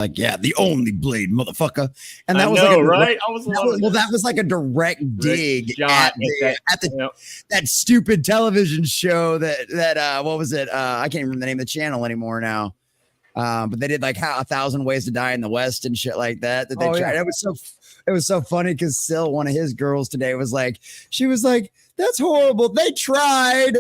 like, yeah, the only blade, motherfucker. And that was like a right? That was like a direct dig at yep. that stupid television show that what was it? I can't remember the name of the channel anymore now. But they did like how 1,000 Ways to Die in the West and shit like that. They tried. Yeah. It was so funny because Sil, one of his girls today, she was like, that's horrible. They tried.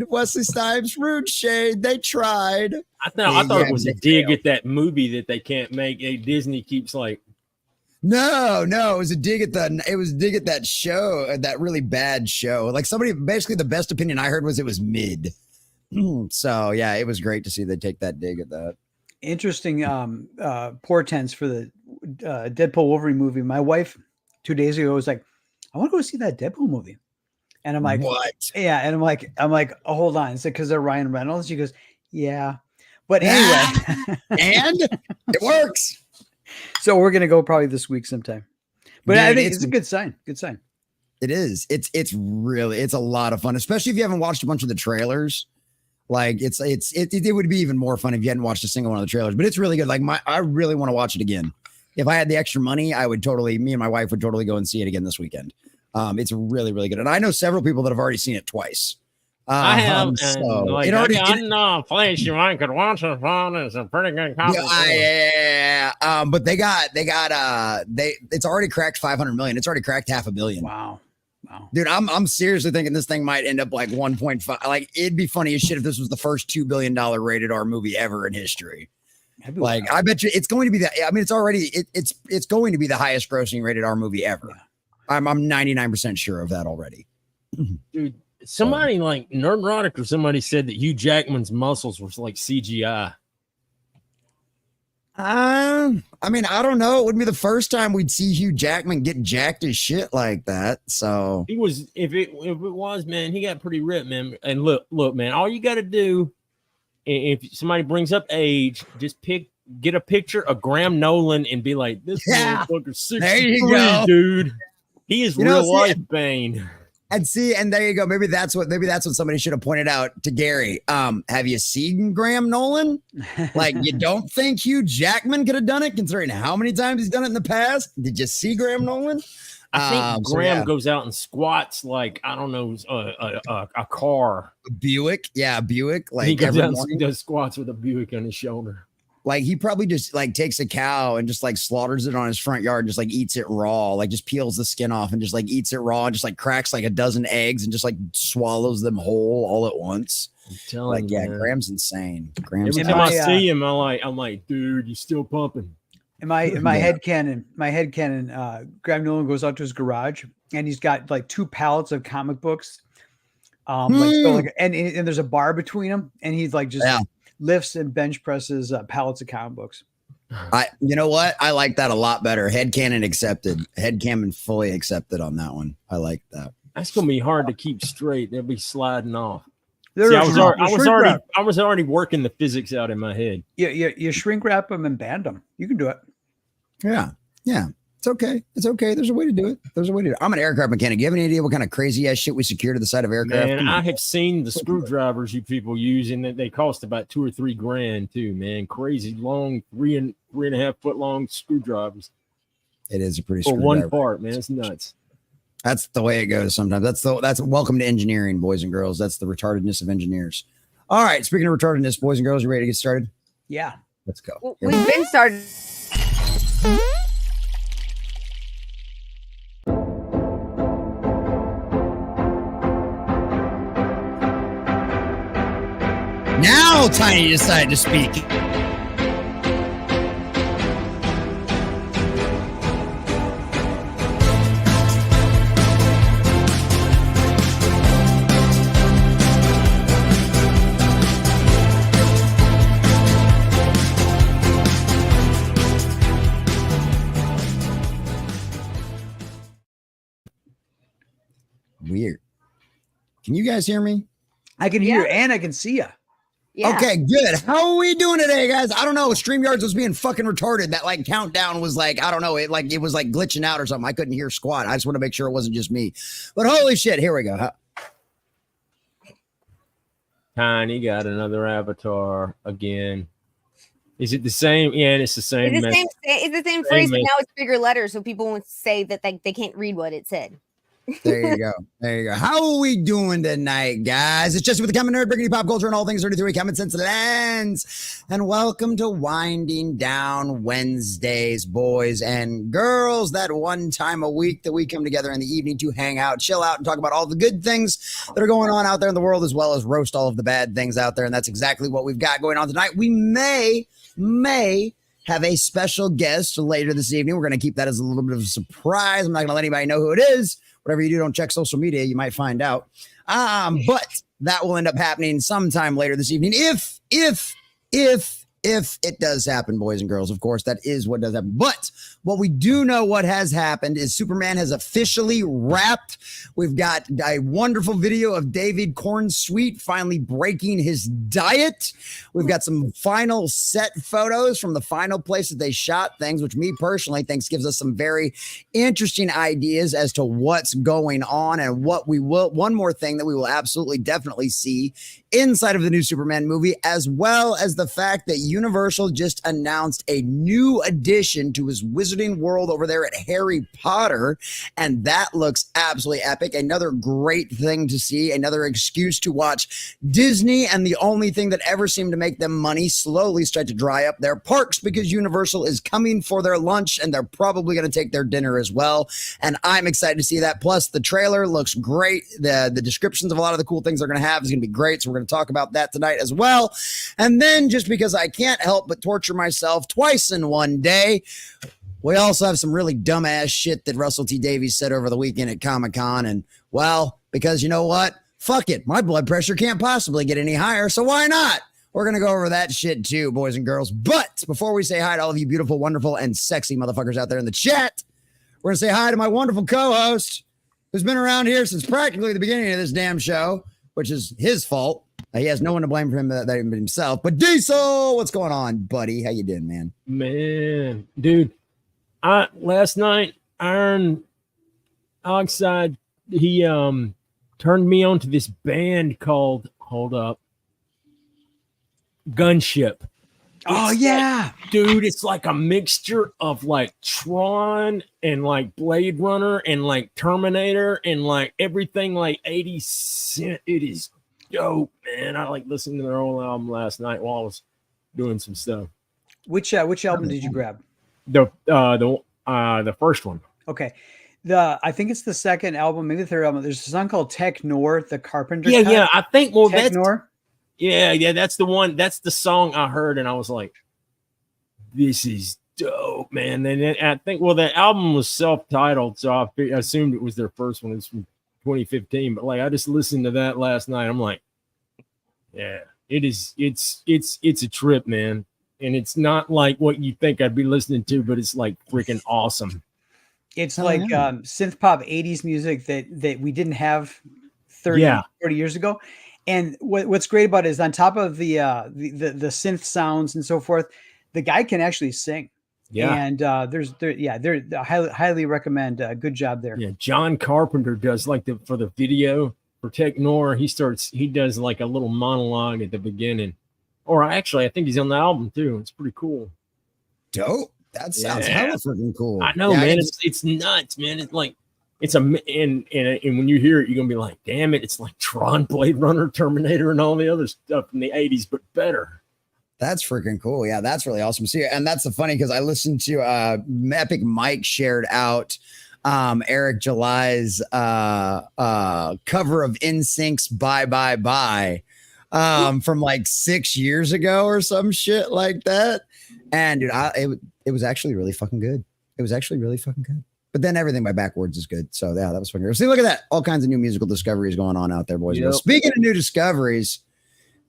Wesley Snipes, Rude Shade. They tried. I thought it was a dig at that movie that they can't make. Disney keeps like. No, it was a dig at that show, that really bad show. Like basically the best opinion I heard was it was mid. So yeah, it was great to see they take that dig at that. Interesting portents for the Deadpool Wolverine movie. My wife 2 days ago was like, I want to go see that Deadpool movie. And I'm like, what? Yeah. And I'm like, oh, hold on. Is it because they're Ryan Reynolds? She goes, yeah. But anyway. And it works. So we're going to go probably this week sometime. But dude, I think it's a good sign. Good sign. It is. It's a lot of fun, especially if you haven't watched a bunch of the trailers. Like it would be even more fun if you hadn't watched a single one of the trailers, but it's really good. Like I really want to watch it again. If I had the extra money, me and my wife would totally go and see it again this weekend. It's really, really good. And I know several people that have already seen it twice. I have. So like, it already a place you might could watch it on. It's a pretty good copy. Yeah. But it's already cracked 500 million. It's already cracked 500 million. Wow. Dude, I'm seriously thinking this thing might end up like 1.5. Like, it'd be funny as shit if this was the first $2 billion rated R movie ever in history. Like, I bet you it's going to be that. I mean, it's going to be the highest grossing rated R movie ever. Yeah. I'm 99% sure of that already. Dude, somebody like Nerdrotic or somebody said that Hugh Jackman's muscles were like CGI. I mean, I don't know. It wouldn't be the first time we'd see Hugh Jackman get jacked as shit like that. So he was, if it was, man, he got pretty ripped, man. And look, man, all you got to do, if somebody brings up age, just get a picture of Graham Nolan and be like, this motherfucker's 63, dude. He is real life Bane. And there you go. Maybe that's what somebody should have pointed out to Gary. Have you seen Graham Nolan? Like, you don't think Hugh Jackman could have done it, considering how many times he's done it in the past? Did you see Graham Nolan? I think Graham goes out and squats like, I don't know, a car. A Buick. Yeah, a Buick. Like, he goes out and does squats with a Buick on his shoulder. Like, he probably just like takes a cow and just like slaughters it on his front yard, and just like eats it raw, like just peels the skin off and just like eats it raw and just like cracks like a dozen eggs and just like swallows them whole all at once. I'm telling you, man. Graham's insane. Every time I see him, I'm like, dude, you still pumping. In my headcanon, Graham Nolan goes out to his garage and he's got like 2 pallets of comic books. And there's a bar between them, and he's like just lifts and bench presses pallets of comic books. You know what? I like that a lot better. Headcanon accepted. Headcanon fully accepted on that one. I like that. That's gonna be hard to keep straight. They'll be sliding off. See, I was already working the physics out in my head. You shrink wrap them and band them. You can do it. Yeah. It's okay. There's a way to do it. I'm an aircraft mechanic. Do you have any idea what kind of crazy ass shit we secure to the side of aircraft? Man, I have seen the screwdrivers you people use, and they cost about $2 or $3 grand too, man. Crazy long, 3.5 foot long screwdrivers. It is a pretty for one part, man. It's nuts. That's the way it goes sometimes. That's welcome to engineering, boys and girls. That's the retardedness of engineers. All right. Speaking of retardedness, boys and girls, you ready to get started? Yeah. Let's go. Well, we've been started. Now Tiny decided to speak. Weird. Can you guys hear me? I can hear you and I can see you. Yeah. Okay, good. How are we doing today, guys? I don't know. StreamYards was being fucking retarded. That like countdown was like, I don't know. It was like glitching out or something. I couldn't hear squat. I just want to make sure it wasn't just me. But holy shit, here we go. Tiny got another avatar again. Is it the same? Yeah, it's the same. It's the same phrase, but now it's bigger letters, so people won't say that they can't read what it said. There you go. There you go. How are we doing tonight, guys? It's Jesse with the Common Nerd, bringing you pop culture and all things 33 Common Sense Lands. And welcome to Winding Down Wednesdays, boys and girls. That one time a week that we come together in the evening to hang out, chill out, and talk about all the good things that are going on out there in the world, as well as roast all of the bad things out there. And that's exactly what we've got going on tonight. We may have a special guest later this evening. We're going to keep that as a little bit of a surprise. I'm not going to let anybody know who it is. Whatever you do, don't check social media. You might find out. But that will end up happening sometime later this evening. If it does happen, boys and girls, of course, that is what does happen. But what we do know what has happened is Superman has officially wrapped. We've got a wonderful video of David Cornsweet finally breaking his diet. We've got some final set photos from the final place that they shot things, which me personally thinks gives us some very interesting ideas as to what's going on and what we will. One more thing that we will absolutely definitely see inside of the new Superman movie, as well as the fact that Universal just announced a new addition to his Wizarding World over there at Harry Potter, and that looks absolutely epic. Another great thing to see, another excuse to watch Disney, and the only thing that ever seemed to make them money slowly start to dry up their parks, because Universal is coming for their lunch, and they're probably going to take their dinner as well, and I'm excited to see that. Plus, the trailer looks great. The descriptions of a lot of the cool things they're going to have is going to be great, so we're going to talk about that tonight as well. And then, just because I can't help but torture myself twice in one day, we also have some really dumbass shit that Russel T. Davies said over the weekend at Comic-Con. And, well, because you know what? Fuck it. My blood pressure can't possibly get any higher, so why not? We're going to go over that shit too, boys and girls. But before we say hi to all of you beautiful, wonderful, and sexy motherfuckers out there in the chat, we're going to say hi to my wonderful co-host who's been around here since practically the beginning of this damn show, which is his fault. He has no one to blame for him but himself. But Diesel, what's going on, buddy? How you doing, man? Man, dude, last night, Iron Oxide, he turned me on to this band called, hold up, Gunship. Oh, yeah. Dude, it's like a mixture of like Tron and like Blade Runner and like Terminator and like everything like 80 It is dope, man. I like listening to their whole album last night while I was doing some stuff. Which album did you grab? The first one. Okay. I think it's the second album, maybe the third album. There's a song called Tech Nor, the Carpenter. Yeah, cut. Yeah. I think Tech Nor. Yeah, that's the one. That's the song I heard, and I was like, "This is dope, man." And then I think, the album was self-titled, so I assumed it was their first one. It's from 2015, but like I just listened to that last night. I'm like, yeah, it is. It's a trip, man, and it's not like what you think I'd be listening to, but it's like freaking awesome. It's synth pop 80s music that we didn't have 30 years ago. And what's great about it is on top of the synth sounds and so forth, the guy can actually sing. Yeah. And they're highly recommend. Good job there. Yeah. John Carpenter does like for the video for Tech Nor. He does like a little monologue at the beginning, or actually, I think he's on the album too. It's pretty cool. Dope. That sounds hella freaking cool. I know, man. It's nuts, man. It's like, and when you hear it, you're gonna be like, damn it, it's like Tron, Blade Runner, Terminator, and all the other stuff in the 80s, but better. That's freaking cool. Yeah, that's really awesome. See, and that's the funny because I listened to Epic Mike shared out Eric July's cover of NSYNC's Bye Bye Bye from like 6 years ago or some shit like that. And dude, it was actually really fucking good. It was actually really fucking good. But then everything by Backwards is good. So yeah, that was fun. See, look at that. All kinds of new musical discoveries going on out there, boys. Yep. Speaking of new discoveries,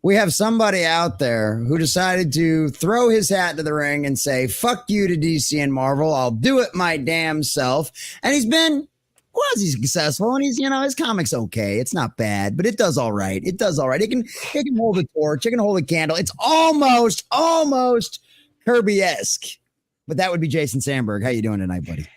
we have somebody out there who decided to throw his hat into the ring and say, fuck you to DC and Marvel. I'll do it my damn self. And he's successful, and his comic's okay. It's not bad, but it does all right. It does all right. It can hold a torch. It can hold a candle. It's almost Kirby-esque. But that would be Jason Sandberg. How you doing tonight, buddy?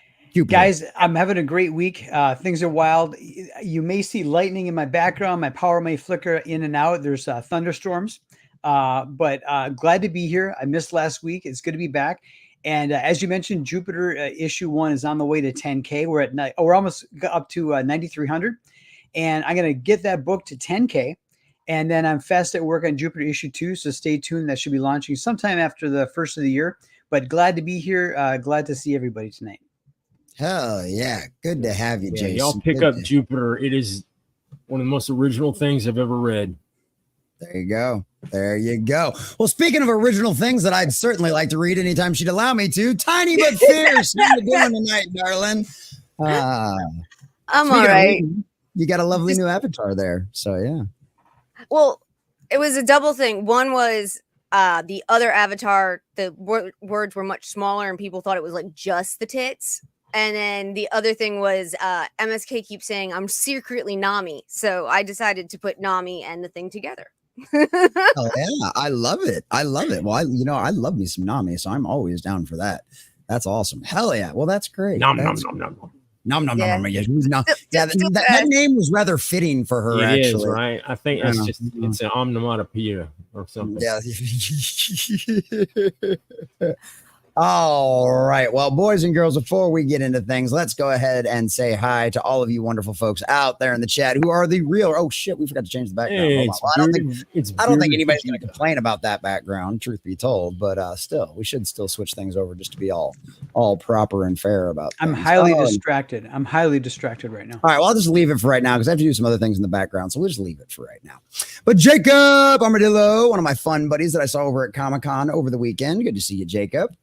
Guys, I'm having a great week. Things are wild. You may see lightning in my background. My power may flicker in and out. There's thunderstorms. But glad to be here. I missed last week. It's good to be back. And as you mentioned, Jupiter issue 1 is on the way to 10K. We're at we're almost up to 9,300, and I'm gonna get that book to 10K. And then I'm fast at work on Jupiter issue 2, so stay tuned. That should be launching sometime after the first of the year. But glad to be here. Glad to see everybody tonight. Hell yeah. Good to have you, Jason. Y'all pick up Jupiter. It is one of the most original things I've ever read. There you go. There you go. Well, speaking of original things that I'd certainly like to read anytime she'd allow me to, Tiny But Fierce. How you doing tonight, darling? I'm all right. You got a lovely new avatar there. So, yeah. Well, it was a double thing. One was the other avatar, the words were much smaller and people thought it was like just the tits. And then the other thing was MSK keeps saying I'm secretly Nami. So I decided to put Nami and the thing together. Oh, yeah. I love it. I love it. Well, I love me some Nami, so I'm always down for that. That's awesome. Hell yeah. Well, that's great. Nom, nom, nom, nom, nom. No. Yeah, that name was rather fitting for her. It actually is, right? I think that's just it's an onomatopoeia or something. Yeah. All right. Well, boys and girls, before we get into things, let's go ahead and say hi to all of you wonderful folks out there in the chat who are the real. Oh shit, we forgot to change the background. Hey, well, I don't think anybody's going to complain about that background, truth be told. But still, we should still switch things over just to be all proper and fair about. I'm highly distracted. I'm highly distracted right now. All right. Well, I'll just leave it for right now because I have to do some other things in the background, so we'll just leave it for right now. But Jacob Armadillo, one of my fun buddies that I saw over at Comic-Con over the weekend. Good to see you, Jacob.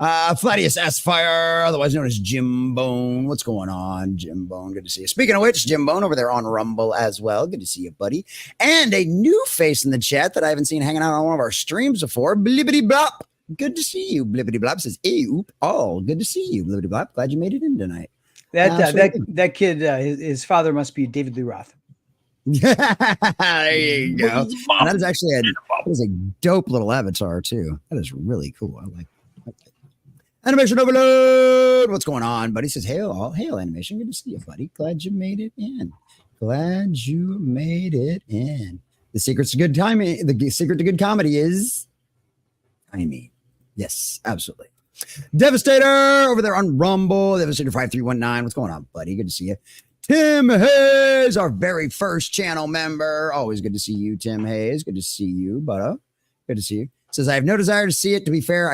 Fladius Aspire, otherwise known as Jim Bone. What's going on, Jim Bone? Good to see you. Speaking of which, Jim Bone over there on Rumble as well. Good to see you, buddy. And a new face in the chat that I haven't seen hanging out on one of our streams before. Blibbity Blop. Good to see you. Blibbity Blop says, "Hey, oop, oh, good to see you, Blibbity Blop. Glad you made it in tonight." That kid, his father must be David Lee Roth. There you go. And that is actually a dope little avatar too. That is really cool. I like it. Animation Overload. What's going on, buddy? Says, hail animation. Good to see you, buddy. Glad you made it in. Glad you made it in. The secret to good timing. The secret to good comedy is timing. Yes, absolutely. Devastator over there on Rumble. Devastator 5319. What's going on, buddy? Good to see you. Tim Hayes, our very first channel member. Always good to see you, Tim Hayes. Good to see you, buddy. Good to see you. Says, I have no desire to see it. To be fair,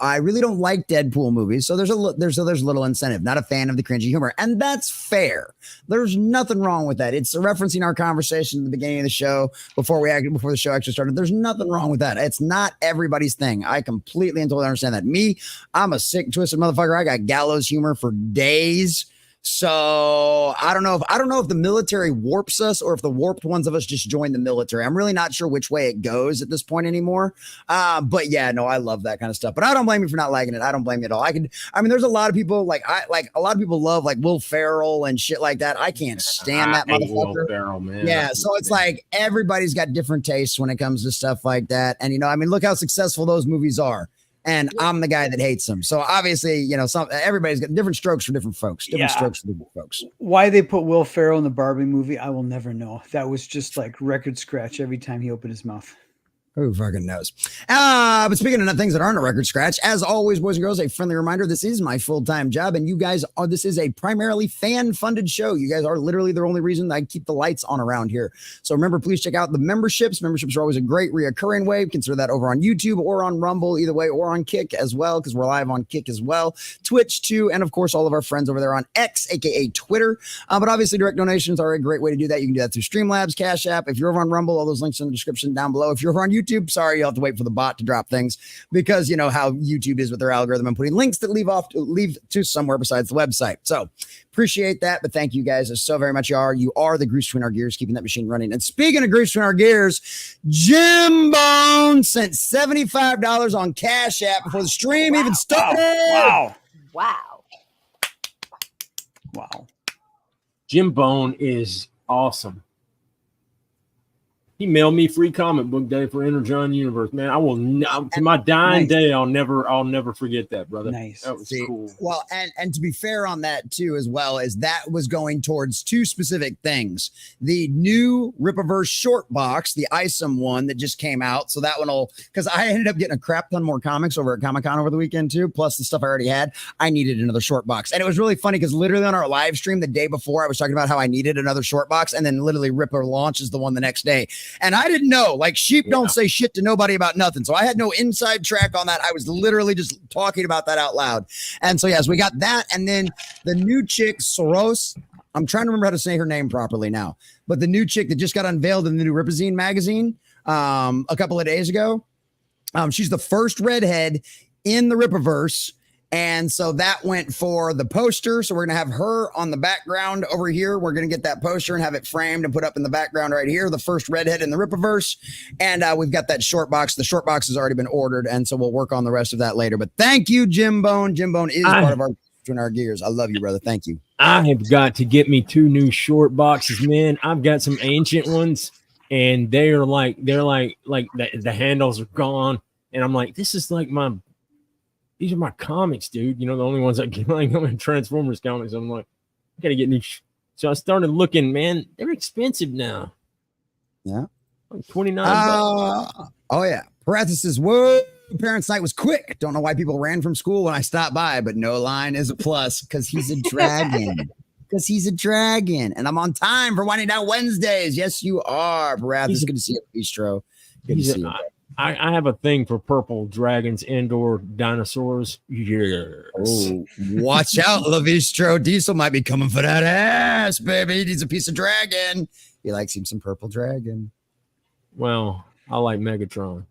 I really don't like Deadpool movies. So there's a little incentive. Not a fan of the cringy humor. And that's fair. There's nothing wrong with that. It's referencing our conversation at the beginning of the show before the show actually started. There's nothing wrong with that. It's not everybody's thing. I completely and totally understand that. Me, I'm a sick, twisted motherfucker. I got gallows humor for days. So I don't know if the military warps us or if the warped ones of us just join the military. I'm really not sure which way it goes at this point anymore. But yeah, no, I love that kind of stuff. But I don't blame you for not liking it. I don't blame you at all. There's a lot of people a lot of people love like Will Ferrell and shit like that. I can't stand that motherfucker. Will Ferrell, man. Yeah, so it's like everybody's got different tastes when it comes to stuff like that. And look how successful those movies are. And I'm the guy that hates them. So obviously, everybody's got different strokes for different folks. Strokes for different folks. Why they put Will Ferrell in the Barbie movie, I will never know. That was just like record scratch every time he opened his mouth. Who fucking knows? But speaking of things that aren't a record scratch, as always, boys and girls, a friendly reminder, this is my full-time job, and you guys this is a primarily fan-funded show. You guys are literally the only reason that I keep the lights on around here. So remember, please check out the memberships. Memberships are always a great reoccurring way. Consider that over on YouTube or on Rumble, either way, or on Kick as well, because we're live on Kick as well. Twitch, too, and of course, all of our friends over there on X, aka Twitter. But obviously, direct donations are a great way to do that. You can do that through Streamlabs, Cash App. If you're over on Rumble, all those links in the description down below. If you're over on YouTube, sorry, you'll have to wait for the bot to drop things because you know how YouTube is with their algorithm and putting links that leave to somewhere besides the website. So appreciate that, but thank you guys so very much. You are the grease between our gears, keeping that machine running. And speaking of grease between our gears, Jim Bone sent $75 on Cash App before the stream even started. Wow. Jim Bone is awesome. He mailed me free comic book day for Enter John Universe, man. I will to my dying day. I'll never forget that, brother. Nice. That was cool. Well, and to be fair on that too, as well, as that was going towards two specific things: the new Rippaverse short box, the Isom one that just came out. So that one will, because I ended up getting a crap ton more comics over at Comic-Con over the weekend too, plus the stuff I already had. I needed another short box, and it was really funny because literally on our live stream the day before, I was talking about how I needed another short box, and then literally Ripper launches the one the next day. And I didn't know, like sheep don't say shit to nobody about nothing. So I had no inside track on that. I was literally just talking about that out loud. And so, yes, we got that. And then the new chick, Soros, I'm trying to remember how to say her name properly now, but the new chick that just got unveiled in the new Ripazine magazine a couple of days ago. She's the first redhead in the Rippaverse. And so that went for the poster. So we're going to have her on the background over here. We're going to get that poster and have it framed and put up in the background right here. The first redhead in the Rippaverse. And we've got that short box. The short box has already been ordered. And so we'll work on the rest of that later. But thank you, Jim Bone. Jim Bone is part of our gears. I love you, brother. Thank you. I have got to get me 2 new short boxes, man. I've got some ancient ones and they're like the handles are gone. And I'm like, this is like these are my comics, dude. You know, the only ones I get, like, I'm in Transformers comics. I'm like, I gotta get new. So I started looking, man. They're expensive now. Yeah, like $29. Oh yeah. Parathis says, "Whoa, parents' night was quick. Don't know why people ran from school when I stopped by, but no line is a plus because he's a dragon. Because he's a dragon, and I'm on time for Winding Down Wednesdays. Yes, you are, Parathis. Good to see you, Bistro. Good to see you. I have a thing for purple dragons, indoor dinosaurs. Yes. Oh, watch out, Lavistro. Diesel might be coming for that ass, baby. He needs a piece of dragon. He likes him some purple dragon. Well, I like Megatron.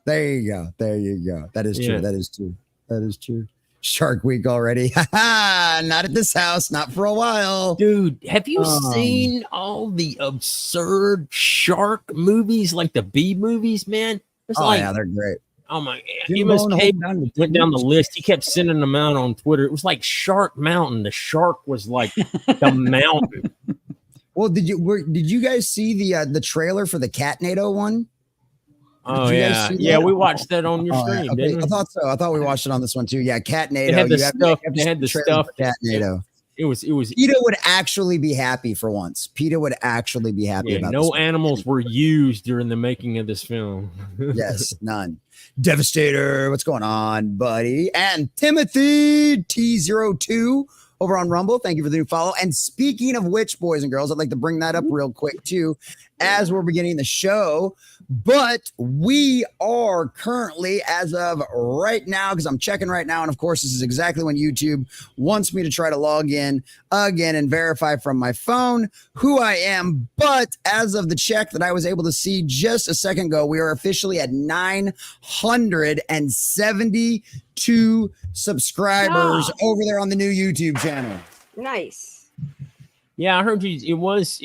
There you go. There you go. That is true. That is true. That is true. Shark Week already. Not at this house. Not for a while. Dude, have you seen all the absurd shark movies, like the B movies, man? It's yeah, they're great. Oh my God. MSK went down the list. He kept sending them out on Twitter. It was like Shark Mountain. The shark was like the mountain. Well, did you guys see the trailer for the Catnado one? Oh yeah, we watched that on your stream. Okay. Didn't we? I thought so. I thought we watched it on this one too. Yeah, Catnado. They had the stuff. They had the stuff. Catnado. It was. PETA would actually be happy for once. PETA would actually be happy about. No animals were used during the making of this film. Yes, none. Devastator, what's going on, buddy? And Timothy T02 over on Rumble. Thank you for the new follow. And speaking of which, boys and girls, I'd like to bring that up real quick too, as we're beginning the show. But we are currently, as of right now, because I'm checking right now, and of course, this is exactly when YouTube wants me to try to log in again and verify from my phone who I am. But as of the check that I was able to see just a second ago, we are officially at 972 subscribers over there on the new YouTube channel. Nice. Yeah, I heard you. It was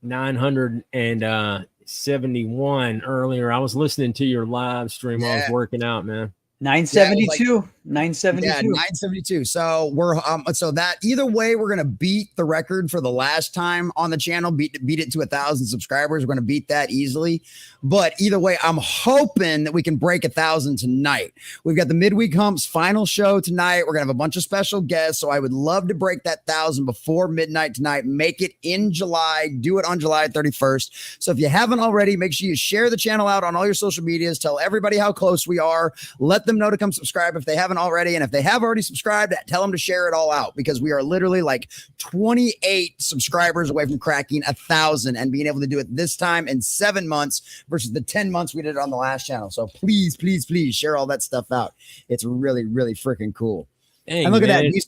971 earlier. I was listening to your live stream while I was working out, man. 972. 972. Yeah, 972. So we're so that either way, we're gonna beat the record for the last time on the channel, beat it to 1,000 subscribers. We're gonna beat that easily. But either way, I'm hoping that we can break 1,000 tonight. We've got the midweek humps final show tonight. We're gonna have a bunch of special guests. So I would love to break that 1,000 before midnight tonight. Make it in July. Do it on July 31st. So if you haven't already, make sure you share the channel out on all your social medias. Tell everybody how close we are. Let them know to come subscribe if they haven't already. And if they have already subscribed, tell them to share it all out, because we are literally like 28 subscribers away from cracking 1,000 and being able to do it this time in 7 months versus the 10 months we did it on the last channel. So please, please, please share all that stuff out. It's really, really freaking cool. Dang, and look at that. You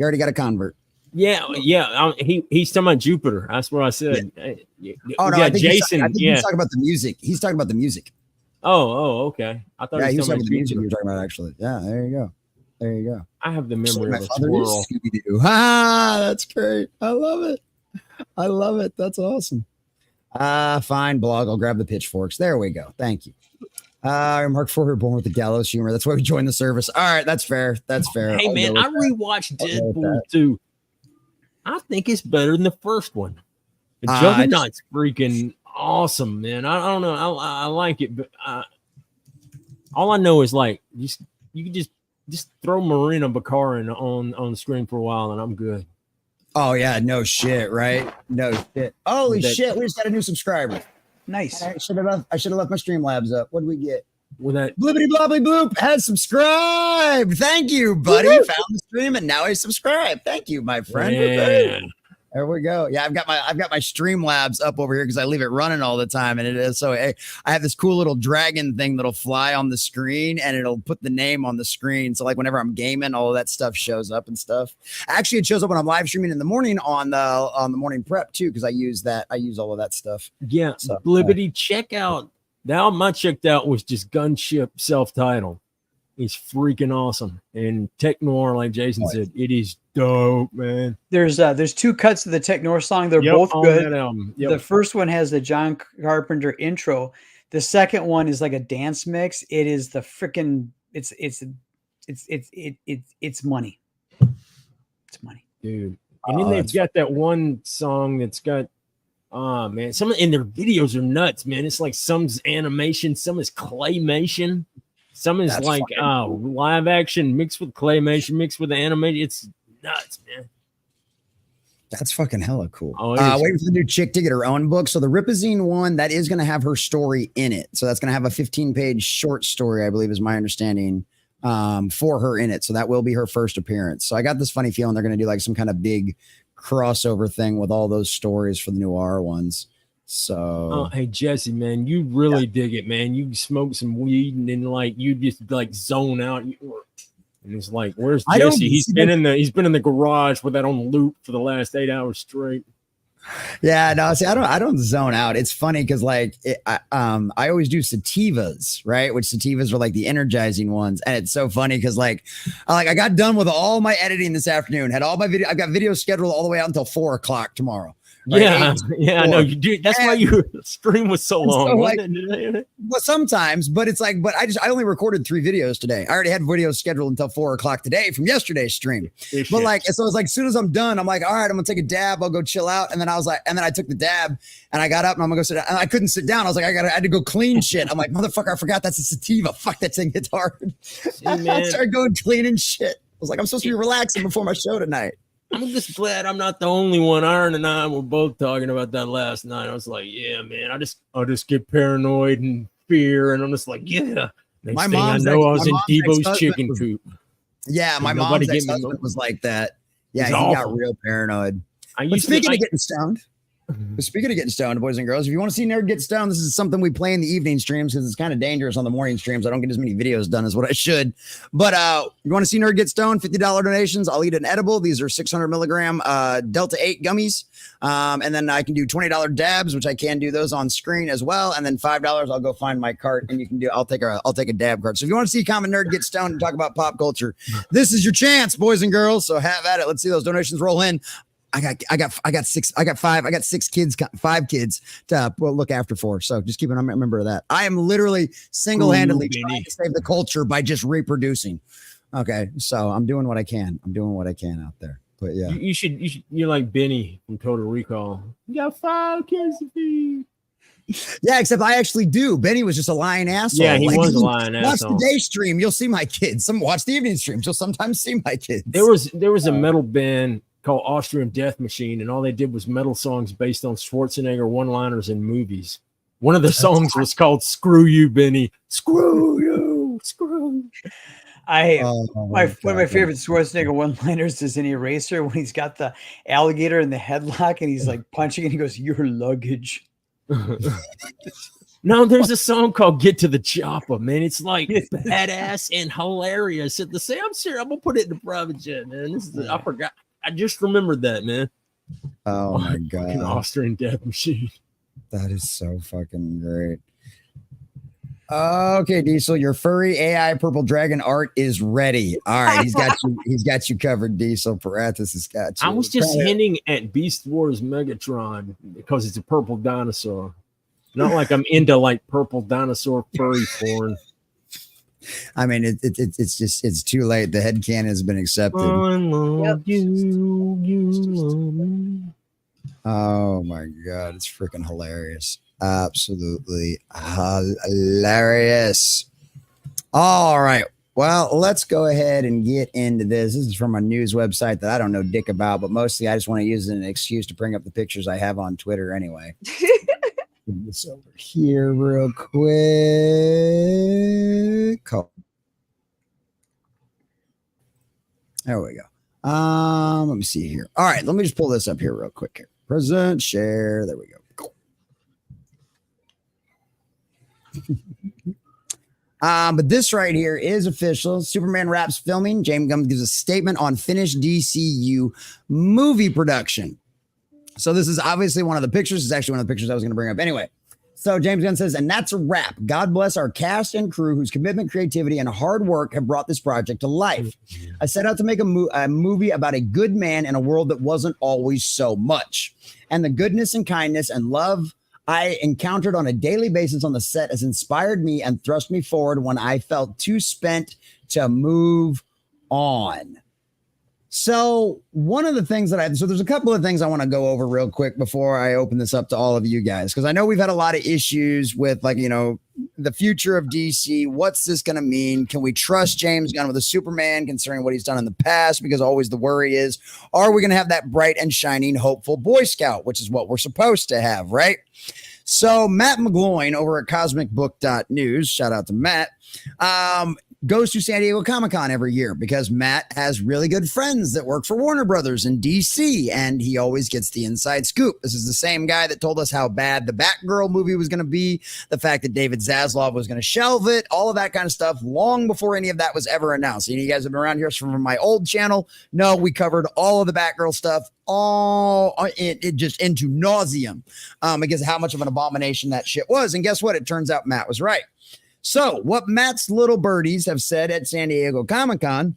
already got a convert. Yeah. He's talking about Jupiter. That's what I said. Yeah. Oh, no, I think Jason. He's talking about the music. He's talking about the music. Oh, okay. I thought he was talking about the music you were talking about, actually. Yeah, there you go. There you go. I have the memory of a squirrel. That's great. I love it. I love it. That's awesome. Fine, blog. I'll grab the pitchforks. There we go. Thank you. Mark IV, born with the gallows humor. That's why we joined the service. All right, that's fair. That's fair. Hey, man, I rewatched Deadpool 2. I think it's better than the first one. The Juggernaut's freaking awesome, man. I don't know. I like it, but all I know is like you can just throw Marina Bakarin on the screen for a while, and I'm good. Oh yeah, no shit, right? No shit. Holy shit, we just got a new subscriber. Nice. I should have left my Streamlabs up. What did we get? With that Blibbity blobbly bloop has subscribed. Thank you, buddy. Woo-hoo. Found the stream and now he's subscribed. Thank you, my friend. Yeah. There we go. Yeah, I've got my Streamlabs up over here because I leave it running all the time, and it is so. I have this cool little dragon thing that'll fly on the screen, and it'll put the name on the screen. So like whenever I'm gaming, all of that stuff shows up and stuff. Actually, it shows up when I'm live streaming in the morning on the morning prep too, because I use all of that stuff. Yeah, so, Blibbity, check out the album I checked out was just Gunship self-titled. It's freaking awesome. And Tech Noir, like Jason said, it is dope, man. There's 2 cuts of the Tech Noir song. They're both good. Yep. The first one has the John Carpenter intro. The second one is like a dance mix. It is the freaking it's money. It's money. Dude. And then they've got that one song that's got man, some in their videos are nuts, man. It's like some's animation, some is claymation. Some is like live action mixed with claymation, mixed with animation. It's nuts, man. That's fucking hella cool. Oh, waiting for the new chick to get her own book. So the Ripazine one, that is going to have her story in it. So that's going to have a 15-page short story, I believe is my understanding, for her in it. So that will be her first appearance. So I got this funny feeling they're going to do like some kind of big crossover thing with all those stories for the new R ones. So hey Jesse, man, you really dig it, man. You smoke some weed and then like you just like zone out. And it's like, where's Jesse? He's been in the garage with that on loop for the last 8 hours straight. Yeah, no, see, I don't zone out. It's funny because like I always do sativas, right? Which sativas are like the energizing ones, and it's so funny because like I got done with all my editing this afternoon. Had all my video. I've got videos scheduled all the way out until 4 o'clock tomorrow. Right? I know you do. That's why your stream was so long. So like, well, sometimes, but it's like, I only recorded 3 videos today. I already had videos scheduled until 4 o'clock today from yesterday's stream. But like, so it's like, as soon as I'm done, I'm like, all right, I'm gonna take a dab. I'll go chill out. And then I took the dab and I got up and I'm gonna go sit down. And I couldn't sit down. I was like, I had to go clean shit. I'm like, motherfucker, I forgot that's a sativa. Fuck, that thing hits hard. I started going cleaning shit. I was like, I'm supposed to be relaxing before my show tonight. I'm just glad I'm not the only one. Iron and I were both talking about that last night. I was like, yeah, man, I just get paranoid and fear. And I'm just like, yeah. Next thing I know, I was in Debo's chicken coop. Yeah, my mom's ex-husband was like that. Yeah, he got real paranoid. Speaking of getting stoned, boys and girls, if you want to see Nerd get stoned, this is something we play in the evening streams because it's kind of dangerous on the morning streams. I don't get as many videos done as what I should. But you want to see Nerd get stoned, $50 donations. I'll eat an edible. These are 600 milligram Delta 8 gummies. And then I can do $20 dabs, which I can do those on screen as well. And then $5, I'll go find my cart and you can do, I'll take a dab cart. So if you want to see Common Nerd get stoned and talk about pop culture, this is your chance, boys and girls. So have at it. Let's see those donations roll in. I got 6 kids, 5 kids to look after for. So just keep a member of that. I am literally single-handedly trying to save the culture by just reproducing. Okay. So I'm doing what I can. Out there. But yeah, you're like Benny from Total Recall. You got 5 kids to feed. Yeah, except I actually do. Benny was just a lying asshole. Yeah, he was a lying asshole. Watch the day stream, you'll see my kids. Watch the evening streams, you'll sometimes see my kids. There was a metal band called Austrian Death Machine, and all they did was metal songs based on Schwarzenegger one-liners in movies. One of the songs was called "Screw You, Benny." Screw you. Screw. One of my favorite Schwarzenegger one-liners is in Eraser when he's got the alligator in the headlock and he's like punching and he goes, "Your luggage." No, there's a song called "Get to the Chopper," man. It's like badass and hilarious at the same. I'm serious. I'm gonna put it in the private jet, man. I forgot. I just remembered that, man. Oh my god! An Austrian Death Machine. That is so fucking great. Okay, Diesel, your furry AI purple dragon art is ready. All right, he's got you covered, Diesel. Parathis has got you. I was just hinting at Beast Wars Megatron because it's a purple dinosaur. Not like I'm into like purple dinosaur furry porn. I mean, it's too late. The headcanon has been accepted. Yep. Oh my God, it's freaking hilarious. Absolutely hilarious. All right. Well, let's go ahead and get into this. This is from a news website that I don't know dick about, but mostly I just want to use it as an excuse to bring up the pictures I have on Twitter anyway. Get this over here real quick. Cool. There we go. Let me see here. All right, let me just pull this up here real quick here. Present share. There we go. Cool. But this right here is official. Superman wraps filming. James Gunn gives a statement on finished DCU movie production. So this is obviously one of the pictures. It's actually one of the pictures I was going to bring up anyway. So James Gunn says, and that's a wrap. God bless our cast and crew whose commitment, creativity, and hard work have brought this project to life. I set out to make a movie about a good man in a world that wasn't always so much. And the goodness and kindness and love I encountered on a daily basis on the set has inspired me and thrust me forward when I felt too spent to move on. So one of the things that so there's a couple of things I want to go over real quick before I open this up to all of you guys, because I know we've had a lot of issues with, like, you know, the future of DC. What's this going to mean? Can we trust James Gunn with a Superman considering what he's done in the past? Because always the worry is, are we going to have that bright and shining, hopeful Boy Scout, which is what we're supposed to have, right? So Matt McGloin over at cosmicbook.news, shout out to Matt, goes to San Diego Comic-Con every year because Matt has really good friends that work for Warner Brothers in DC, and he always gets the inside scoop. This is the same guy that told us how bad the Batgirl movie was going to be, the fact that David Zaslav was going to shelve it, all of that kind of stuff long before any of that was ever announced. And you guys have been around here from my old channel. No, we covered all of the Batgirl stuff, all it just into nauseum, because of how much of an abomination that shit was. And guess what? It turns out Matt was right. So what Matt's little birdies have said at San Diego Comic-Con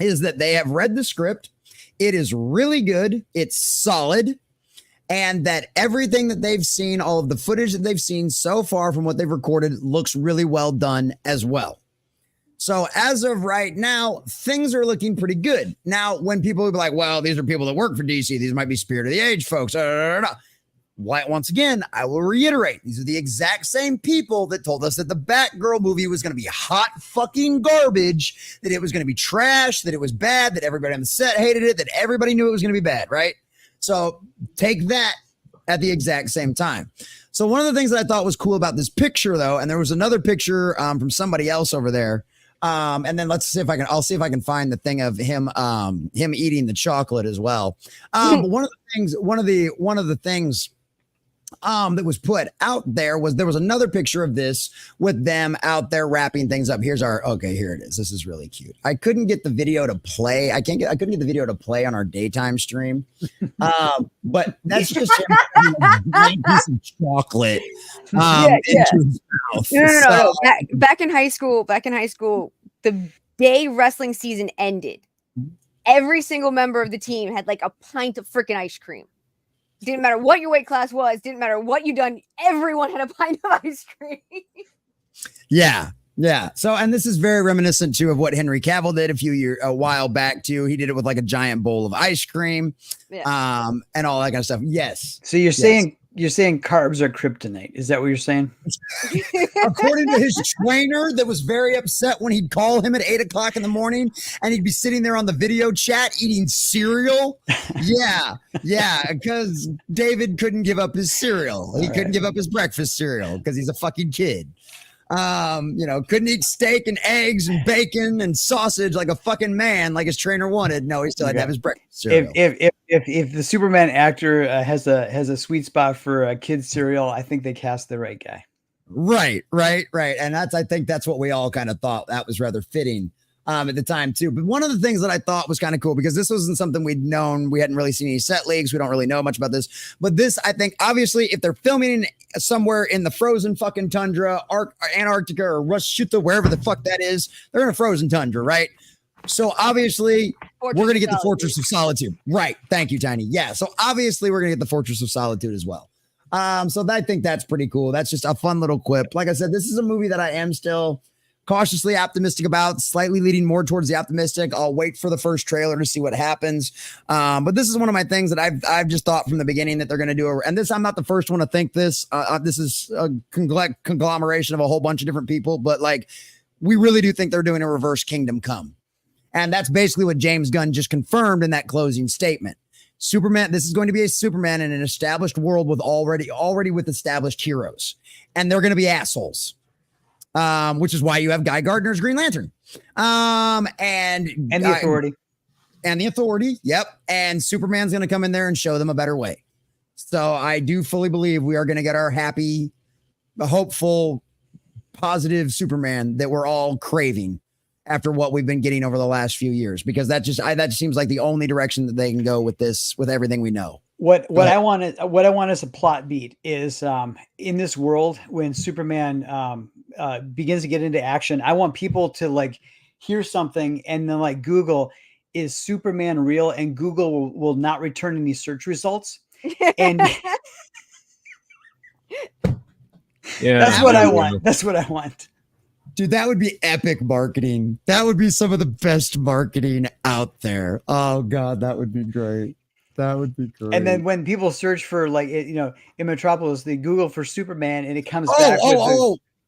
is that they have read the script. It is really good. It's solid. And that everything that they've seen, all of the footage that they've seen so far from what they've recorded, looks really well done as well. So as of right now, things are looking pretty good. Now, when people will be like, well, these are people that work for DC, these might be spirit of the age folks. Once again, I will reiterate, these are the exact same people that told us that the Batgirl movie was going to be hot fucking garbage, that it was going to be trash, that it was bad, that everybody on the set hated it, that everybody knew it was going to be bad, right? So take that at the exact same time. So one of the things that I thought was cool about this picture, though, and there was another picture from somebody else over there. And then let's see if I'll see if I can find the thing of him eating the chocolate as well. But one of the things that was put out there was another picture of this with them out there wrapping things up. Here it is. This is really cute. I couldn't get the video to play. I couldn't get the video to play on our daytime stream. But that's just him eating a piece of chocolate into his mouth. No. Back in high school, the day wrestling season ended, every single member of the team had like a pint of freaking ice cream. Didn't matter what your weight class was. Didn't matter what you done. Everyone had a pint of ice cream. Yeah. So, and this is very reminiscent too of what Henry Cavill did a while back too. He did it with like a giant bowl of ice cream, and all that kind of stuff. Yes. So you're saying carbs are kryptonite. Is that what you're saying? According to his trainer that was very upset when he'd call him at 8:00 in the morning and he'd be sitting there on the video chat eating cereal. Yeah. Because David couldn't give up his cereal. He couldn't give up his breakfast cereal because he's a fucking kid. Couldn't eat steak and eggs and bacon and sausage like a fucking man, like his trainer wanted. No, he still had to have his breakfast cereal. If the Superman actor has a sweet spot for a kid's cereal, I think they cast the right guy. Right. And I think that's what we all kind of thought that was rather fitting at the time too. But one of the things that I thought was kind of cool, because this wasn't something we'd known, we hadn't really seen any set leaks. We don't really know much about this, but this, I think, obviously, if they're filming somewhere in the frozen fucking tundra, Antarctica or Russel, wherever the fuck that is, they're in a frozen tundra, right? So obviously we're going to get the Fortress of Solitude. Right. Thank you, Tiny. Yeah. So obviously we're going to get the Fortress of Solitude as well. So I think that's pretty cool. That's just a fun little quip. Like I said, this is a movie that I am still cautiously optimistic about, slightly leading more towards the optimistic. I'll wait for the first trailer to see what happens. But this is one of my things that I've just thought from the beginning that they're going to do. And this, I'm not the first one to think this. This is a conglomeration of a whole bunch of different people, but like, we really do think they're doing a reverse Kingdom Come. And that's basically what James Gunn just confirmed in that closing statement. Superman, this is going to be a Superman in an established world with already with established heroes. And they're going to be assholes. Which is why you have Guy Gardner's Green Lantern. And the Authority. And the Authority, yep. And Superman's going to come in there and show them a better way. So I do fully believe we are going to get our happy, hopeful, positive Superman that we're all craving after what we've been getting over the last few years, because that just seems like the only direction that they can go with this, with everything we know. What I want as a plot beat is in this world when Superman begins to get into action, I want people to like hear something and then like Google, is Superman real? And Google will not return any search results. And yeah, that's what I want. That's what I want. Dude, that would be epic marketing. That would be some of the best marketing out there. Oh God, that would be great. That would be great. And then when people search for like, in Metropolis, they Google for Superman and it comes back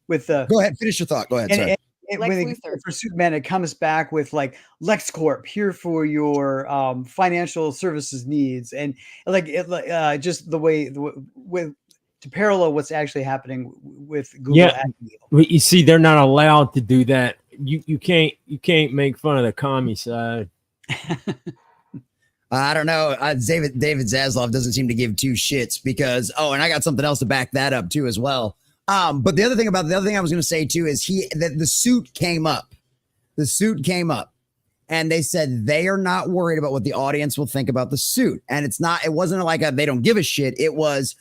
with the. Go ahead, finish your thought. Go ahead. Sorry. When they go for Superman, it comes back with like LexCorp here for your financial services needs, and like just the way to parallel what's actually happening with Google. Yeah, you see, they're not allowed to do that. You can't make fun of the commie side. I don't know. David Zaslav doesn't seem to give two shits because, and I got something else to back that up too as well. But the other thing I was going to say too is the suit came up. The suit came up and they said they are not worried about what the audience will think about the suit. And it wasn't like they don't give a shit. It was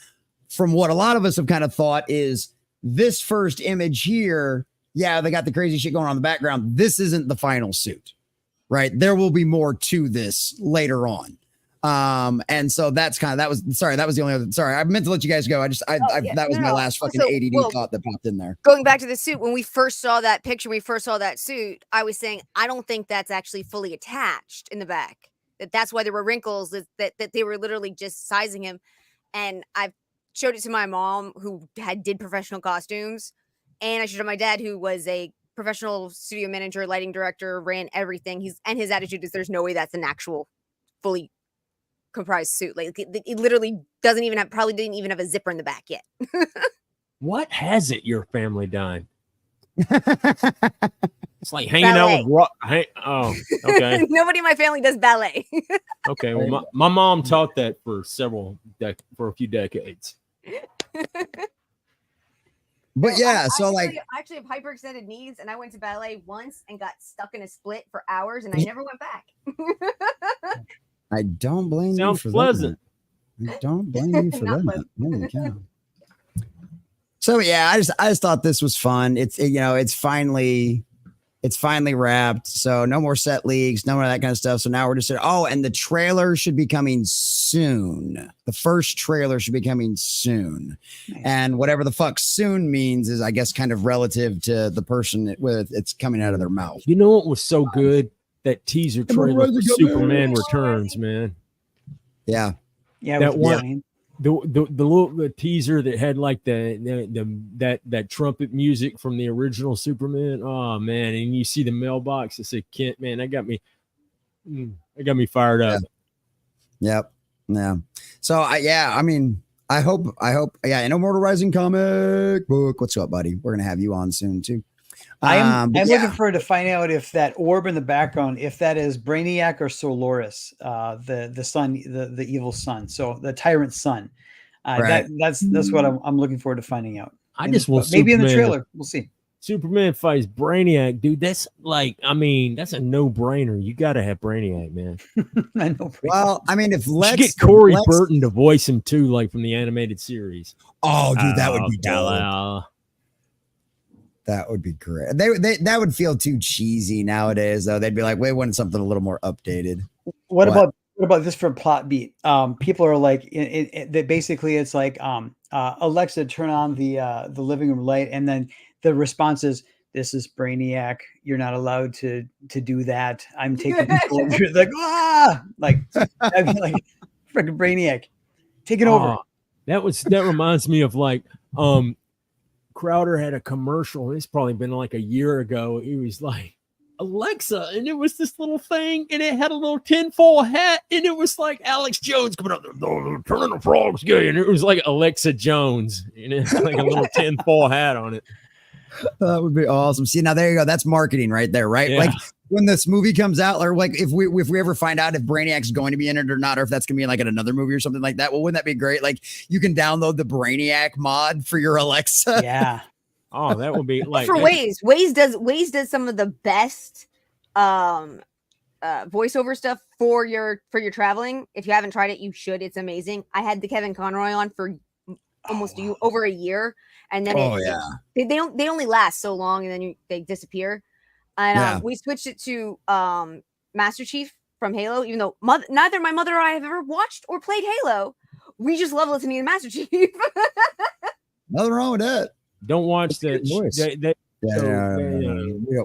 from what a lot of us have kind of thought is this first image here. Yeah, they got the crazy shit going on in the background. This isn't the final suit. Right. There will be more to this later on. And so that was the only other, sorry, I meant to let you guys go. That was my last fucking ADD thought that popped in there. Going back to the suit, when we first saw that picture, we first saw that suit, I was saying, I don't think that's actually fully attached in the back. That's why there were wrinkles, that they were literally just sizing him. And I've showed it to my mom who did professional costumes. And I showed it to my dad who was a professional studio manager, lighting director, ran everything. His attitude is there's no way that's an actual fully comprised suit. Like it literally probably didn't even have a zipper in the back yet. What has your family done? It's like hanging ballet. out with okay. Nobody in my family does ballet. Okay, well my mom taught that for a few decades. But yeah, I actually have hyperextended knees, and I went to ballet once and got stuck in a split for hours, and I never went back. I don't blame you for pleasant. that. I don't blame you for that. There you go. So yeah, I just thought this was fun. It's finally wrapped. So no more set leaks, no more of that kind of stuff. So now we're just and the trailer should be coming soon. The first trailer should be coming soon. Nice. And whatever the fuck soon means is, I guess, kind of relative to the person it's coming out of their mouth. You know what was so good? That teaser trailer for Superman Returns, man. Yeah. Yeah. That one. The teaser that had like that trumpet music from the original Superman. Oh man, and you see the mailbox. It said Kent. Man, that got me fired up. Yep. Yeah. So I hope. Yeah. Immortal Rising comic book. What's up, buddy? We're gonna have you on soon too. I'm looking forward to finding out if that orb in the background, if that is Brainiac or Solaris, the son, the evil son, so the tyrant son. Right. That's what I'm looking forward to finding out. Maybe in the trailer, we'll see. Superman fights Brainiac, dude. That's that's a no-brainer. You got to have Brainiac, man. I know. Well, if Lex get Corey Burton to voice him too, like from the animated series. Oh, dude, that would be dope. That would be great. That would feel too cheesy nowadays, though. They'd be like, "We want something a little more updated." What about this for a plot beat? People are like, that basically it's like, Alexa, turn on the living room light, and then the response is, this is Brainiac. You're not allowed to do that. I'm taking control. Like, I'd be like, freaking Brainiac, take it over. That reminds me of like, Crowder had a commercial. It's probably been like a year ago. He was like, Alexa, and it was this little thing, and it had a little tinfoil hat, and it was like Alex Jones coming up, turning the frogs gay, and it was like Alexa Jones, and it's like a little tinfoil hat on it. That would be awesome. See, now there you go. That's marketing right there, right? Yeah. Like when this movie comes out, or like if we ever find out if Brainiac's going to be in it or not, or if that's gonna be in like in another movie or something like that. Well, wouldn't that be great? Like you can download the Brainiac mod for your Alexa. Yeah. Oh, that would be like for Waze. Waze does some of the best voiceover stuff for your traveling. If you haven't tried it, you should. It's amazing. I had the Kevin Conroy on for almost over a year, and then they only last so long, and then they disappear. And we switched it to Master Chief from Halo, even though neither my mother or I have ever watched or played Halo. We just love listening to Master Chief. Nothing wrong with that. Don't watch the voice.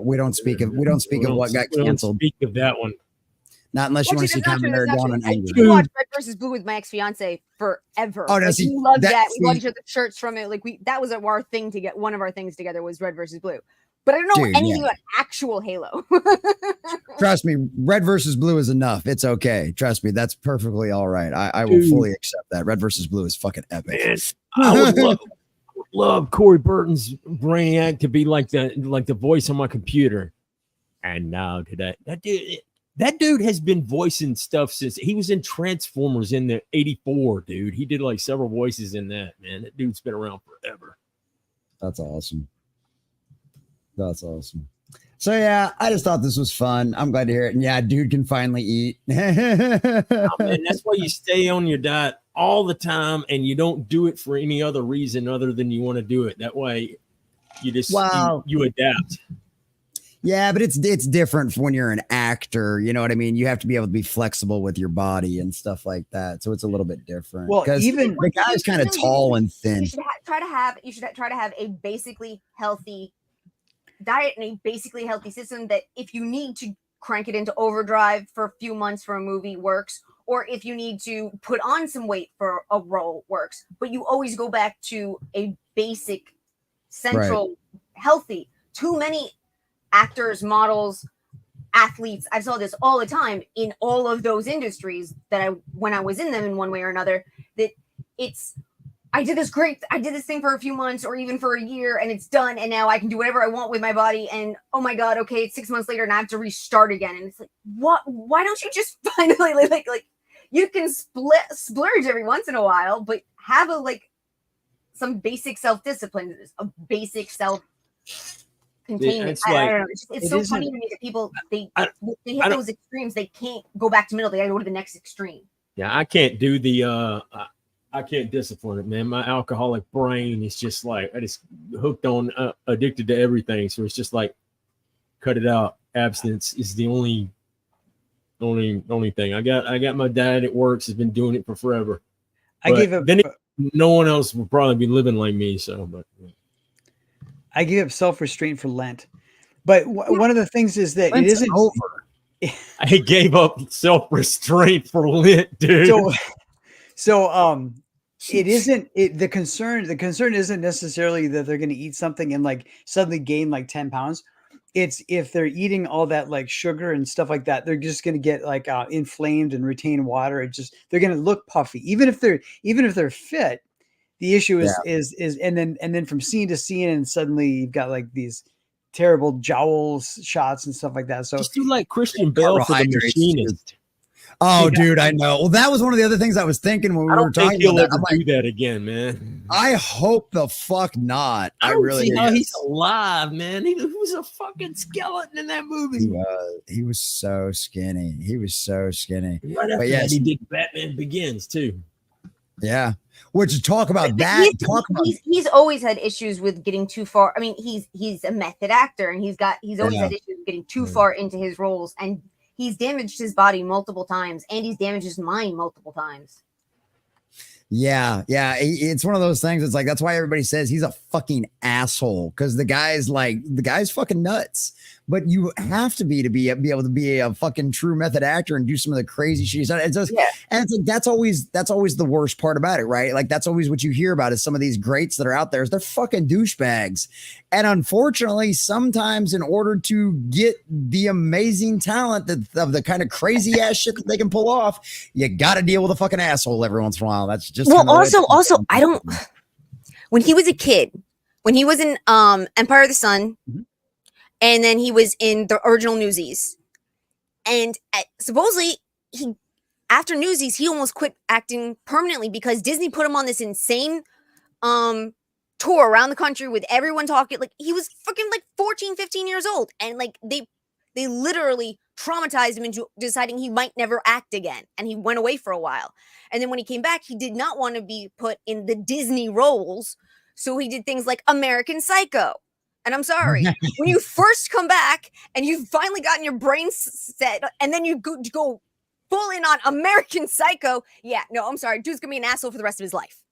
We don't speak of what got canceled. Speak of that one. Not unless you want to see Common Nerd Dawn and Angry. We watched Red versus Blue with my ex-fiance forever. Oh, no, like, we loved that. We bought each other shirts from it. Like that was our thing to get. One of our things together was Red versus Blue. But I don't know anything about actual Halo. Trust me, Red versus Blue is enough. It's okay. Trust me, that's perfectly all right. I will fully accept that. Red versus Blue is fucking epic. Man, I would love Corey Burton's Brainiac to be like the voice on my computer. And now today, that dude has been voicing stuff since he was in Transformers in the '84. Dude, he did like several voices in that. Man, that dude's been around forever. That's awesome. That's awesome. So yeah, I just thought this was fun. I'm glad to hear it. And yeah, dude can finally eat. Oh, man, that's why you stay on your diet all the time, and you don't do it for any other reason other than you want to do it. That way, you just you adapt. Yeah, but it's different when you're an actor. You know what I mean? You have to be able to be flexible with your body and stuff like that. So it's a little bit different. Well, even the guy's kind of tall and thin. You should try to have a basically healthy diet and a basically healthy system that if you need to crank it into overdrive for a few months for a movie works, or if you need to put on some weight for a role works, but you always go back to a basic central healthy. Too many actors, models, athletes, I saw this all the time in all of those industries that when I was in them in one way or another, that I did this thing for a few months or even for a year and it's done. And now I can do whatever I want with my body. And oh my God, okay, it's 6 months later and I have to restart again. And it's like, what? Why don't you just finally like you can splurge every once in a while, but have some basic self-discipline, a basic self-containment. I don't know. It's so funny to me that people they hit those extremes. They can't go back to middle. They got to go to the next extreme. Yeah, I can't do the I can't discipline it, man. My alcoholic brain is just like I just hooked on addicted to everything. So it's just like cut it out. Abstinence is the only thing. I got my dad at works has been doing it for forever. No one else would probably be living like me. So, but I gave up self-restraint for Lent. But one of the things is that Lent's it isn't over. I gave up self-restraint for Lent, dude. So it isn't the concern isn't necessarily that they're going to eat something and like suddenly gain like 10 pounds. It's if they're eating all that like sugar and stuff like that, they're just going to get like inflamed and retain water. They're going to look puffy, even if they're fit. The issue is and then from scene to scene, and suddenly you've got like these terrible jowls shots and stuff like that. So just do like Christian Bale for The Machinist. Oh, dude, I know. Well, that was one of the other things I was thinking when we were talking about that. Do that again, man. I hope the fuck not. I really see how he's alive, man. He was a fucking skeleton in that movie. He was so skinny. Right after that, he did Batman Begins too. Yeah. Which talk about that. He's always had issues with getting too far. I mean, he's a method actor, and he's always had issues with getting too far into his roles, and he's damaged his body multiple times, and he's damaged his mind multiple times. Yeah, it's one of those things. It's like that's why everybody says he's a fucking asshole because the guy's fucking nuts. But you have to be able to be a fucking true method actor and do some of the crazy shit. It's just, and it's like that's always the worst part about it, right? Like that's always what you hear about is some of these greats that are out there is they're fucking douchebags. And unfortunately, sometimes in order to get the amazing talent of the kind of crazy ass shit that they can pull off, you got to deal with a fucking asshole every once in a while. That's just also I don't. When he was a kid, when he was in Empire of the Sun. Mm-hmm. And then he was in the original Newsies. And supposedly, after Newsies, he almost quit acting permanently because Disney put him on this insane tour around the country with everyone talking. Like, he was fucking like 14, 15 years old. And like, they literally traumatized him into deciding he might never act again. And he went away for a while. And then when he came back, he did not want to be put in the Disney roles. So he did things like American Psycho. And I'm sorry, when you first come back and you've finally gotten your brain set and then you go full in on American Psycho. Yeah, no, I'm sorry. Dude's going to be an asshole for the rest of his life.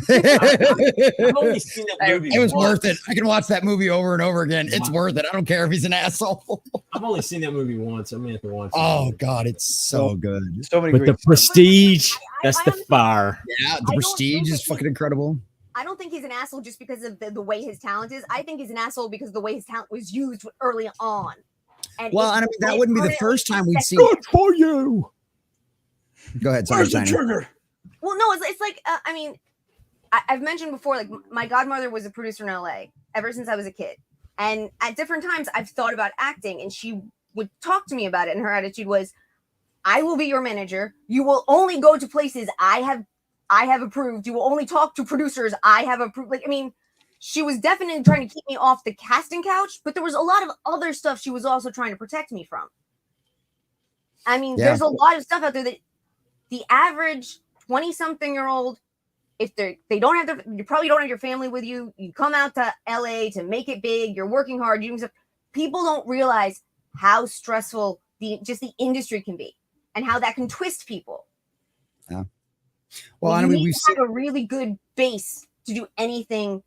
I've only seen that movie. It was worth it. I can watch that movie over and over again. It's worth it. I don't care if he's an asshole. I've only seen that movie once. I'm going to have to watch it. Oh, God, it's so good. So many But the Prestige, that's the fire. Yeah, the Prestige is fucking incredible. I don't think he's an asshole just because of the way his talent is. I think he's an asshole because of the way his talent was used early on. And well, I mean, that wouldn't be the first time we'd seen. Good for you. Go ahead, sorry, Tiny. Well, no, it's like, I mean, I've mentioned before, like my godmother was a producer in LA ever since I was a kid. And at different times I've thought about acting and she would talk to me about it. And her attitude was, I will be your manager. You will only go to places I have approved. You will only talk to producers I have approved. Like, I mean, she was definitely trying to keep me off the casting couch, but there was a lot of other stuff she was also trying to protect me from. I mean, there's a lot of stuff out there that the average 20-something-year-old, if they don't have you probably don't have your family with you. You come out to LA to make it big. You're working hard. You're doing stuff. People don't realize how stressful the industry can be and how that can twist people. Yeah. Well, I mean, we've have a really good base to do anything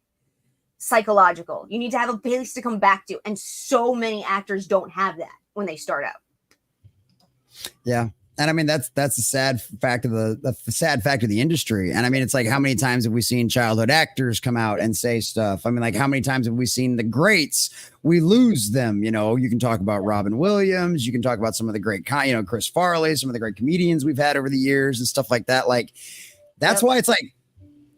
psychological. You need to have a base to come back to, and so many actors don't have that when they start out. Yeah, and I mean that's the sad fact of the industry. And I mean, it's like how many times have we seen childhood actors come out and say stuff? I mean, like how many times have we seen the greats? We lose them. You know, you can talk about Robin Williams. You can talk about some of the great, Chris Farley, some of the great comedians we've had over the years and stuff like that. Like, that's why it's like,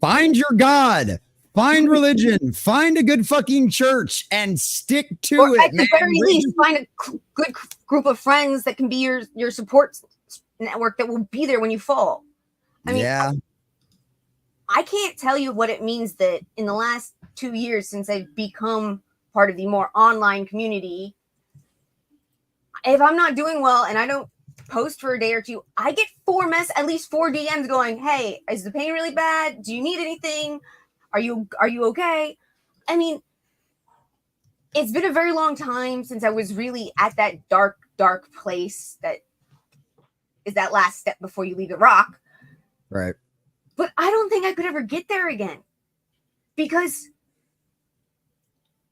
find your God, find religion, find a good fucking church and stick to it. At the very least, find a good group of friends that can be your support network that will be there when you fall. I mean, I can't tell you what it means that in the last 2 years since I've become part of the more online community, if I'm not doing well and I don't post for a day or two, I get at least four DMs going, hey, is the pain really bad? Do you need anything? Are you okay? I mean, it's been a very long time since I was really at that dark place that is that last step before you leave the rock. Right. But I don't think I could ever get there again, because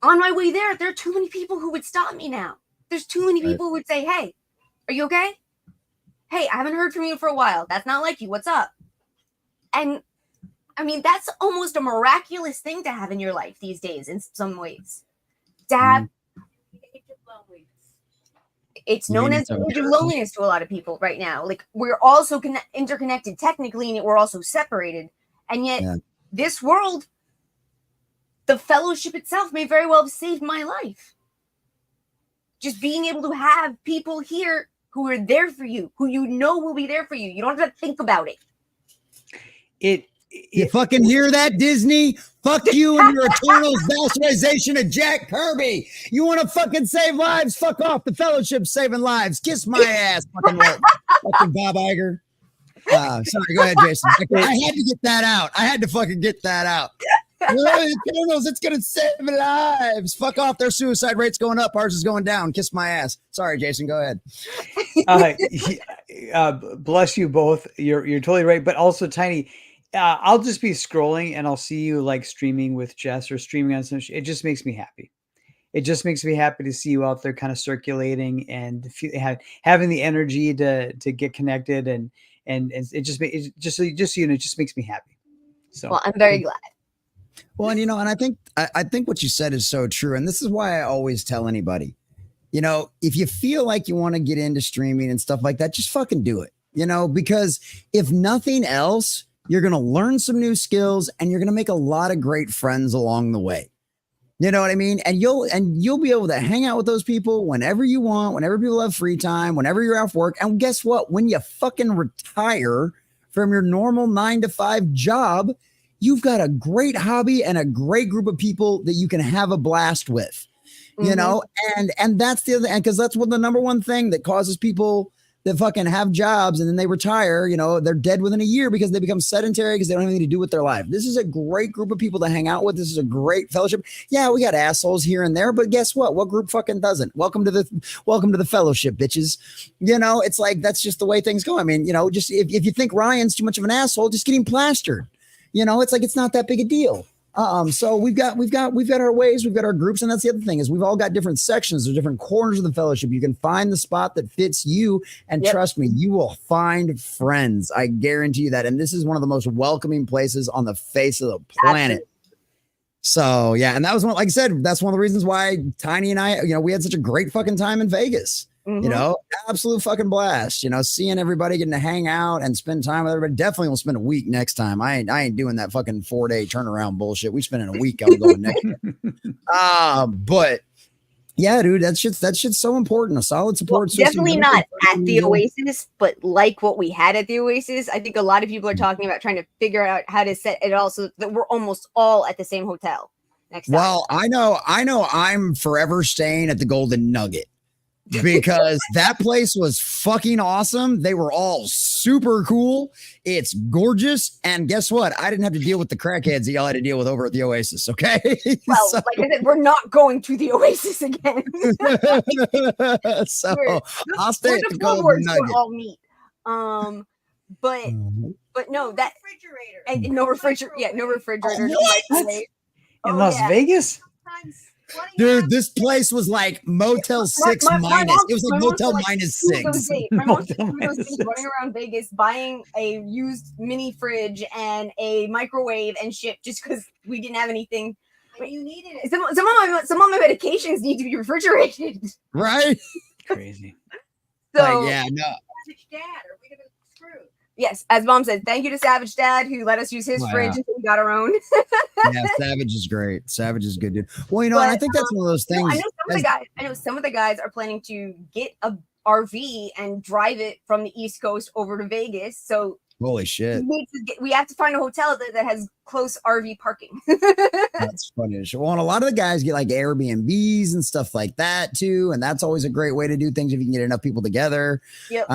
on my way there are too many people who would stop me now. There's too many people who would say, hey, are you okay? Hey, I haven't heard from you for a while. That's not like you. What's up? And I mean, that's almost a miraculous thing to have in your life these days in some ways. To have, it's known as the age of loneliness to a lot of people right now. Like, we're also interconnected technically, and we're also separated. And yet this world, the fellowship itself may very well have saved my life. Just being able to have people here who are there for you, who you know will be there for you. You don't have to think about it. You fucking hear that, Disney? Fuck you and your eternal bastardization of Jack Kirby. You want to fucking save lives? Fuck off. The fellowship's saving lives. Kiss my ass, fucking Bob Iger. Sorry, go ahead, Jason. I had to get that out. I had to fucking get that out. Eternals, it's gonna save lives. Fuck off. Their suicide rate's going up. Ours is going down. Kiss my ass. Sorry, Jason. Go ahead. Bless you both. You're totally right. But also, Tiny, I'll just be scrolling and I'll see you like streaming with Jess or streaming on some. It just makes me happy. It just makes me happy to see you out there, kind of circulating and having the energy to get connected, and it just so you know, it just makes me happy. So well, I'm very glad. Well, and and I think what you said is so true, and this is why I always tell anybody, if you feel like you want to get into streaming and stuff like that, just fucking do it. Because if nothing else, you're going to learn some new skills and you're going to make a lot of great friends along the way. You know what I mean? And you'll be able to hang out with those people whenever you want, whenever people have free time, whenever you're off work. And guess what? When you fucking retire from your normal 9-to-5 job, you've got a great hobby and a great group of people that you can have a blast with, and that's the other, and because that's what the number one thing that causes people that fucking have jobs and then they retire, they're dead within a year because they become sedentary because they don't have anything to do with their life. This is a great group of people to hang out with. This is a great fellowship. Yeah, we got assholes here and there, but guess what? What group fucking doesn't? Welcome to the fellowship, bitches. It's like, that's just the way things go. I mean, just if you think Ryan's too much of an asshole, just get him plastered. It's like, it's not that big a deal. So we've got our ways, we've got our groups. And that's the other thing is we've all got different sections or different corners of the fellowship. You can find the spot that fits you. And trust me, you will find friends. I guarantee you that. And this is one of the most welcoming places on the face of the planet. Absolutely. So yeah. And that was one, like I said, that's one of the reasons why Tiny and I, we had such a great fucking time in Vegas. Absolute fucking blast, seeing everybody getting to hang out and spend time with everybody. Definitely will spend a week next time. I ain't doing that fucking 4-day turnaround bullshit. We spend in a week. I'm going next year. But yeah, dude, that shit's so important. A solid support system. Definitely not at the Oasis, but like what we had at the Oasis. I think a lot of people are talking about trying to figure out how to set it all so that we're almost all at the same hotel next time. Well, I know I'm forever staying at the Golden Nugget. Because that place was fucking awesome. They were all super cool. It's gorgeous. And guess what? I didn't have to deal with the crackheads that y'all had to deal with over at the Oasis. Okay. Well, like I said, we're not going to the Oasis again. So I'll stay at the Golden Nugget. All meet. But no, that refrigerator. And no refrigerator. Yeah, no refrigerator. No microwave. In Las Vegas? Dude, this place was like Motel 6 minus. It was like Motel minus 6. My mom was running around Vegas buying a used mini fridge and a microwave and shit just because we didn't have anything. But you needed it. Some of my medications need to be refrigerated. Right? Crazy. So yeah, no. Dad, are we gonna screw? Yes, as Mom said, thank you to Savage Dad who let us use his fridge until we got our own. Yeah, Savage is great. Savage is good, dude. Well, and I think that's one of those things. I know some of the guys are planning to get a RV and drive it from the East Coast over to Vegas. So holy shit, we have to find a hotel that has close RV parking. That's funny. Well, and a lot of the guys get like Airbnbs and stuff like that too, and that's always a great way to do things if you can get enough people together. Yep.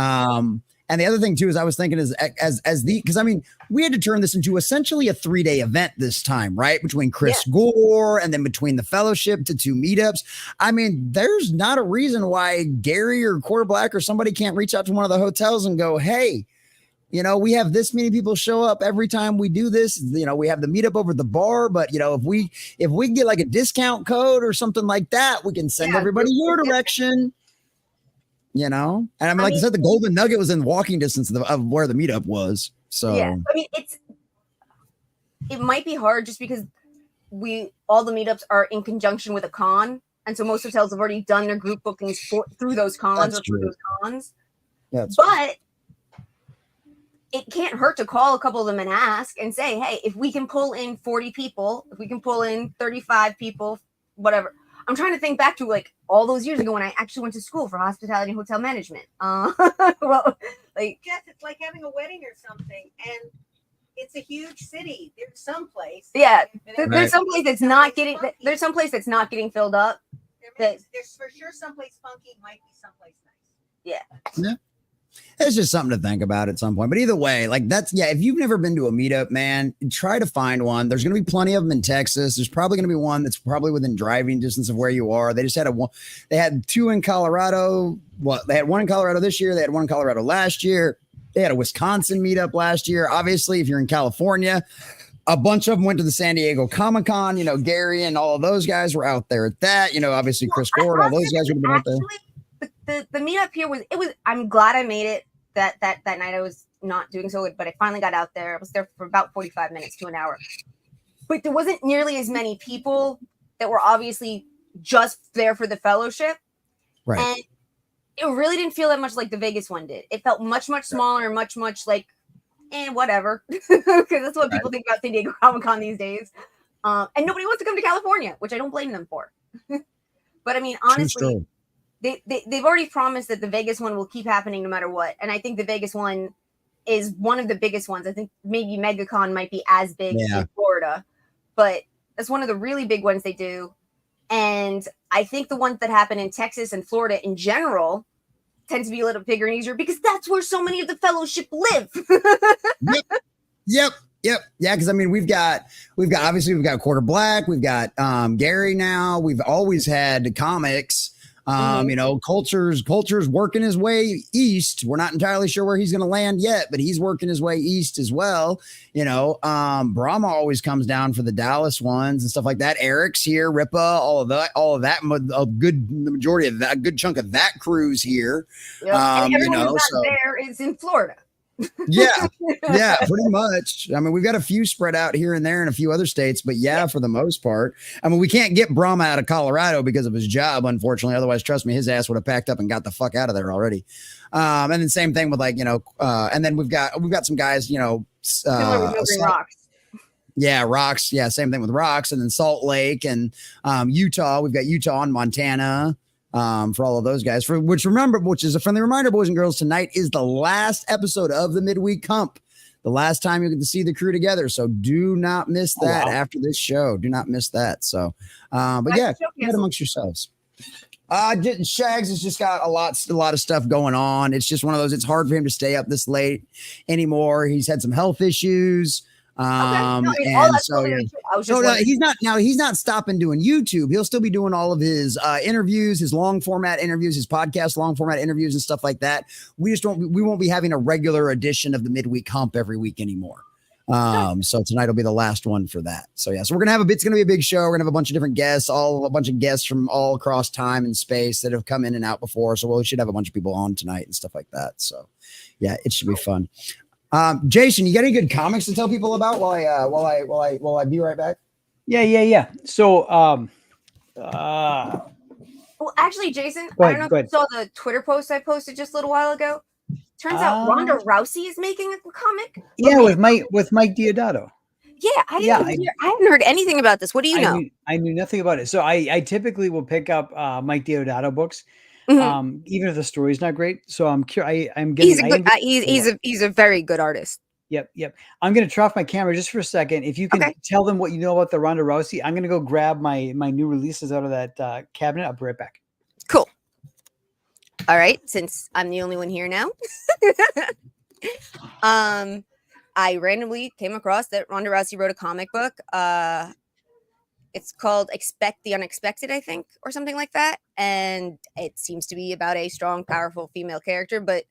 And the other thing too is I was thinking because I mean we had to turn this into essentially a 3-day event this time, right? Between Chris Gore and then between the fellowship to 2 meetups. I mean, there's not a reason why Gary or Quarter Black or somebody can't reach out to one of the hotels and go, hey, we have this many people show up every time we do this. We have the meetup over at the bar, but if we get like a discount code or something like that, we can send everybody your direction. And I mean, like I said, the Golden Nugget was in walking distance of where the meetup was. So yeah, I mean, it might be hard just because all the meetups are in conjunction with a con, and so most hotels have already done their group bookings through those cons through those cons. But it can't hurt to call a couple of them and ask and say, hey, if we can pull in 40 people, if we can pull in 35 people, whatever. I'm trying to think back to like all those years ago when I actually went to school for hospitality and hotel management. Well, like Jeff, it's like having a wedding or something, and it's a huge city. There's some place. Yeah, there's some place that's not getting. There's some place that's not getting filled up. There's for sure someplace funky. Might be someplace nice. Yeah. It's just something to think about at some point. But either way, like if you've never been to a meetup, man, try to find one. There's going to be plenty of them in Texas. There's probably going to be one that's probably within driving distance of where you are. They just had 2 in Colorado. They had 1 in Colorado this year. They had 1 in Colorado last year. They had a Wisconsin meetup last year. Obviously, if you're in California, a bunch of them went to the San Diego Comic-Con. You know, Gary and all of those guys were out there at that. You know, obviously Chris Ford, all those guys would have been out there. The meetup here was I'm glad I made it that night. I was not doing so good, but I finally got out there. I was there for about 45 minutes to an hour. But there wasn't nearly as many people that were obviously just there for the fellowship. Right. And it really didn't feel that much like the Vegas one did. It felt much smaller and much like, whatever. Because that's what people think about San Diego Comic-Con these days. And nobody wants to come to California, which I don't blame them for. But I mean, honestly, they've already promised that the Vegas one will keep happening no matter what. And I think the Vegas one is one of the biggest ones. I think maybe MegaCon might be as big in Florida, but that's one of the really big ones they do. And I think the ones that happen in Texas and Florida in general tend to be a little bigger and easier because that's where so many of the fellowship live. Yep. Yeah, because I mean we've got obviously we've got Quarter Black, we've got Gary now, we've always had comics. You know, Culture's working his way east. We're not entirely sure where he's going to land yet, but he's working his way east as well. You know, Brahma always comes down for the Dallas ones and stuff like that. Eric's here, Ripa, all of that, the majority of that, a good chunk of that crew's here. Yep. And everyone you know, who's not there is in Florida. Yeah, pretty much. I mean, we've got a few spread out here and there in a few other states, but for the most part, I mean, we can't get Brahma out of Colorado because of his job, unfortunately. Otherwise, trust me, his ass would have packed up and got the fuck out of there already. And then same thing with and then we've got some guys, Rocks. Yeah, Rocks. Yeah, same thing with Rocks, and then Salt Lake and Utah. We've got Utah and Montana. For all of those guys, which is a friendly reminder, boys and girls, tonight is the last episode of the midweek hump, the last time you get to see the crew together. So do not miss that after this show. Do not miss that. So, but get amongst yourselves. Shags has just got a lot of stuff going on. It's just one of those, it's hard for him to stay up this late anymore. He's had some health issues. He's not stopping doing YouTube. He'll still be doing all of his interviews, his long format interviews, his podcast long format interviews and stuff like that. We won't be having a regular edition of the midweek hump every week anymore. So tonight will be the last one for that. So so we're it's gonna be a big show. We're gonna have a bunch of different guests, a bunch of guests from all across time and space that have come in and out before. So we should have a bunch of people on tonight and stuff like that. So it should be fun. Jason, you got any good comics to tell people about while I be right back? Yeah. So, well, actually, Jason, I don't know if you saw the Twitter post I posted just a little while ago. Turns out Ronda Rousey is making a comic. Yeah, with Mike Deodato. Yeah, I haven't heard anything about this. What do you know? I knew nothing about it. So I typically will pick up Mike Deodato books. Even if the story's not great. So I'm curious. He's a very good artist. Yep. I'm going to turn off my camera just for a second. If you can tell them what you know about the Ronda Rousey, I'm going to go grab my new releases out of that cabinet. I'll be right back. Cool. All right. Since I'm the only one here now, I randomly came across that Ronda Rousey wrote a comic book. It's called Expect the Unexpected, I think, or something like that. And it seems to be about a strong, powerful female character, but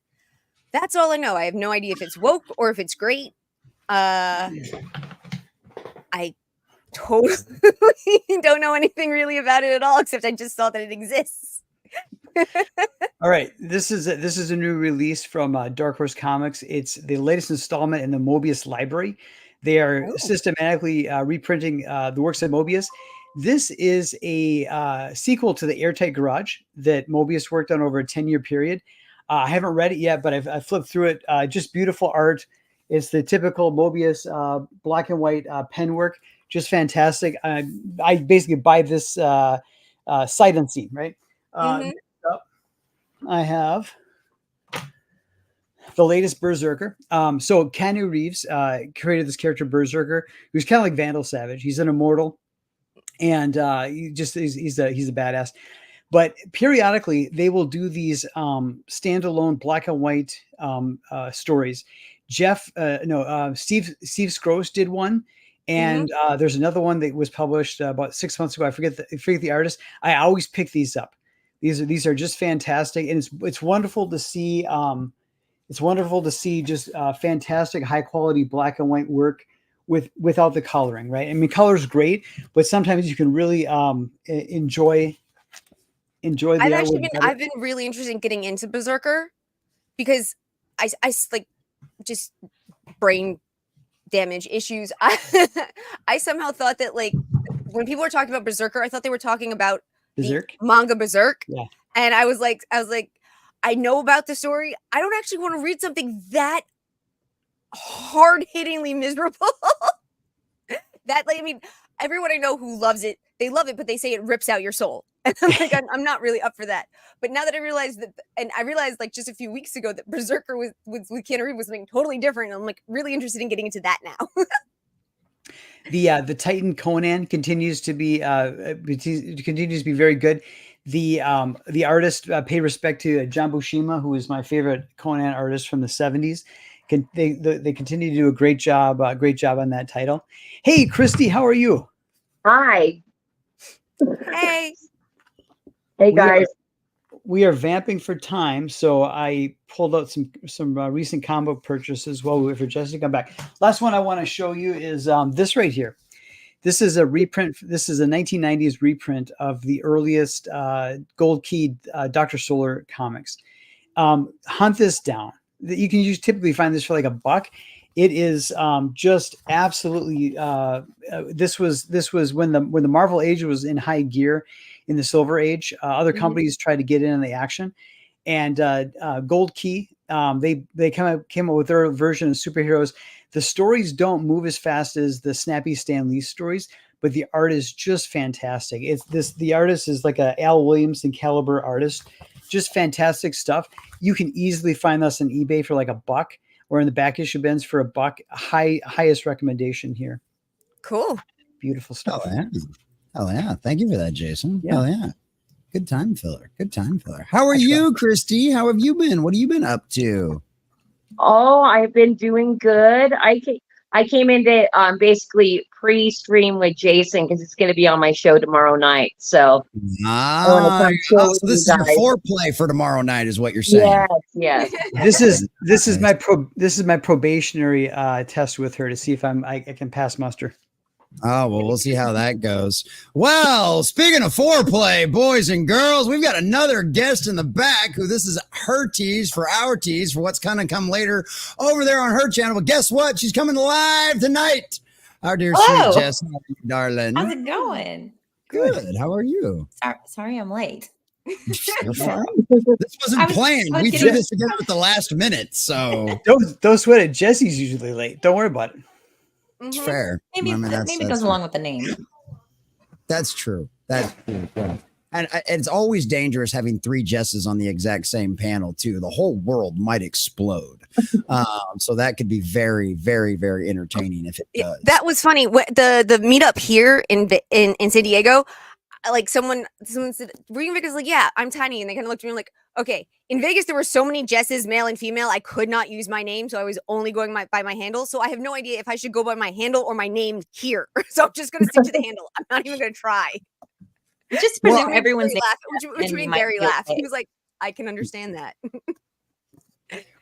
that's all I know. I have no idea if it's woke or if it's great. I totally don't know anything really about it at all, except I just saw that it exists. All right. This is a new release from Dark Horse Comics. It's the latest installment in the Mobius library. They are systematically reprinting the works of Mobius. This is a sequel to the Airtight Garage that Mobius worked on over a 10-year period. I haven't read it yet, but I've flipped through it. Just beautiful art. It's the typical Mobius black and white pen work. Just fantastic. I basically buy this sight unseen, right? I have the latest Berserker. So Keanu Reeves created this character Berserker, who's kind of like Vandal Savage. He's an immortal, and he's a badass. But periodically, they will do these standalone black and white stories. Steve Scrooge did one, and there's another one that was published about 6 months ago. I forget the artist. I always pick these up. These are just fantastic, and it's wonderful to see It's wonderful to see just fantastic, high quality black and white work without the coloring, right? I mean, color's great, but sometimes you can really enjoy the I've been really interested in getting into Berserker because I like just brain damage issues. I somehow thought that like when people were talking about Berserker, I thought they were talking about Berserk the manga Berserk. Yeah. And I was like, I know about the story. I don't actually want to read something that hard-hittingly miserable. That, like, I mean, everyone I know who loves it, they love it, but they say it rips out your soul. And I'm like, I'm not really up for that. But now that I realized that, and I realized like just a few weeks ago that Berserker with Keanu Reeves was something totally different. I'm like really interested in getting into that now. The Titan Conan continues to be very good. The artist paid respect to John Buscema, who is my favorite Conan artist from the 70s. They continue to do a great job on that title. Hey, Christy, how are you? Hi. Hey. Hey guys. We are vamping for time, so I pulled out some recent combo purchases while we wait for Jesse to come back. Last one I want to show you is this right here. This is a reprint. This is a 1990s reprint of the earliest gold keyed Dr. Solar comics. Hunt this down. You can typically find this for like $1. It is just absolutely. This was when the Marvel Age was in high gear. In the Silver Age, other companies tried to get in on the action, and Gold Key they came up with their version of superheroes. The stories don't move as fast as the snappy Stan Lee stories, but the art is just fantastic. The artist is like a Al Williamson caliber artist, just fantastic stuff. You can easily find this on eBay for like $1, or in the back issue bins for $1. Highest recommendation here. Cool, beautiful stuff. Oh yeah. Thank you for that, Jason. Yeah. Oh yeah. Good time filler. How are you, Christy? How have you been? What have you been up to? Oh, I've been doing good. I came into basically pre-stream with Jason because it's going to be on my show tomorrow night. So I want to come chill with so this you is guys. your foreplay for tomorrow night, is what you're saying? Yes. This is my probationary test with her to see if I can pass muster. Oh, well, we'll see how that goes. Well, speaking of foreplay, boys and girls, we've got another guest in the back who this is her tease for our tease for what's going to come later over there on her channel. But guess what? She's coming live tonight. Our dear sweet Jess, darling. How's it going? Good. How are you? Sorry I'm late. You're fine. This wasn't planned. We threw this together at the last minute. So don't sweat it. Jesse's usually late. Don't worry about it. It's fair. Maybe it goes along with the name. That's true. That's true. Yeah. And it's always dangerous having 3 Jesses on the exact same panel too. The whole world might explode. So that could be very, very, very entertaining if it does. That was funny. The meetup here in San Diego, like someone said, "Were you in Vegas?" Like, yeah, I'm tiny, and they kind of looked at me like, okay. In Vegas, there were so many Jesses, male and female. I could not use my name, so I was only going by my handle. So I have no idea if I should go by my handle or my name here. So I'm just going to stick to the handle. I'm not even going to try. Just presume everyone's name, which made Barry laugh. He was like, "I can understand that."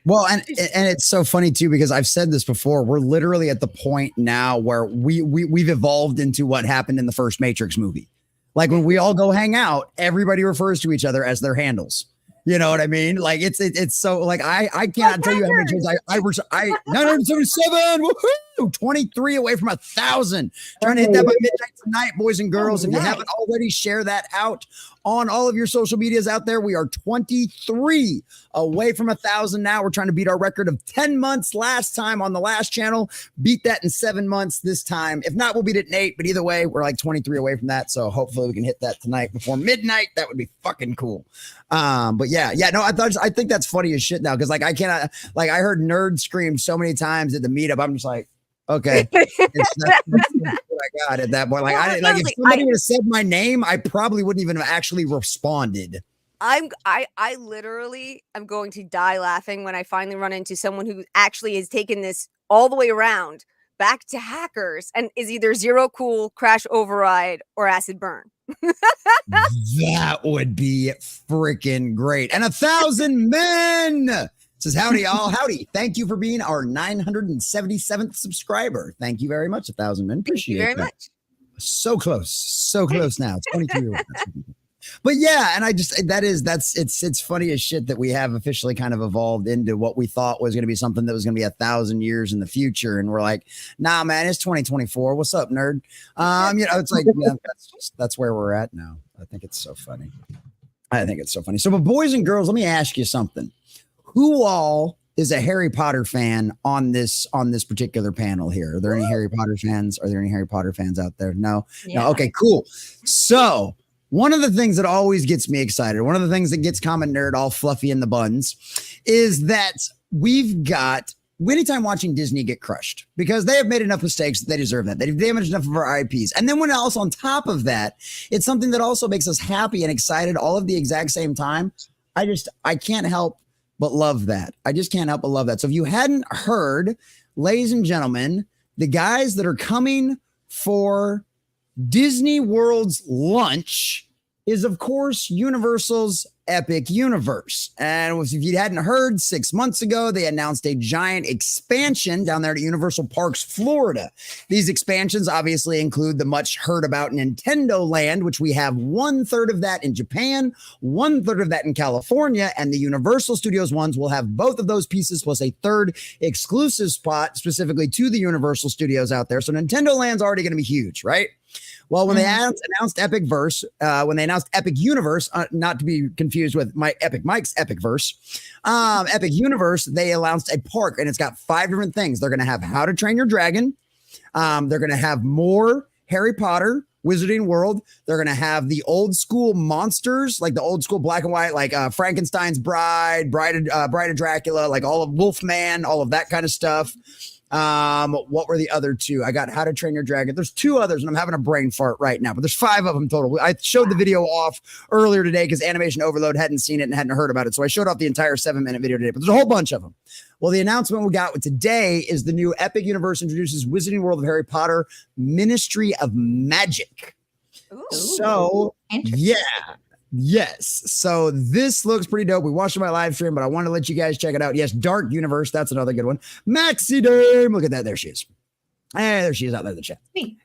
Well, and it's so funny too, because I've said this before. We're literally at the point now where we've evolved into what happened in the first Matrix movie. Like when we all go hang out, everybody refers to each other as their handles. You know what I mean? Like it's so like I cannot tell you how many times I 977, woohoo, 23 away from 1,000. Trying to hit that by midnight tonight, boys and girls. If you haven't already, share that out on all of your social medias out there. We are 23 away from 1,000 now. We're trying to beat our record of 10 months last time on the last channel. Beat that in 7 months this time. If not, we'll beat it in 8. But either way, we're like 23 away from that. So hopefully we can hit that tonight before midnight. That would be fucking cool. But yeah, no, I think that's funny as shit now, because like I cannot, like I heard nerd scream so many times at the meetup. I'm just like, okay, that's what I got at that point. Like I didn't, like if somebody would have said my name, I probably wouldn't even have actually responded. I literally am going to die laughing when I finally run into someone who actually has taken this all the way around back to hackers and is either zero cool, crash override, or acid burn. That would be freaking great. And 1,000 men. Says, howdy, all. Howdy. Thank you for being our 977th subscriber. Thank you very much, 1,000 men. Appreciate Thank you very that. much. So close now. 22. But yeah, and it's funny as shit that we have officially kind of evolved into what we thought was going to be something that was going to be 1,000 years in the future. And we're like, nah, man, it's 2024. What's up, nerd? It's like, yeah, that's where we're at now. I think it's so funny. So, but boys and girls, let me ask you something. Who all is a Harry Potter fan on this particular panel here? Are there any Harry Potter fans? Are there any Harry Potter fans out there? No? Yeah. No. Okay, cool. So one of the things that always gets me excited, one of the things that gets Common Nerd all fluffy in the buns, is that we've got anytime watching Disney get crushed because they have made enough mistakes that they deserve that. They've damaged enough of our IPs. And then when else on top of that, it's something that also makes us happy and excited all of the exact same time. I can't help but love that. I just can't help but love that. So if you hadn't heard, ladies and gentlemen, the guys that are coming for Disney World's lunch is, of course, Universal's Epic Universe. And if you hadn't heard, 6 months ago, they announced a giant expansion down there at Universal Parks, Florida. These expansions obviously include the much heard about Nintendo Land, which we have 1/3 of that in Japan, 1/3 of that in California, and the Universal Studios ones will have both of those pieces plus a third exclusive spot specifically to the Universal Studios out there. So Nintendo Land's already going to be huge, right? Well, when they announced Epic Verse, when they announced Epic Universe, not to be confused with Mike's Epic Verse, Epic Universe, they announced a park and it's got 5 different things. They're going to have How to Train Your Dragon. They're going to have more Harry Potter, Wizarding World. They're going to have the old school monsters, like the old school black and white, like Frankenstein's Bride of Dracula, like all of Wolfman, all of that kind of stuff. What were the other 2? I got How to Train Your Dragon. There's 2 others, and I'm having a brain fart right now, but there's 5 of them total. I showed the video off earlier today because Animation Overload hadn't seen it and hadn't heard about it. So I showed off the entire 7-minute video today, but there's a whole bunch of them. Well, the announcement we got today is the new Epic Universe introduces Wizarding World of Harry Potter Ministry of Magic. Ooh. So, yeah. Yes. So this looks pretty dope. We watched my live stream, but I want to let you guys check it out. Yes, Dark Universe. That's another good one. Maxi Dame. Look at that. There she is. And there she is out there in the chat.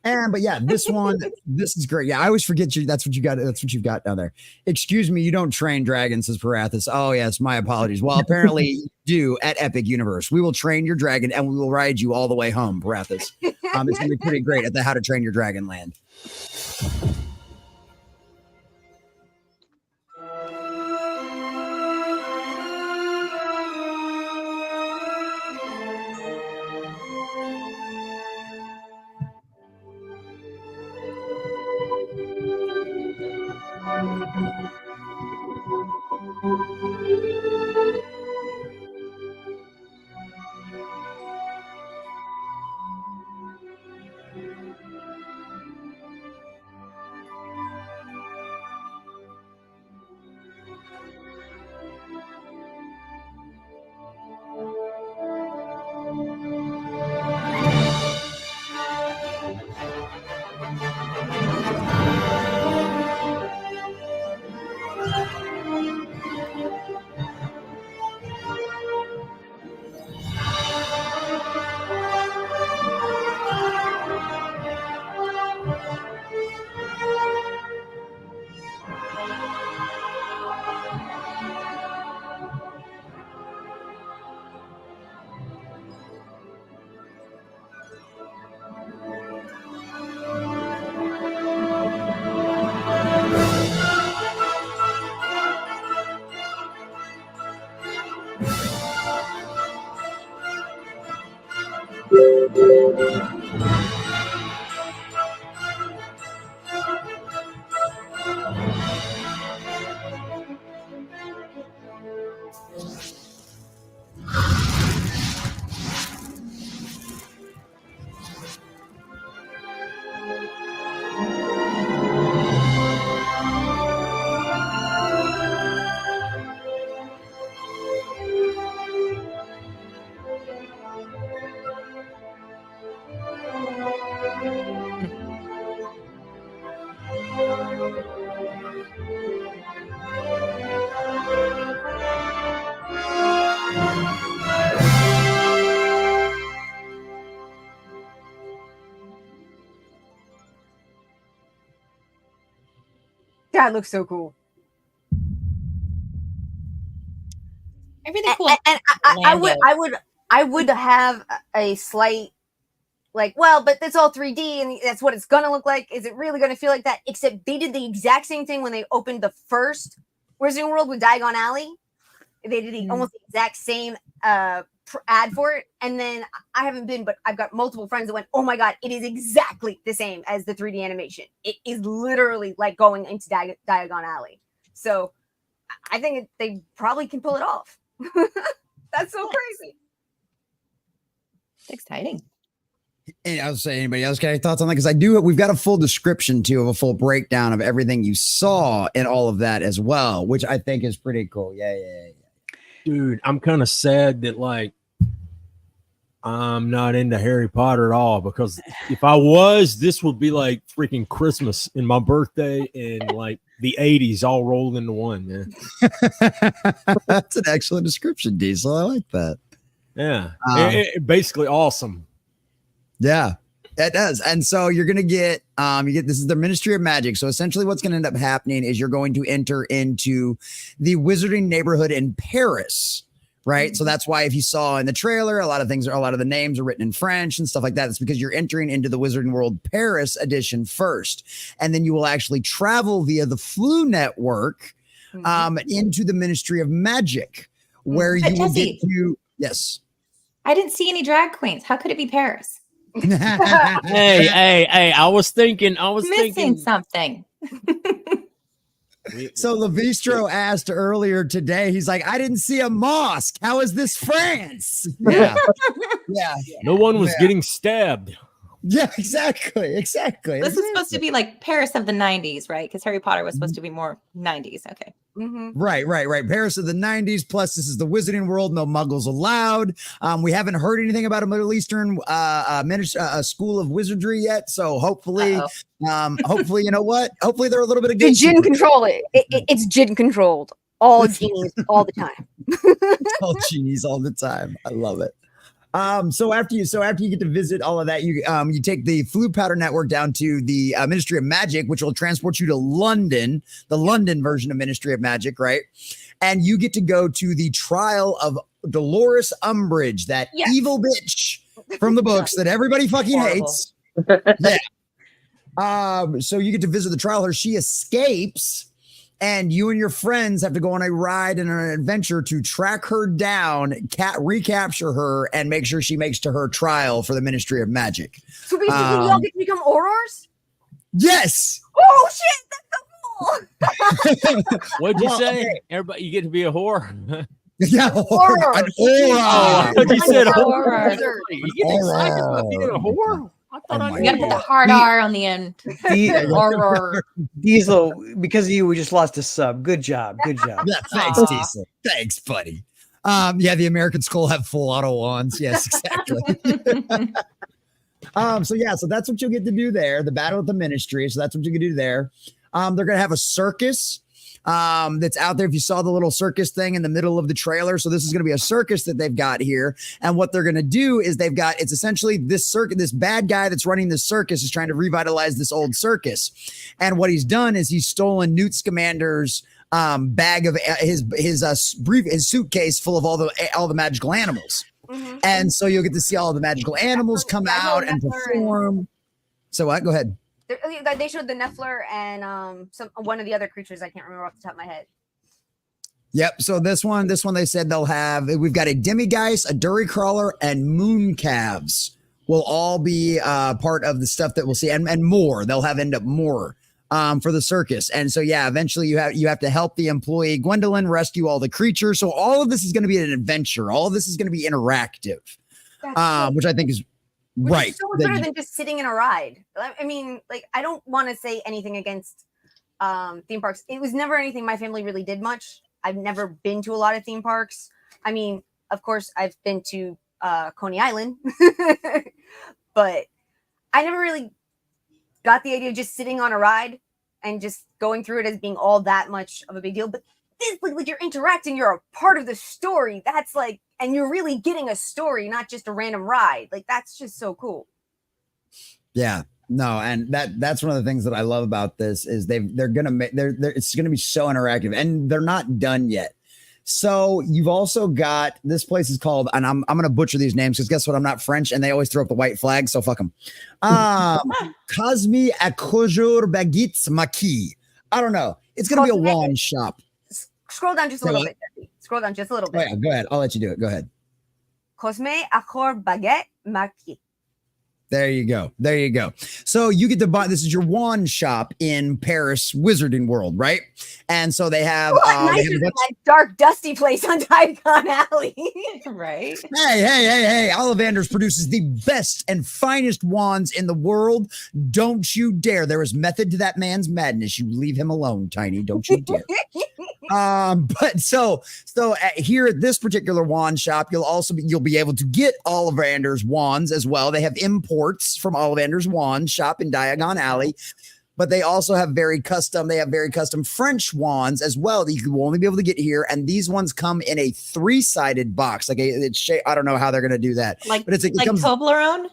But yeah, this one, this is great. Yeah, I always forget you. That's what you got. That's what you've got down there. Excuse me, you don't train dragons, says Parathis. Oh, yes, my apologies. Well, apparently you do at Epic Universe. We will train your dragon and we will ride you all the way home, Parathis. It's going to be pretty great at the How to Train Your Dragon land. That looks so cool. Everything cool. And I would have a slight like, well, but it's all 3D and that's what it's gonna look like. Is it really gonna feel like that? Except they did the exact same thing when they opened the first Wizarding World with Diagon Alley. They did almost the exact same ad for it. And then I haven't been, but I've got multiple friends that went, oh my God, it is exactly the same as the 3D animation. It is literally like going into Diagon Alley. So I think they probably can pull it off. That's so crazy. It's exciting. And I was saying, anybody else got any thoughts on that? Because we've got a full description too of a full breakdown of everything you saw and all of that as well, which I think is pretty cool. Yeah. Dude, I'm kind of sad that like I'm not into Harry Potter at all, because if I was, this would be like freaking Christmas and my birthday and like the 80s all rolled into one, man. That's an excellent description, Diesel. I like that. Yeah. Basically awesome. Yeah, it does. And so you're going to get, this is the Ministry of Magic. So essentially what's going to end up happening is you're going to enter into the wizarding neighborhood in Paris, right? So that's why if you saw in the trailer, a lot of the names are written in French and stuff like that. It's because you're entering into the Wizarding World Paris edition first. And then you will actually travel via the Flu Network into the Ministry of Magic, where you will get to, yes. I didn't see any drag queens. How could it be Paris? Hey, I was thinking Missing something. So Levistro asked earlier today, he's like, I didn't see a mosque. How is this France? Yeah. Yeah. No one was getting stabbed. Yeah, exactly. This is supposed to be like Paris of the 90s, right? Because Harry Potter was supposed to be more 90s. Okay. Right. Paris of the 90s. Plus, this is the Wizarding World. No muggles allowed. We haven't heard anything about a Middle Eastern school of wizardry yet. So hopefully, you know what? Hopefully they're a little bit of good. Djinn control it. It's Djinn controlled. All genies all the time. All genies all the time. I love it. So after you get to visit all of that, you take the Flu Powder Network down to the Ministry of Magic, which will transport you to London, the London version of Ministry of Magic, right? And you get to go to the trial of Dolores Umbridge, that evil bitch from the books that everybody fucking hates. Yeah. So you get to visit the trial. She escapes. And you and your friends have to go on a ride and an adventure to track her down, recapture her, and make sure she makes to her trial for the Ministry of Magic. So basically, y'all get to become Aurors? Yes. Oh, shit. That's so cool. What'd you say? Okay. Everybody, you get to be a whore? Yeah, an aura. You said horror. You get excited about being a whore? You gotta put the hard R on the end. Diesel, because of you, we just lost a sub. Good job. Yeah, thanks, Diesel. Thanks, buddy. The American Skull have full auto ons. Yes, exactly. So that's what you'll get to do there. The Battle at the Ministry. So that's what you can do there. They're gonna have a circus. That's out there. If you saw the little circus thing in the middle of the trailer. So this is going to be a circus that they've got here. And what they're going to do is it's essentially this circus, this bad guy that's running this circus is trying to revitalize this old circus. And what he's done is he's stolen Newt Scamander's bag of his suitcase full of all the magical animals. And so you'll get to see all the magical animals come out and perform. So what? Go ahead. They showed the Nephler and one of the other creatures I can't remember off the top of my head. Yep. So this one they said we've got a Demigeist, a Dury Crawler, and Moon Calves will all be part of the stuff that we'll see, and more. They'll end up more for the circus. And so eventually you have to help the employee Gwendolyn rescue all the creatures. So all of this is going to be an adventure. All of this is going to be interactive, which I think is. Which is so much better than just sitting in a ride. I mean, like, I don't want to say anything against theme parks. It was never anything my family really did much. I've never been to a lot of theme parks. I mean, of course, I've been to Coney Island, but I never really got the idea of just sitting on a ride and just going through it as being all that much of a big deal. But this, like you're interacting, you're a part of the story. That's like, and you're really getting a story, not just a random ride. Like, that's just so cool. Yeah. No, and that's one of the things that I love about this is they're gonna make it's gonna be so interactive, and they're not done yet. So you've also got this place is called, and I'm gonna butcher these names because guess what? I'm not French, and they always throw up the white flag, so fuck them. Cosmi Acojur Baguettes Maki. I don't know. It's gonna be a wand shop. Scroll down just a little bit. Jesse. Scroll down just a little bit. Oh, yeah, go ahead. I'll let you do it. Go ahead. Cosme Accor Baguette Maki. There you go. There you go. So you get to buy, this is your wand shop in Paris Wizarding World, right? And so they have, nicer than that dark, dusty place on Diagon Alley. Right. Hey, Ollivanders produces the best and finest wands in the world. Don't you dare. There is method to that man's madness. You leave him alone, Tiny. Don't you dare. But so here at this particular wand shop, you'll be able to get Ollivander's wands as well. They have imports from Ollivander's wand shop in Diagon Alley, but they also have very custom French wands as well that you will only be able to get here. And these ones come in a 3-sided box. I don't know how they're gonna do that, but it comes Toblerone.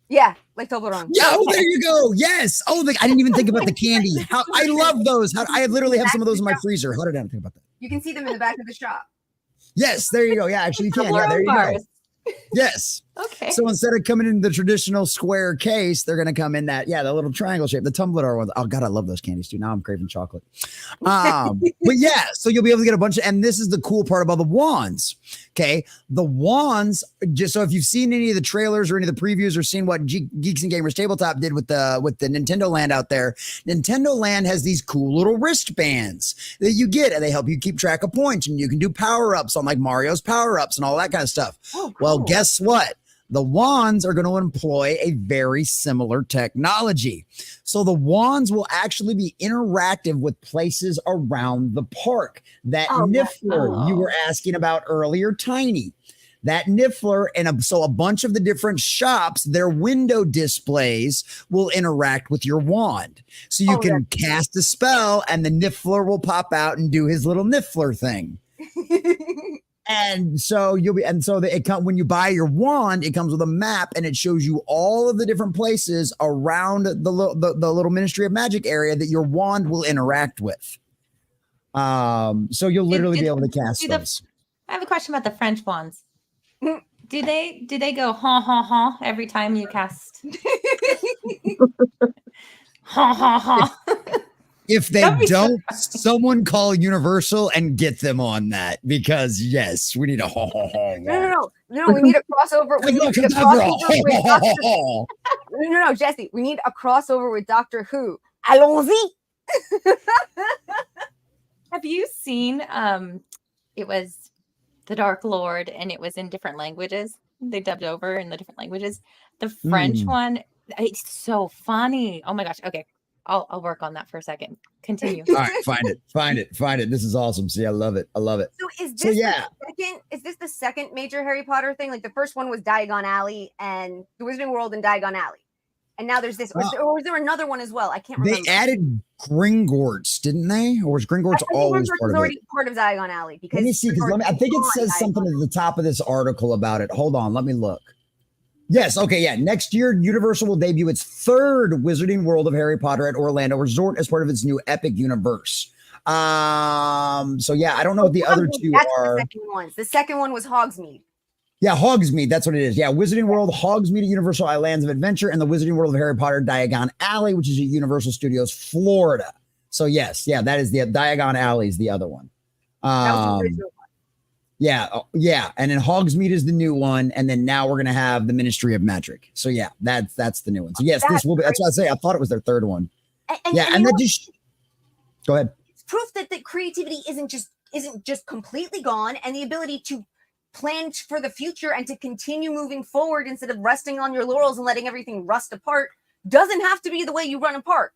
Yeah, like Toblerone. Yeah, oh, there you go. Yes. Oh, I didn't even think about the candy. I love those. I literally have some of those in my freezer. How did I think about that? You can see them in the back of the shop. Yes, there you go. Yeah, actually, you can. Yeah, there you go. Yes. Okay. So instead of coming in the traditional square case, they're going to come in that, the little triangle shape, the Tumbler ones. Oh God, I love those candies too. Now I'm craving chocolate. But yeah, so you'll be able to get a bunch of, and this is the cool part about the wands. Okay. The wands, just so if you've seen any of the trailers or any of the previews or seen what Geeks and Gamers Tabletop did with the Nintendo Land out there, Nintendo Land has these cool little wristbands that you get, and they help you keep track of points, and you can do power-ups on like Mario's power-ups and all that kind of stuff. Oh, cool. Well, guess what? The wands are going to employ a very similar technology. So the wands will actually be interactive with places around the park. That Niffler you were asking about earlier, Tiny. That Niffler so a bunch of the different shops, their window displays will interact with your wand. So you can cast a spell and the Niffler will pop out and do his little Niffler thing. And so when you buy your wand, it comes with a map and it shows you all of the different places around the little Ministry of Magic area that your wand will interact with. So you'll literally be able to cast those. I have a question about the French wands. Do they go ha ha ha every time you cast? Ha ha ha. If they don't, someone call Universal and get them on that, because yes, we need a ha ha ha. No, we need a crossover. We need a crossover with Doctor. No, Jesse, we need a crossover with Doctor Who. Allons-y. Have you seen? It was The Dark Lord, and it was in different languages. They dubbed over in the different languages. The French one, it's so funny. Oh my gosh. Okay. I'll work on that for a second. Continue. All right, find it. This is awesome. See, I love it. So is this the second major Harry Potter thing? Like the first one was Diagon Alley and the Wizarding World in Diagon Alley. And now there's this, or was there another one as well? I can't remember. They added Gringotts, didn't they? Or was Gringotts always part of it? Part of Diagon Alley. Because let me see, I think it says something at the top of this article about it. Hold on, let me look. Yes. Okay. Yeah. Next year, Universal will debut its third Wizarding World of Harry Potter at Orlando Resort as part of its new Epic Universe. So yeah, I don't know what the other two are. The second one was Hogsmeade. Yeah, Hogsmeade. That's what it is. Yeah, Wizarding World, Hogsmeade at Universal Islands of Adventure, and the Wizarding World of Harry Potter Diagon Alley, which is at Universal Studios Florida. So yes, that is the Diagon Alley is the other one. Yeah, and then Hogsmeade is the new one, and then now we're gonna have the Ministry of Magic. So yeah, that's the new one. So yes, this will be. That's what I say. I thought it was their third one. And that just go ahead. It's proof that the creativity isn't just completely gone, and the ability to plan for the future and to continue moving forward instead of resting on your laurels and letting everything rust apart doesn't have to be the way you run a park.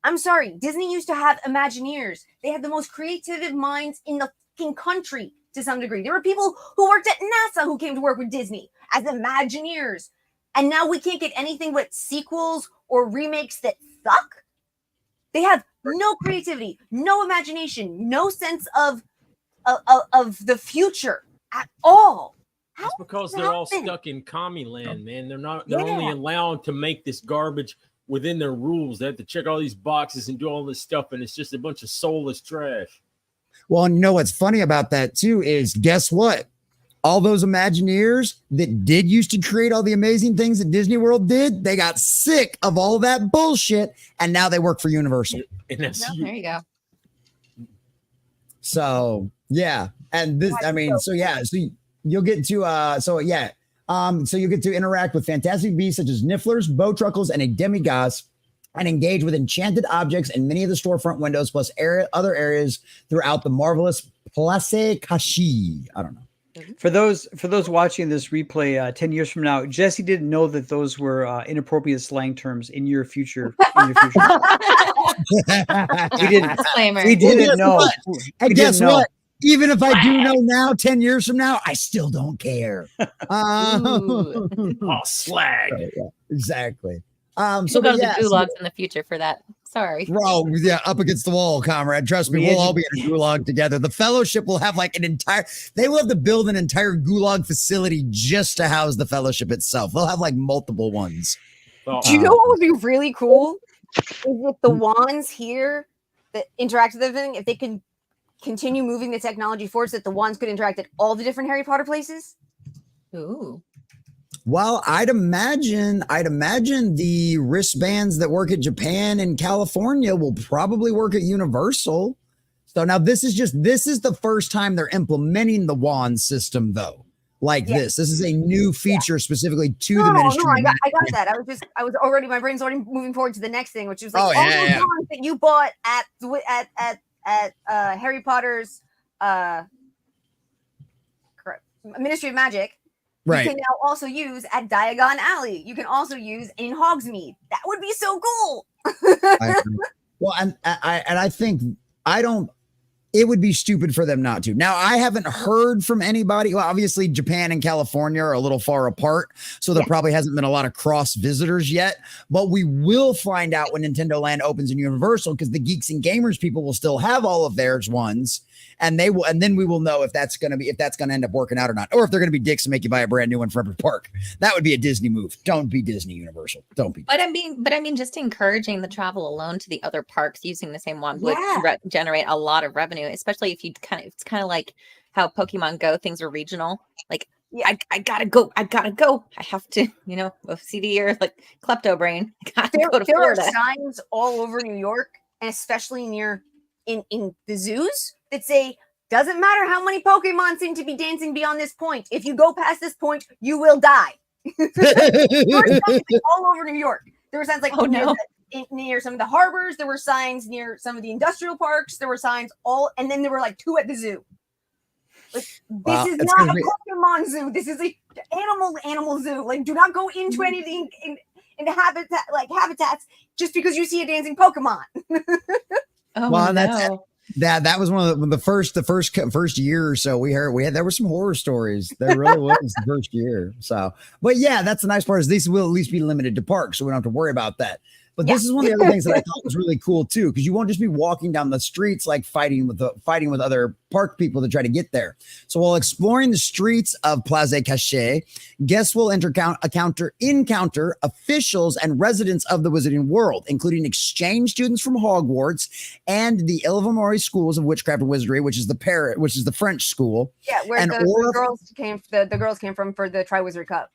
I'm sorry, Disney used to have Imagineers. They had the most creative minds in the country to some degree. There were people who worked at NASA who came to work with Disney as Imagineers. And now we can't get anything but sequels or remakes that suck. They have no creativity, no imagination, no sense of the future at all. That's because they're all stuck in commie land, man. They're only allowed to make this garbage within their rules. They have to check all these boxes and do all this stuff, and it's just a bunch of soulless trash. Well, and you know what's funny about that too is, guess what? All those Imagineers that did used to create all the amazing things that Disney World did, they got sick of all that bullshit, and now they work for Universal. And that's There you go. So yeah, and this, I mean, so yeah, so you'll get to so you'll get to interact with fantastic beasts such as nifflers, bowtruckles, and a demigods, and engage with enchanted objects in many of the storefront windows, plus other areas throughout the marvelous Place Kashi. I don't know. For those watching this replay 10 years from now, Jesse didn't know that those were inappropriate slang terms in your future. We didn't. Disclaimer. We didn't know. And guess what? Even if I do know now, 10 years from now, I still don't care. oh, slag. Yeah, exactly. So go to the gulags in the future for that. Sorry. Bro, yeah, up against the wall, comrade. Trust me, we'll all be in a gulag together. The fellowship will have like they will have to build an entire gulag facility just to house the fellowship itself. They'll have like multiple ones. Do you know what would be really cool? Is if the wands here that interact with everything, if they can continue moving the technology forward so that the wands could interact at all the different Harry Potter places. Ooh. Well, I'd imagine the wristbands that work at Japan and California will probably work at Universal. So now this is the first time they're implementing the wand system though. This is a new feature specifically to the ministry. No, I got that. My brain's already moving forward to the next thing, which is like all those wands that you bought at Harry Potter's Ministry of Magic. Right. You can now also use at Diagon Alley. You can also use in Hogsmeade. That would be so cool. Well, and I think it would be stupid for them not to. Now, I haven't heard from anybody. Well, obviously, Japan and California are a little far apart, so there probably hasn't been a lot of cross visitors yet. But we will find out when Nintendo Land opens in Universal, because the Geeks and Gamers people will still have all of theirs ones, and then we will know if that's gonna end up working out or not, or if they're gonna be dicks and make you buy a brand new one for every park. That would be a Disney move. Don't be Disney Universal. Don't be. But I mean, just encouraging the travel alone to the other parks using the same wand would generate a lot of revenue, especially if it's kind of like how Pokemon Go things are regional. Like, I gotta go. I have to, OCD or like klepto brain. There are signs all over New York, and especially near in the zoos, that say, doesn't matter how many Pokemon seem to be dancing beyond this point. If you go past this point, you will die. There were signs all over New York. There were signs like near some of the harbors. There were signs near some of the industrial parks. There were signs and then there were like 2 at the zoo. Like, this is not a Pokemon zoo. This is a animal zoo. Like, do not go into anything into habitats just because you see a dancing Pokemon. That was one of the first year or so there were some horror stories. There really was the first year. So, but yeah, that's the nice part, is these will at least be limited to parks, so we don't have to worry about that. But this is one of the other things that I thought was really cool too, because you won't just be walking down the streets like fighting with other park people to try to get there. So while exploring the streets of Place Cachet, guests will encounter officials and residents of the Wizarding World, including exchange students from Hogwarts and the Ilvermorny schools of witchcraft and wizardry, which is the French school. Yeah, where the girls came from for the Triwizard Cup.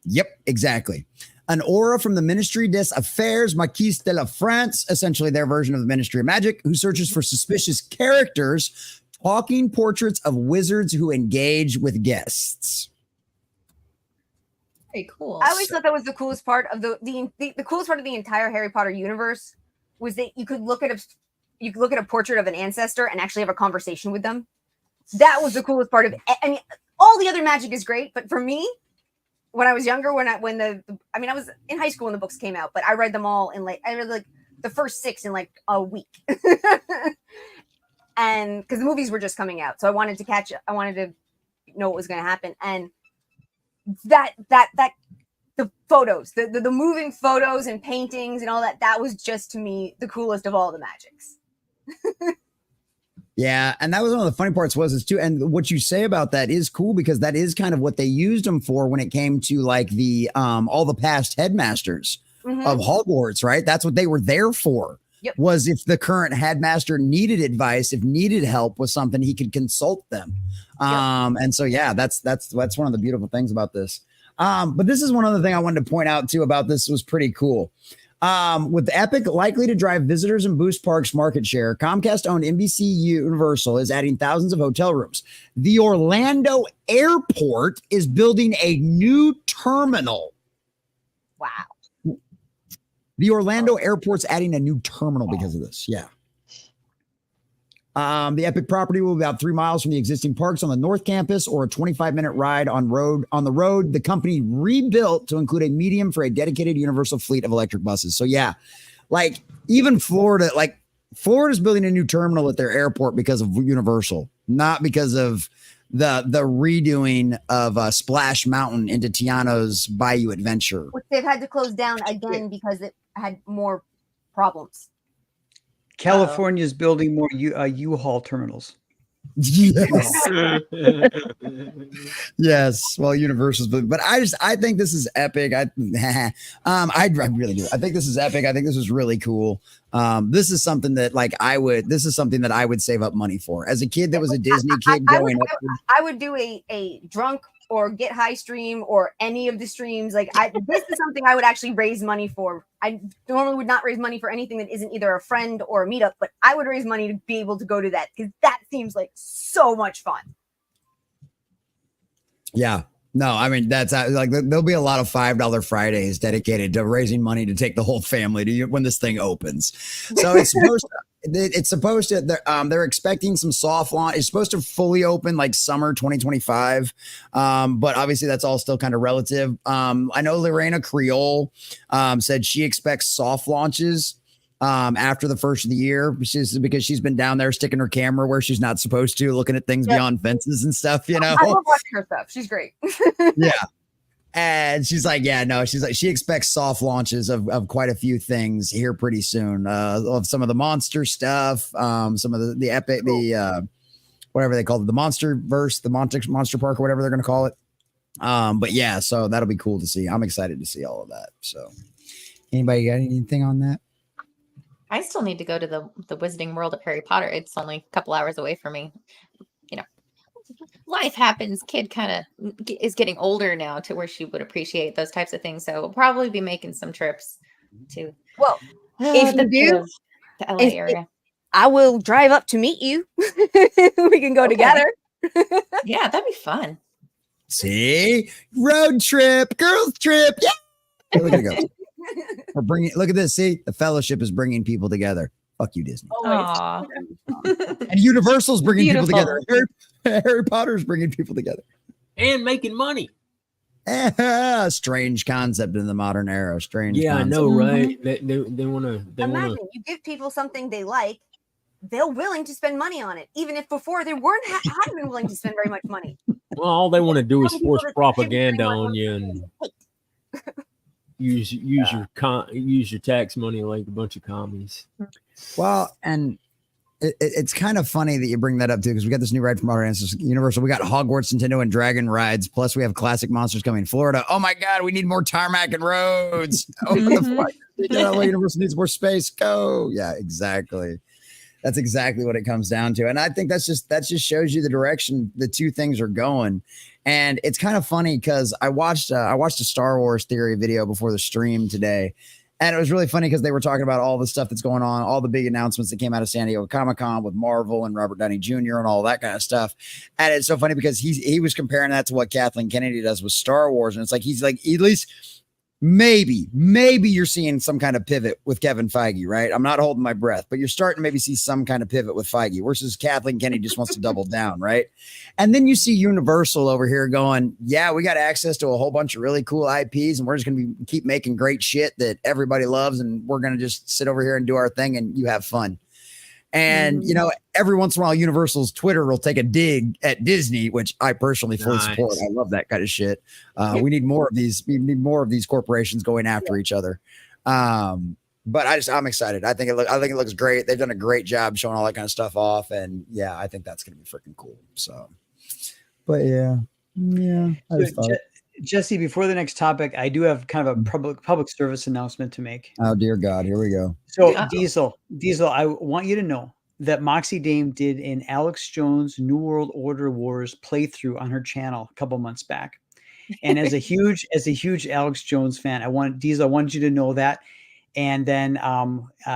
Yep, exactly. An aura from the Ministry des Affaires Marquise de la France, essentially their version of the Ministry of Magic, who searches for suspicious characters, talking portraits of wizards who engage with guests. Very cool. I always thought that was the coolest part of the coolest part of the entire Harry Potter universe, was that you could look at a portrait of an ancestor and actually have a conversation with them. That was the coolest part of it. I mean, all the other magic is great, but for me, when I was younger, I was in high school when the books came out, but I read them all I read the first 6 in like a week. And because the movies were just coming out, so I wanted to know what was going to happen. And the photos, the moving photos and paintings and all that was just, to me, the coolest of all the magics. Yeah, and that was one of the funny parts was is too, and what you say about that is cool because that is kind of what they used them for when it came to like the all the past headmasters of Hogwarts, right? That's what they were there for. Yep. Was if the current headmaster needed advice, if needed help with something, he could consult them. And so yeah, that's one of the beautiful things about this. But this is one other thing I wanted to point out too about this was pretty cool. With Epic likely to drive visitors and boost parks market share, Comcast-owned NBC Universal is adding thousands of hotel rooms. The Orlando Airport is building a new terminal. Wow. The Orlando Airport's adding a new terminal because of this. Yeah. The Epic property will be about 3 miles from the existing parks on the North Campus or a 25-minute ride on the road. The company rebuilt to include a medium for a dedicated Universal fleet of electric buses. So yeah, like even Florida, like Florida's building a new terminal at their airport because of Universal, not because of the redoing of Splash Mountain into Tiano's Bayou Adventure. Which they've had to close down again because it had more problems. California's building more U-Haul terminals. Yes. Yes. Well, Universal's, but I think this is epic. I really do. I think this is epic. I think this is really cool. This is something that I would save up money for. As a kid that was a Disney kid growing up. I would do a drunk or get high stream or any of the streams. Like this is something I would actually raise money for. I normally would not raise money for anything that isn't either a friend or a meetup, but I would raise money to be able to go to that because that seems like so much fun. Yeah. No, I mean, that's like there'll be a lot of $5 Fridays dedicated to raising money to take the whole family to when this thing opens. So it's supposed to, they're expecting some soft launch. It's supposed to fully open like summer 2025. But obviously that's all still kind of relative. I know Lorena Creole said she expects soft launches after the first of the year, because she's been down there sticking her camera where she's not supposed to, looking at things beyond fences and stuff, you know. I love watching her stuff. She's great. Yeah. And she's like, she expects soft launches of quite a few things here pretty soon. Of some of the monster stuff, some of the epic, whatever they call it, the monster verse, the monster park, or whatever they're going to call it. But yeah, so that'll be cool to see. I'm excited to see all of that. So anybody got anything on that? I still need to go to the Wizarding World of Harry Potter. It's only a couple hours away from me. You know, life happens. Kid kind of is getting older now to where she would appreciate those types of things. So we'll probably be making some trips to. Well, if you do, the LA area, I will drive up to meet you. We can go together. Yeah, that'd be fun. See, road trip, girls trip. Yeah, look at it go. Look at this. See, the fellowship is bringing people together. Fuck you, Disney. And Universal's bringing people together. Harry Potter's bringing people together and making money. Strange concept in the modern era. Strange. Yeah, concept. I know, right? They want to. Imagine you give people something they like, they're willing to spend money on it, even if before they weren't hadn't been willing to spend very much money. Well, all they want to do is force propaganda on you and use your tax money like a bunch of commies. Well, and it's kind of funny that you bring that up too, because we got this new ride from Universal. We got Hogwarts, Nintendo, and Dragon rides. Plus, we have classic monsters coming in Florida. Oh my God, we need more tarmac and roads. Open the fuck. Universal needs more space. Go. Yeah, exactly. That's exactly what it comes down to. And I think that just shows you the direction the two things are going. And it's kind of funny because I watched a Star Wars theory video before the stream today. And it was really funny because they were talking about all the stuff that's going on, all the big announcements that came out of San Diego Comic-Con with Marvel and Robert Downey Jr. and all that kind of stuff. And it's so funny because he was comparing that to what Kathleen Kennedy does with Star Wars. And it's like, he's like, at least maybe you're seeing some kind of pivot with Kevin Feige, right? I'm not holding my breath, but you're starting to maybe see some kind of pivot with Feige versus Kathleen Kennedy just wants to double down, right? And then you see Universal over here going, yeah, we got access to a whole bunch of really cool IPs and we're just going to keep making great shit that everybody loves. And we're going to just sit over here and do our thing and you have fun. And, you know, every once in a while, Universal's Twitter will take a dig at Disney, which I personally fully support. I love that kind of shit. We need more of these. We need more of these corporations going after each other. but I'm excited. I think it looks great. They've done a great job showing all that kind of stuff off, and yeah, I think that's gonna be freaking cool. So, but yeah. I just thought Jesse, before the next topic, I do have kind of a public service announcement to make. Oh dear God, here we go. So Diesel, I want you to know that Moxie Dame did an Alex Jones New World Order Wars playthrough on her channel a couple months back. And as a huge Alex Jones fan, I wanted you to know that. And then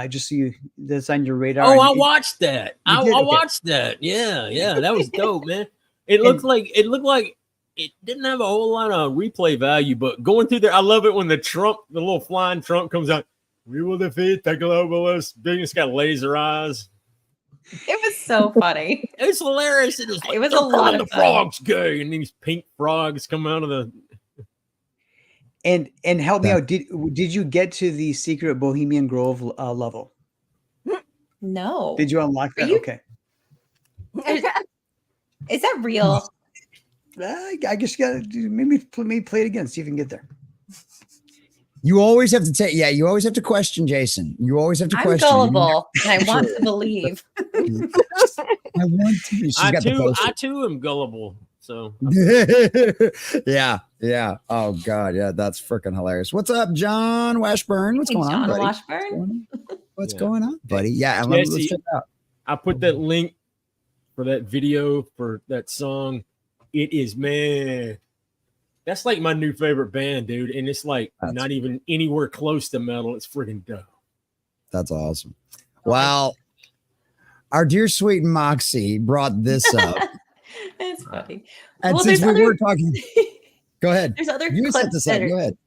just so that's on your radar. Oh, I watched that. I watched that. Yeah, that was dope, man. It looked like it didn't have a whole lot of replay value, but going through there, I love it when the little flying Trump comes out. We will defeat the globalist. It's got laser eyes. It was so funny. It was hilarious. It was a lot of the frogs gay, and these pink frogs come out of the. And help me out. Did you get to the secret Bohemian Grove level? No. Did you unlock that? Okay. Is that real? I guess you got to maybe play it again. See if you can get there. You always have to you always have to question Jason. You always have to question. I'm gullible, and I want to believe. I want to. I too am gullible. So yeah. Oh God, yeah, that's freaking hilarious. What's up, John Washburn? What's going on, buddy? Washburn? What's going on, buddy? Yeah, Jesse, let's check it out. I put that link for that video for that song. It is, man. That's like my new favorite band, dude. And it's like not even anywhere close to metal. It's freaking dope. That's awesome. Well, our dear sweet Moxie brought this up. It's funny. And since we were talking, go ahead. There's other you set this up. Go ahead.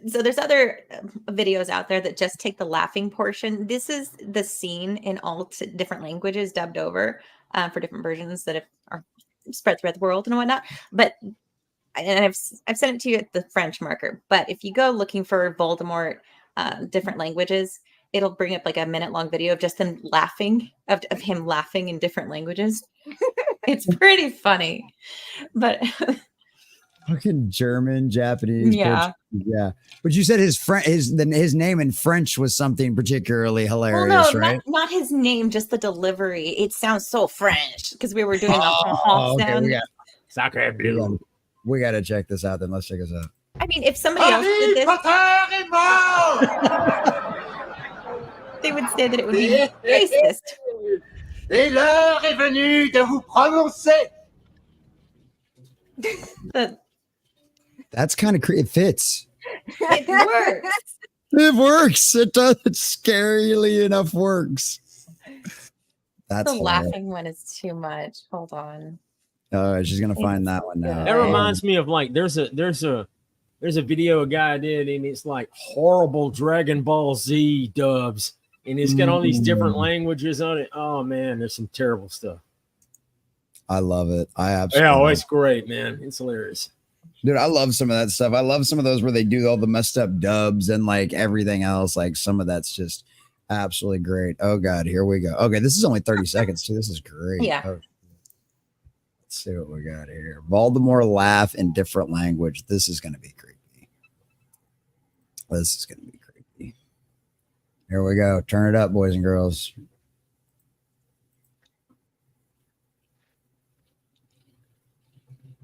So there's other videos out there that just take the laughing portion. This is the scene in all different languages dubbed over for different versions that are spread throughout the world and whatnot. But I've sent it to you at the French marker. But if you go looking for Voldemort, different languages, it'll bring up like a minute-long video of just them laughing, of him laughing in different languages. It's pretty funny, but fucking German, Japanese, yeah. Yeah. But you said his name in French was something particularly hilarious, right? Not his name, just the delivery. It sounds so French because we were doing the sound. Sacre bleu. We got to check this out. Then let's check this out. I mean, if somebody else did this, they would say that it would be racist. Et l'heure est venue de vous prononcer. That's kind of it fits. It works. It works. It does. It scarily enough works. That's the laughing one is too much. Hold on. Oh, she's gonna find that one now. That reminds me of like there's a video a guy did, and it's like horrible Dragon Ball Z dubs, and it's got all these different languages on it. Oh man, there's some terrible stuff. I love it. I absolutely. Yeah, it's great, man. It's hilarious. Dude, I love some of that stuff. I love some of those where they do all the messed up dubs and like everything else. Like some of that's just absolutely great. Oh God, here we go. Okay, this is only 30 seconds too. This is great. Yeah. Oh. Let's see what we got here. Voldemort laugh in different language. This is going to be creepy. This is going to be creepy. Here we go. Turn it up, boys and girls.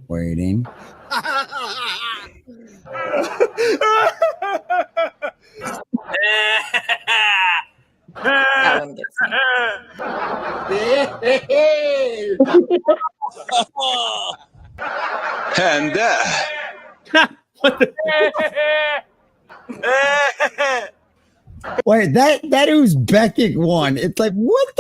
Waiting. That one gets me. And Wait, that Uzbek one. It's like what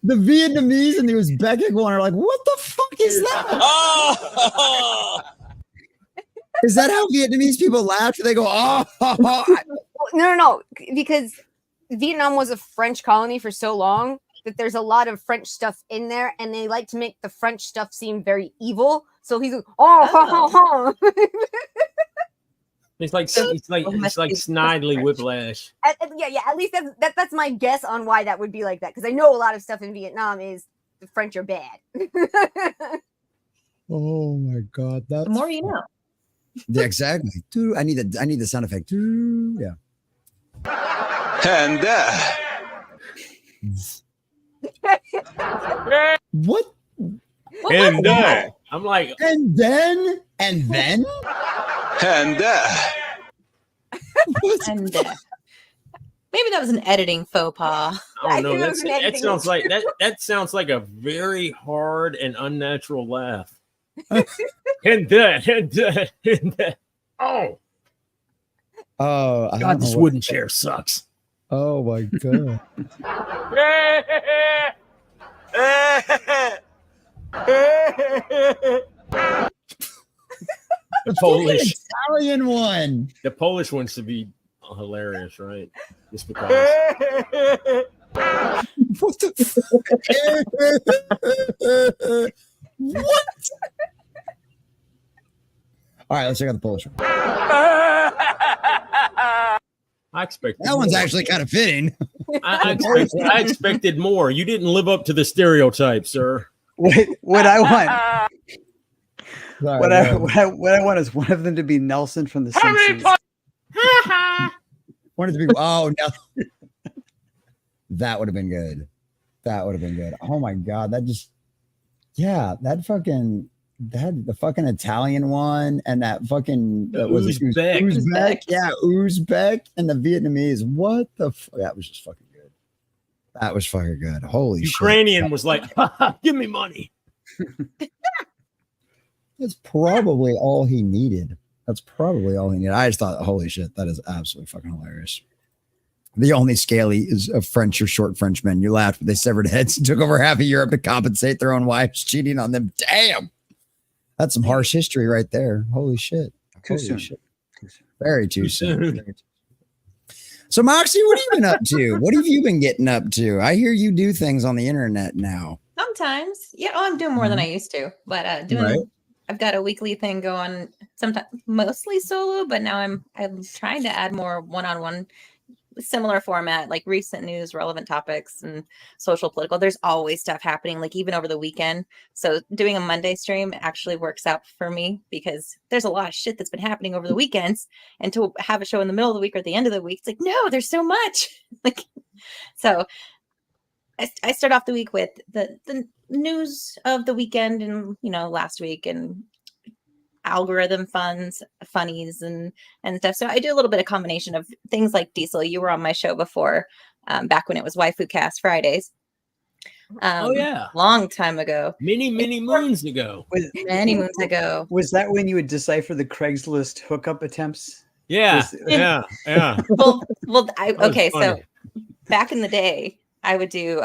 the Vietnamese and the Uzbek one are like, what the fuck is that? oh. Is that how Vietnamese people laugh? They go, oh. No, because Vietnam was a French colony for so long that there's a lot of French stuff in there, and they like to make the French stuff seem very evil. So he's like, oh. It's like snidely whiplash. Yeah. At least that's my guess on why that would be like that. Because I know a lot of stuff in Vietnam is the French are bad. Oh my God, that's The more you know. Yeah, exactly. I need the sound effect. Yeah. And What? And I'm like, And then? and And maybe that was an editing faux pas. I don't know. I knew it was an That editing sounds like that sounds like a very hard and unnatural laugh. and that. Oh, Oh, God, this wooden chair sucks. Oh my God. The Polish Italian one. The Polish one should be hilarious, right? Just because. What the what? All right, let's check out the Polish one. I expected That one's more. actually kind of fitting. I expected more. You didn't live up to the stereotype, sir. What I want, Sorry, what go I ahead. want is one of them to be Nelson from The Simpsons. Wanted to be. Oh no, that would have been good. That would have been good. Oh my God, that just. Yeah, the fucking Italian one and that fucking was it Uzbek. Uzbek? Yeah, Uzbek and the Vietnamese. What the? That was just fucking good. That was fucking good. Holy Ukrainian shit. was like, give me money. That's probably all he needed. I just thought, holy shit, that is absolutely fucking hilarious. The only scaly is of French or short Frenchmen. You laughed, but they severed heads and took over half of Europe to compensate their own wives cheating on them. Damn. That's some harsh history right there. Holy shit. Too Holy soon. shit. Very too soon. So, Moxie, what have you been up to? What have you been getting up to? I hear you do things on the internet now. Sometimes, yeah. Oh, I'm doing more than I used to, but Right. I've got a weekly thing going. Sometimes mostly solo, but now I'm trying to add more one-on-one, similar format, like recent news, relevant topics, and social, political. There's always stuff happening, like even over the weekend. So doing a Monday stream actually works out for me because there's a lot of shit that's been happening over the weekends, and to have a show in the middle of the week or at the end of the week, it's like, no, there's so much. Like, so I start off the week with the news of the weekend and last week and algorithm funnies and stuff. So I do a little bit of combination of things like Diesel. You were on my show before, back when it was Waifu Cast Fridays. Oh yeah, long time ago, many moons ago. Many moons ago. Was that when you would decipher the Craigslist hookup attempps? Yeah, yeah. well, Okay, so back in the day, I would do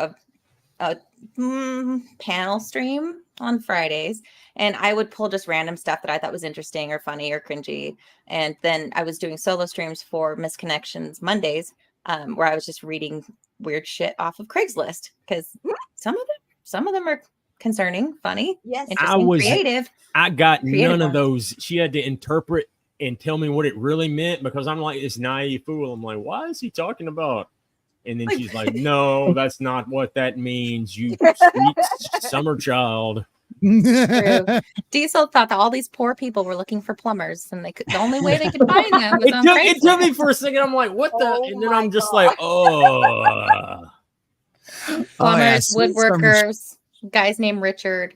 a panel stream on Fridays, and I would pull just random stuff that I thought was interesting or funny or cringy. And then I was doing solo streams for Misconnections Mondays, where I was just reading weird shit off of Craigslist, because some of them are concerning, funny, Yes. interesting, creative. I got Creative none of ones. those. She had to interpret and tell me what it really meant, because I'm like this naive fool. I'm like, why is he talking about? And then she's like, no, that's not what that means, you sweet summer child. True. Diesel thought that all these poor people were looking for plumbers, and the only way they could find them was on It took me Craigslist. for a second. I'm like, what the? Oh And then my I'm just God. like, oh. Plumbers, sweet summer- woodworkers, guys named Richard.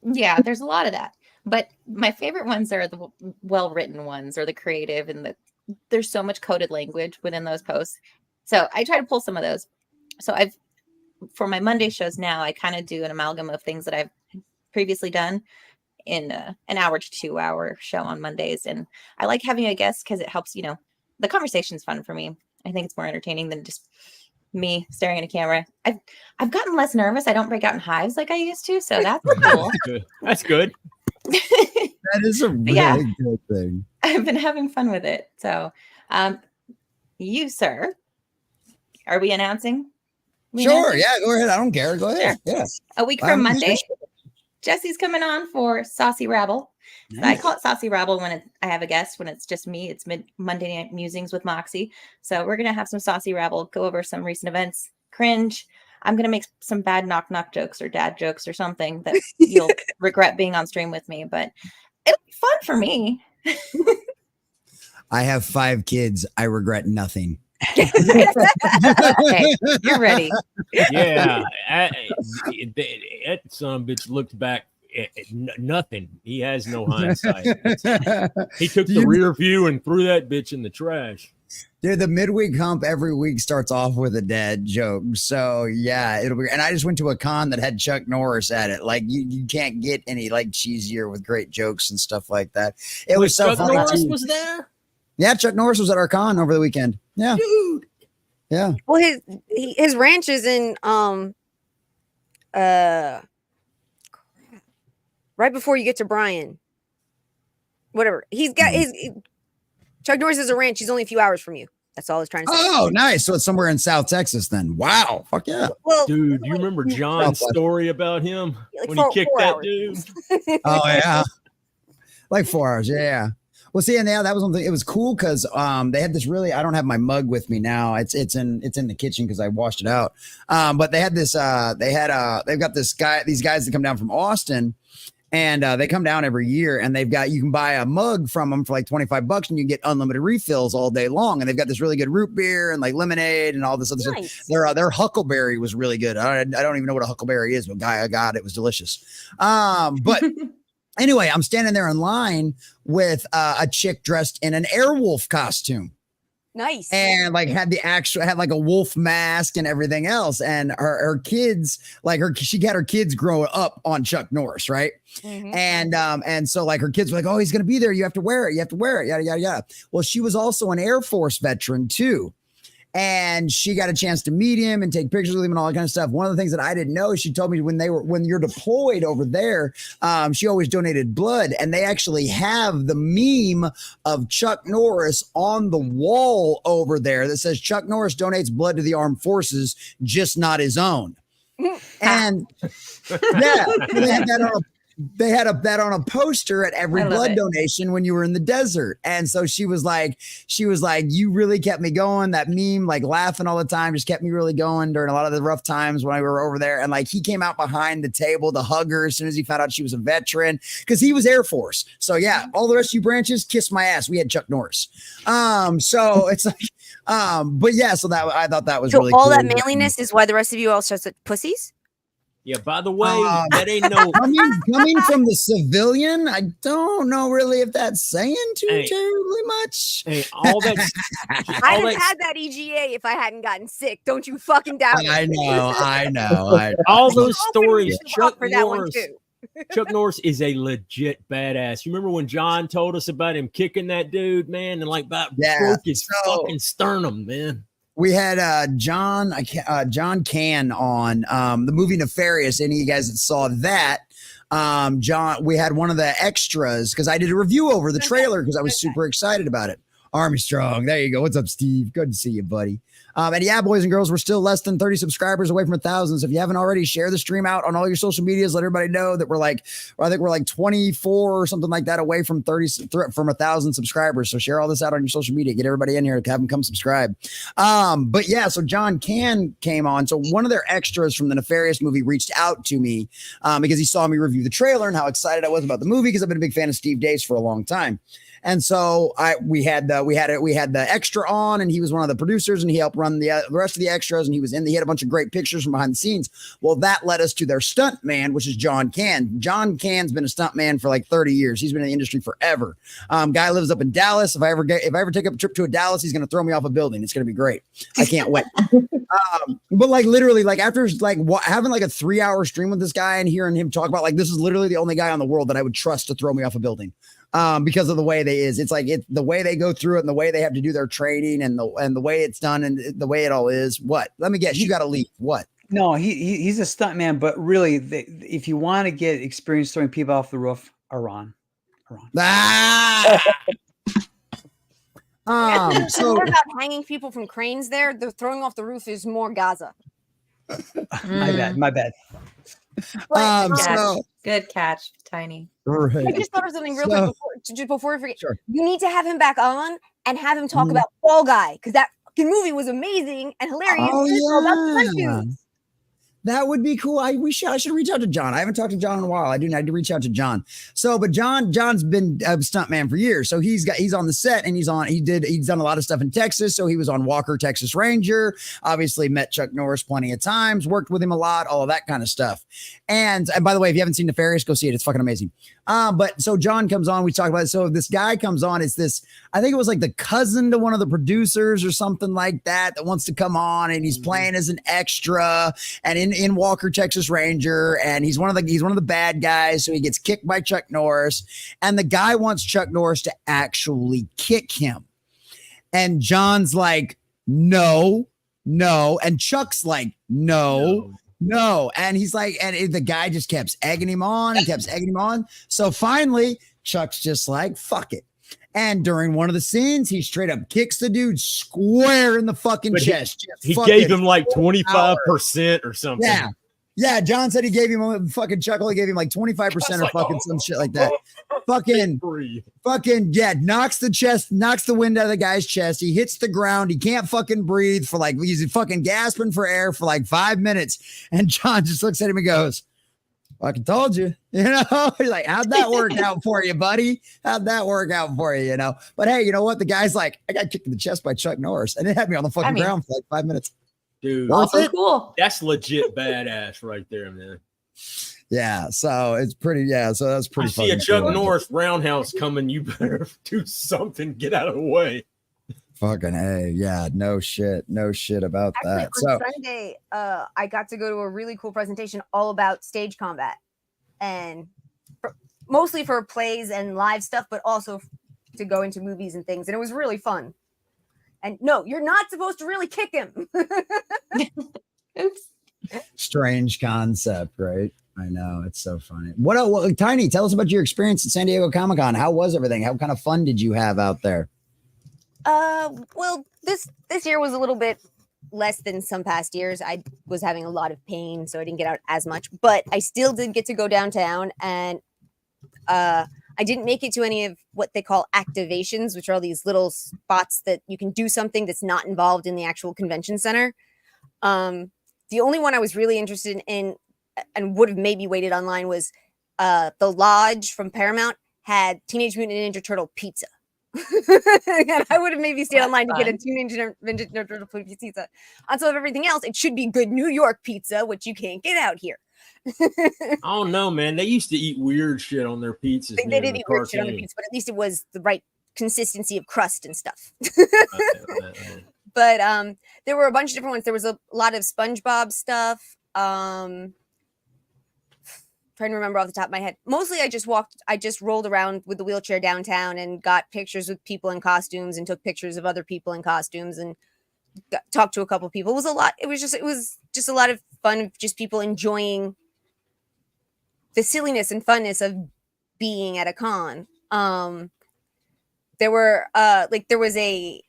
Yeah, there's a lot of that. But my favorite ones are the well-written ones, or the creative, and there's so much coded language within those posts. So I try to pull some of those. So for my Monday shows now, I kind of do an amalgam of things that I've previously done in an hour to 2 hour show on Mondays. And I like having a guest because it helps, the conversation's fun for me. I think it's more entertaining than just me staring at a camera. I've gotten less nervous. I don't break out in hives like I used to. So that's cool. That's good. That is a really Yeah. good thing. I've been having fun with it. So you, sir, are we announcing? Sure. Yeah. Go ahead. I don't care. Go ahead. Sure. Yeah. A week from Monday, Jesse's coming on for Saucy Rabble. So I call it Saucy Rabble when I have a guest. When it's just me, it's Monday Night Musings with Moxie. So we're going to have some Saucy Rabble, go over some recent events, cringe. I'm going to make some bad knock jokes or dad jokes or something that you'll regret being on stream with me. But it'll be fun for me. I have 5 kids. I regret nothing. Okay, you're ready. Yeah, that son of a bitch looked back at nothing. He has no hindsight. He took the rear view and threw that bitch in the trash. Dude, the midweek hump every week starts off with a dad joke. So yeah, it'll be. And I just went to a con that had Chuck Norris at it. Like you can't get any like cheesier with great jokes and stuff like that. It was so Chuck funny. Norris was there. Yeah, Chuck Norris was at our con over the weekend. Yeah, dude. Yeah. Well, his ranch is in right before you get to Bryan. Whatever. He's got Chuck Norris is a ranch. He's only a few hours from you. That's all I was trying to say. Oh, nice. So it's somewhere in South Texas then. Wow. Fuck yeah. Well, dude, you remember John's story about him when he kicked that dude? Oh, yeah. Like 4 hours. Yeah. Well, see, and yeah, that was one thing. It was cool because they had this really. I don't have my mug with me now. It's in the kitchen because I washed it out. But they had this. They've got these guys that come down from Austin, and they come down every year, and you can buy a mug from them for like $25, and you get unlimited refills all day long. And they've got this really good root beer and like lemonade and all this other stuff. Their huckleberry was really good. I don't even know what a huckleberry is, but I got it was delicious. But. Anyway, I'm standing there in line with a chick dressed in an Airwolf costume. Nice. And like had like a wolf mask and everything else. And her kids, she had her kids grow up on Chuck Norris, right? Mm-hmm. And so like her kids were like, oh, he's gonna be there. You have to wear it. Yada, yada, yada. Well, she was also an Air Force veteran too. And she got a chance to meet him and take pictures with him and all that kind of stuff. One of the things that I didn't know, she told me when you're deployed over there, she always donated blood. And they actually have the meme of Chuck Norris on the wall over there that says Chuck Norris donates blood to the armed forces, just not his own. And yeah, they had that on a poster at every blood donation when you were in the desert. And so she was like, you really kept me going. That meme, like laughing all the time, just kept me really going during a lot of the rough times when we were over there. And like, he came out behind the table to hug her as soon as he found out she was a veteran because he was Air Force. So yeah, all the rest of you branches, kiss my ass. We had Chuck Norris. So it's like, but yeah, so that I thought that was really all cool. that manliness is why the rest of you all such pussies. Yeah, by the way, that ain't no coming from the civilian. I don't know really if that's saying too terribly much. All that I'd have had that EGA if I hadn't gotten sick. Don't you fucking doubt it. I know. All those stories. Chuck Norris is a legit badass. You remember when John told us about him kicking that dude, man, and like broke his fucking sternum, man. We had John Can on the movie Nefarious. Any of you guys that saw that? John, we had one of the extras because I did a review over the trailer because I was super excited about it. Army Strong. There you go. What's up, Steve? Good to see you, buddy. And yeah, boys and girls, we're still less than 30 subscribers away from 1,000. So if you haven't already, share the stream out on all your social medias. Let everybody know that I think we're like 24 or something like that away from 1,000 subscribers. So share all this out on your social media. Get everybody in here to have them come subscribe. But yeah, so John came on. So one of their extras from the Nefarious movie reached out to me because he saw me review the trailer and how excited I was about the movie because I've been a big fan of Steve Dace for a long time. And so we had the extra on, and he was one of the producers, and he helped run the rest of the extras, and he had a bunch of great pictures from behind the scenes. Well, that led us to their stunt man, which is John Can. John Can's been a stunt man for like 30 years. He's been in the industry forever. Guy lives up in Dallas. If I ever take up a trip to Dallas, he's going to throw me off a building. It's going to be great. I can't wait. But like literally, like after like having like a 3-hour stream with this guy and hearing him talk about like this is literally the only guy on the world that I would trust to throw me off a building. Because of the way the way they go through it and the way they have to do their training and the way it's done and the way it all is. What? Let me guess. You got to leave. What? No, he's a stunt man, but really, if you want to get experience throwing people off the roof, Iran. So more about hanging people from cranes there. The throwing off the roof is more Gaza. My bad. Good catch, Tiny. Right. I just thought of something real quick before we forget. Sure. You need to have him back on and have him talk about Fall Guy because that fucking movie was amazing and hilarious. Oh, yeah. That would be cool. I should reach out to John. I haven't talked to John in a while. I do need to reach out to John. So, but John's been a stuntman for years. So he's on the set and he's done a lot of stuff in Texas. So he was on Walker, Texas Ranger, obviously met Chuck Norris plenty of times, worked with him a lot, all of that kind of stuff. And by the way, if you haven't seen Nefarious, go see it. It's fucking amazing. But so John comes on, we talk about it. So this guy comes on, it's this, I think it was like the cousin to one of the producers or something like that wants to come on, and he's playing as an extra and in Walker, Texas Ranger, and he's one of the bad guys. So he gets kicked by Chuck Norris, and the guy wants Chuck Norris to actually kick him. And John's like, no. And Chuck's like, no. And he's like, and the guy just kept egging him on and kept egging him on. So finally, Chuck's just like, fuck it. And during one of the scenes, he straight up kicks the dude square in the fucking chest. He gave him like 25% or something. Yeah. John said he gave him fucking Chuckle. He gave him like 25% or fucking some shit like that. Fucking, knocks the wind out of the guy's chest. He hits the ground. He can't fucking breathe for like, he's fucking gasping for air for like 5 minutes. And John just looks at him and goes, fucking told you, He's like, how'd that work out for you, buddy? How'd that work out for you, But hey, you know what? The guy's like, I got kicked in the chest by Chuck Norris, and it had me on the fucking ground for like 5 minutes. Dude, also cool. That's legit badass right there, man. Yeah, so it's pretty. Yeah, so that's pretty. See a Chuck Norris roundhouse coming, you better do something. Get out of the way. Fucking hey, yeah, no shit about Actually, that. on So Sunday, I got to go to a really cool presentation all about stage combat, and mostly for plays and live stuff, but also to go into movies and things, and it was really fun. And no, you're not supposed to really kick him. Oops. strange concept, right? I know, it's so funny. What Tiny, tell us about your experience at San Diego Comic-Con. How was everything? How kind of fun did you have out there? Well, this year was a little bit less than some past years. I was having a lot of pain, so I didn't get out as much, but I still did get to go downtown, and I didn't make it to any of what they call activations, which are all these little spots that you can do something that's not involved in the actual convention center. The only one I was really interested in and would have maybe waited online was the Lodge from Paramount had Teenage Mutant Ninja Turtle pizza. And I would have maybe stayed online to get a Teenage Ninja Turtle pizza. On top of everything else, it should be good New York pizza, which you can't get out here. I don't know, man. They used to eat weird shit on their pizzas. They did eat weird shit on the pizza, but at least it was the right consistency of crust and stuff. But there were a bunch of different ones. There was a lot of SpongeBob stuff. Trying to remember off the top of my head. Mostly I just rolled around with the wheelchair downtown and got pictures with people in costumes and took pictures of other people in costumes and talked to a couple people. It was a lot. It was just a lot of fun of just people enjoying the silliness and funness of being at a con. There was a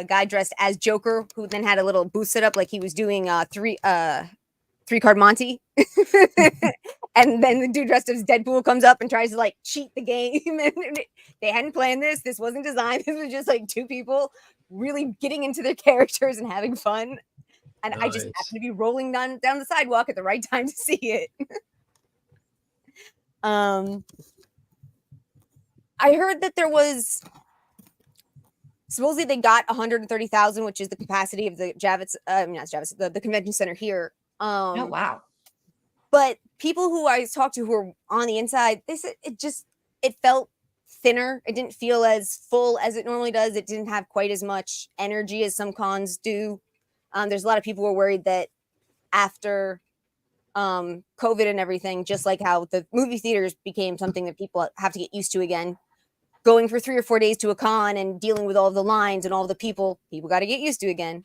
guy dressed as Joker who then had a little booth set up like he was doing three-card Monty. And then the dude dressed as Deadpool comes up and tries to like cheat the game. And they hadn't planned this. This wasn't designed. This was just like two people really getting into their characters and having fun. And nice. I just happened to be rolling down the sidewalk at the right time to see it. I heard that there was supposedly they got 130,000, which is the capacity of the the convention center here. Oh wow. But people who I talked to who were on the inside, they said it felt thinner. It didn't feel as full as it normally does. It didn't have quite as much energy as some cons do. There's a lot of people who are worried that after COVID and everything, just like how the movie theaters became something that people have to get used to again, going for 3 or 4 days to a con and dealing with all of the lines and all of the people got to get used to again.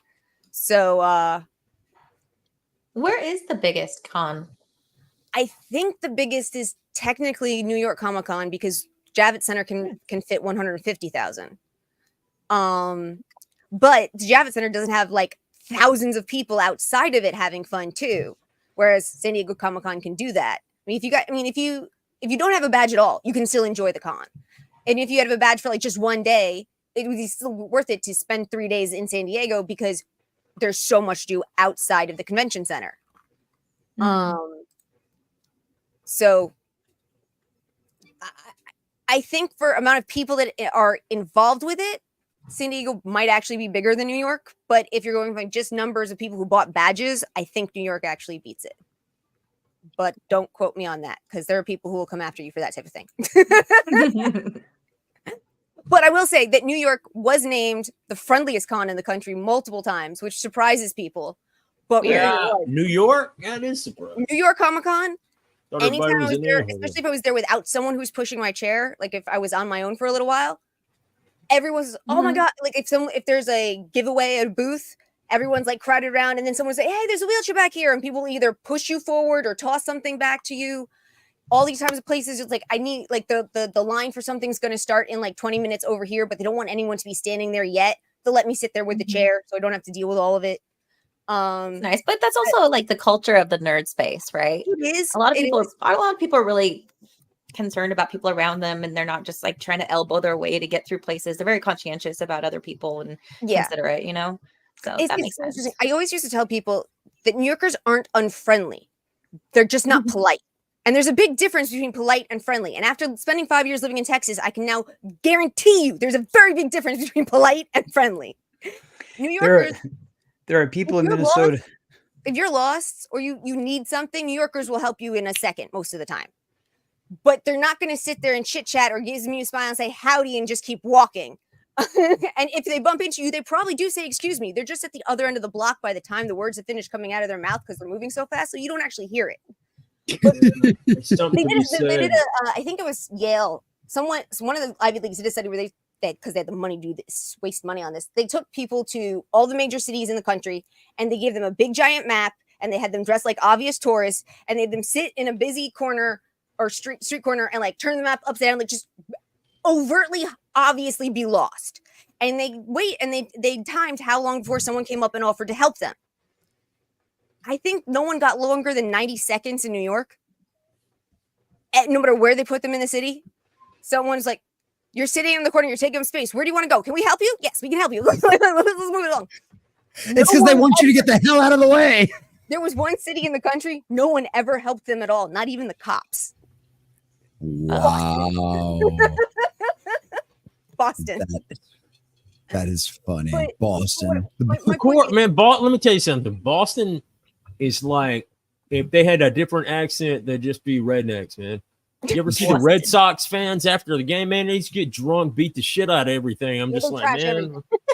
So where is the biggest con? I think the biggest is technically New York Comic Con because Javits Center can fit 150,000. But the Javits Center doesn't have like thousands of people outside of it having fun too. Whereas San Diego Comic Con can do that. If you don't have a badge at all, you can still enjoy the con. And if you have a badge for like just one day, it would be still worth it to spend 3 days in San Diego because there's so much to do outside of the convention center. So I think for amount of people that are involved with it, San Diego might actually be bigger than New York. But if you're going by just numbers of people who bought badges, I think New York actually beats it. But don't quote me on that, because there are people who will come after you for that type of thing. But I will say that New York was named the friendliest con in the country multiple times, which surprises people. But New York, that is surprising. New York Comic Con. Anytime I was there, especially if I was there without someone who's pushing my chair, like if I was on my own for a little while, everyone's oh my god, like if there's a giveaway at a booth, everyone's like crowded around, and then someone say, hey, there's a wheelchair back here, and people either push you forward or toss something back to you. All these types of places, it's like I need like the line for something's going to start in like 20 minutes over here, but they don't want anyone to be standing there yet. They'll let me sit there with the chair, so I don't have to deal with all of it. Nice, but that's also like the culture of the nerd space, right? It is. A lot of people are really concerned about people around them, and they're not just like trying to elbow their way to get through places. They're very conscientious about other people and considerate, you know. So that makes sense. I always used to tell people that New Yorkers aren't unfriendly; they're just not polite. And there's a big difference between polite and friendly. And after spending 5 years living in Texas, I can now guarantee you there's a very big difference between polite and friendly. New Yorkers. There are people in Minnesota. If you're lost or you need something, New Yorkers will help you in a second most of the time. But they're not going to sit there and chit chat or give me a smile and say howdy and just keep walking. And if they bump into you, they probably do say excuse me. They're just at the other end of the block by the time the words have finished coming out of their mouth because they're moving so fast, so you don't actually hear it. But they did I think it was Yale. One of the Ivy Leagues did a study where because they had the money to do this, waste money on this. They took people to all the major cities in the country and they gave them a big giant map and they had them dressed like obvious tourists and they had them sit in a busy corner or street corner and like turn the map upside down, like just overtly, obviously be lost. And they wait and they timed how long before someone came up and offered to help them. I think no one got longer than 90 seconds in New York. No matter where they put them in the city, someone's like, you're sitting in the corner, you're taking up space. Where do you want to go? Can we help you? Yes, we can help you. Let's move it along. It's because they want you to get the hell out of the way. There was one city in the country, no one ever helped them at all, not even the cops. Wow. Boston. That is funny. Boston. Man, let me tell you something. Boston is like, if they had a different accent, they'd just be rednecks, man. You ever see the Red Sox fans after the game, man? They just get drunk, beat the shit out of everything. I'm just like,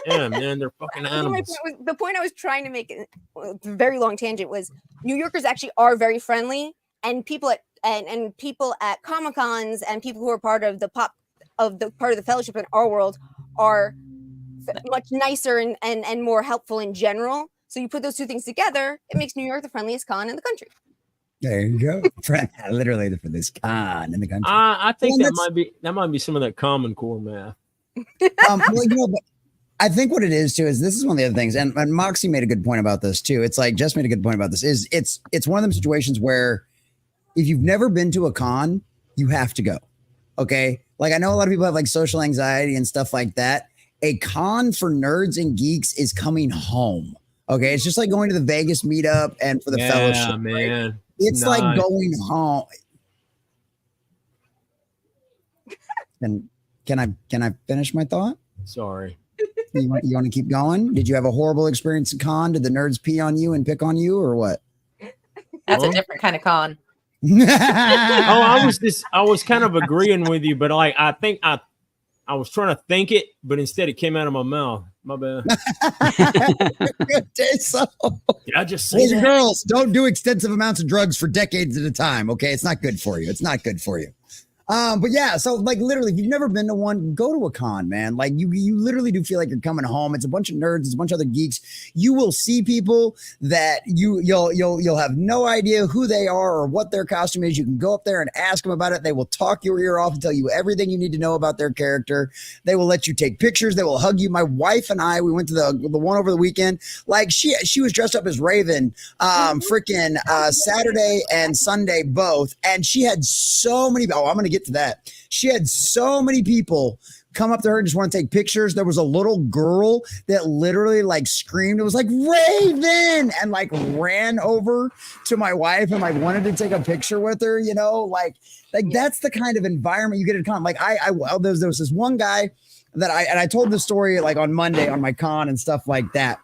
man, man, they're fucking animals. The point I was trying to make, a very long tangent, was New Yorkers actually are very friendly, and people at Comic Cons and people who are part of the part of the fellowship in our world are much nicer and more helpful in general. So you put those two things together, it makes New York the friendliest con in the country. There you go. Literally the friendliest con in the country. I think that might be some of that Common Core math. But I think what it is too is this is one of the other things, and Moxie made a good point about this too. It's like Jess made a good point about this. It's one of them situations where if you've never been to a con, you have to go. Okay, like I know a lot of people have like social anxiety and stuff like that. A con for nerds and geeks is coming home. Okay, it's just like going to the Vegas meetup and for the fellowship. Man. Right? It's nice. Like going home. And can I finish my thought? Sorry. You want to keep going? Did you have a horrible experience at con? Did the nerds pee on you and pick on you, or what? That's a different kind of con. I was kind of agreeing with you, but like I think I was trying to think it, but instead it came out of my mouth. My bad. Did I just say that? Girls, don't do extensive amounts of drugs for decades at a time. Okay, it's not good for you. It's not good for you. But yeah, so like literally, if you've never been to one, go to a con, man. Like you literally do feel like you're coming home. It's a bunch of nerds, it's a bunch of other geeks. You will see people that you'll have no idea who they are or what their costume is. You can go up there and ask them about it. They will talk your ear off and tell you everything you need to know about their character. They will let you take pictures. They will hug you. My wife and I, we went to the one over the weekend. Like she was dressed up as Raven, freaking Saturday and Sunday both, and she had so many. Oh, I'm gonna get get to that. She had so many people come up to her and just want to take pictures. There was a little girl that literally like screamed. It was like Raven, and like ran over to my wife and like wanted to take a picture with her. You know, like that's the kind of environment you get at a con. Like there was this one guy that I told the story like on Monday on my con and stuff like that.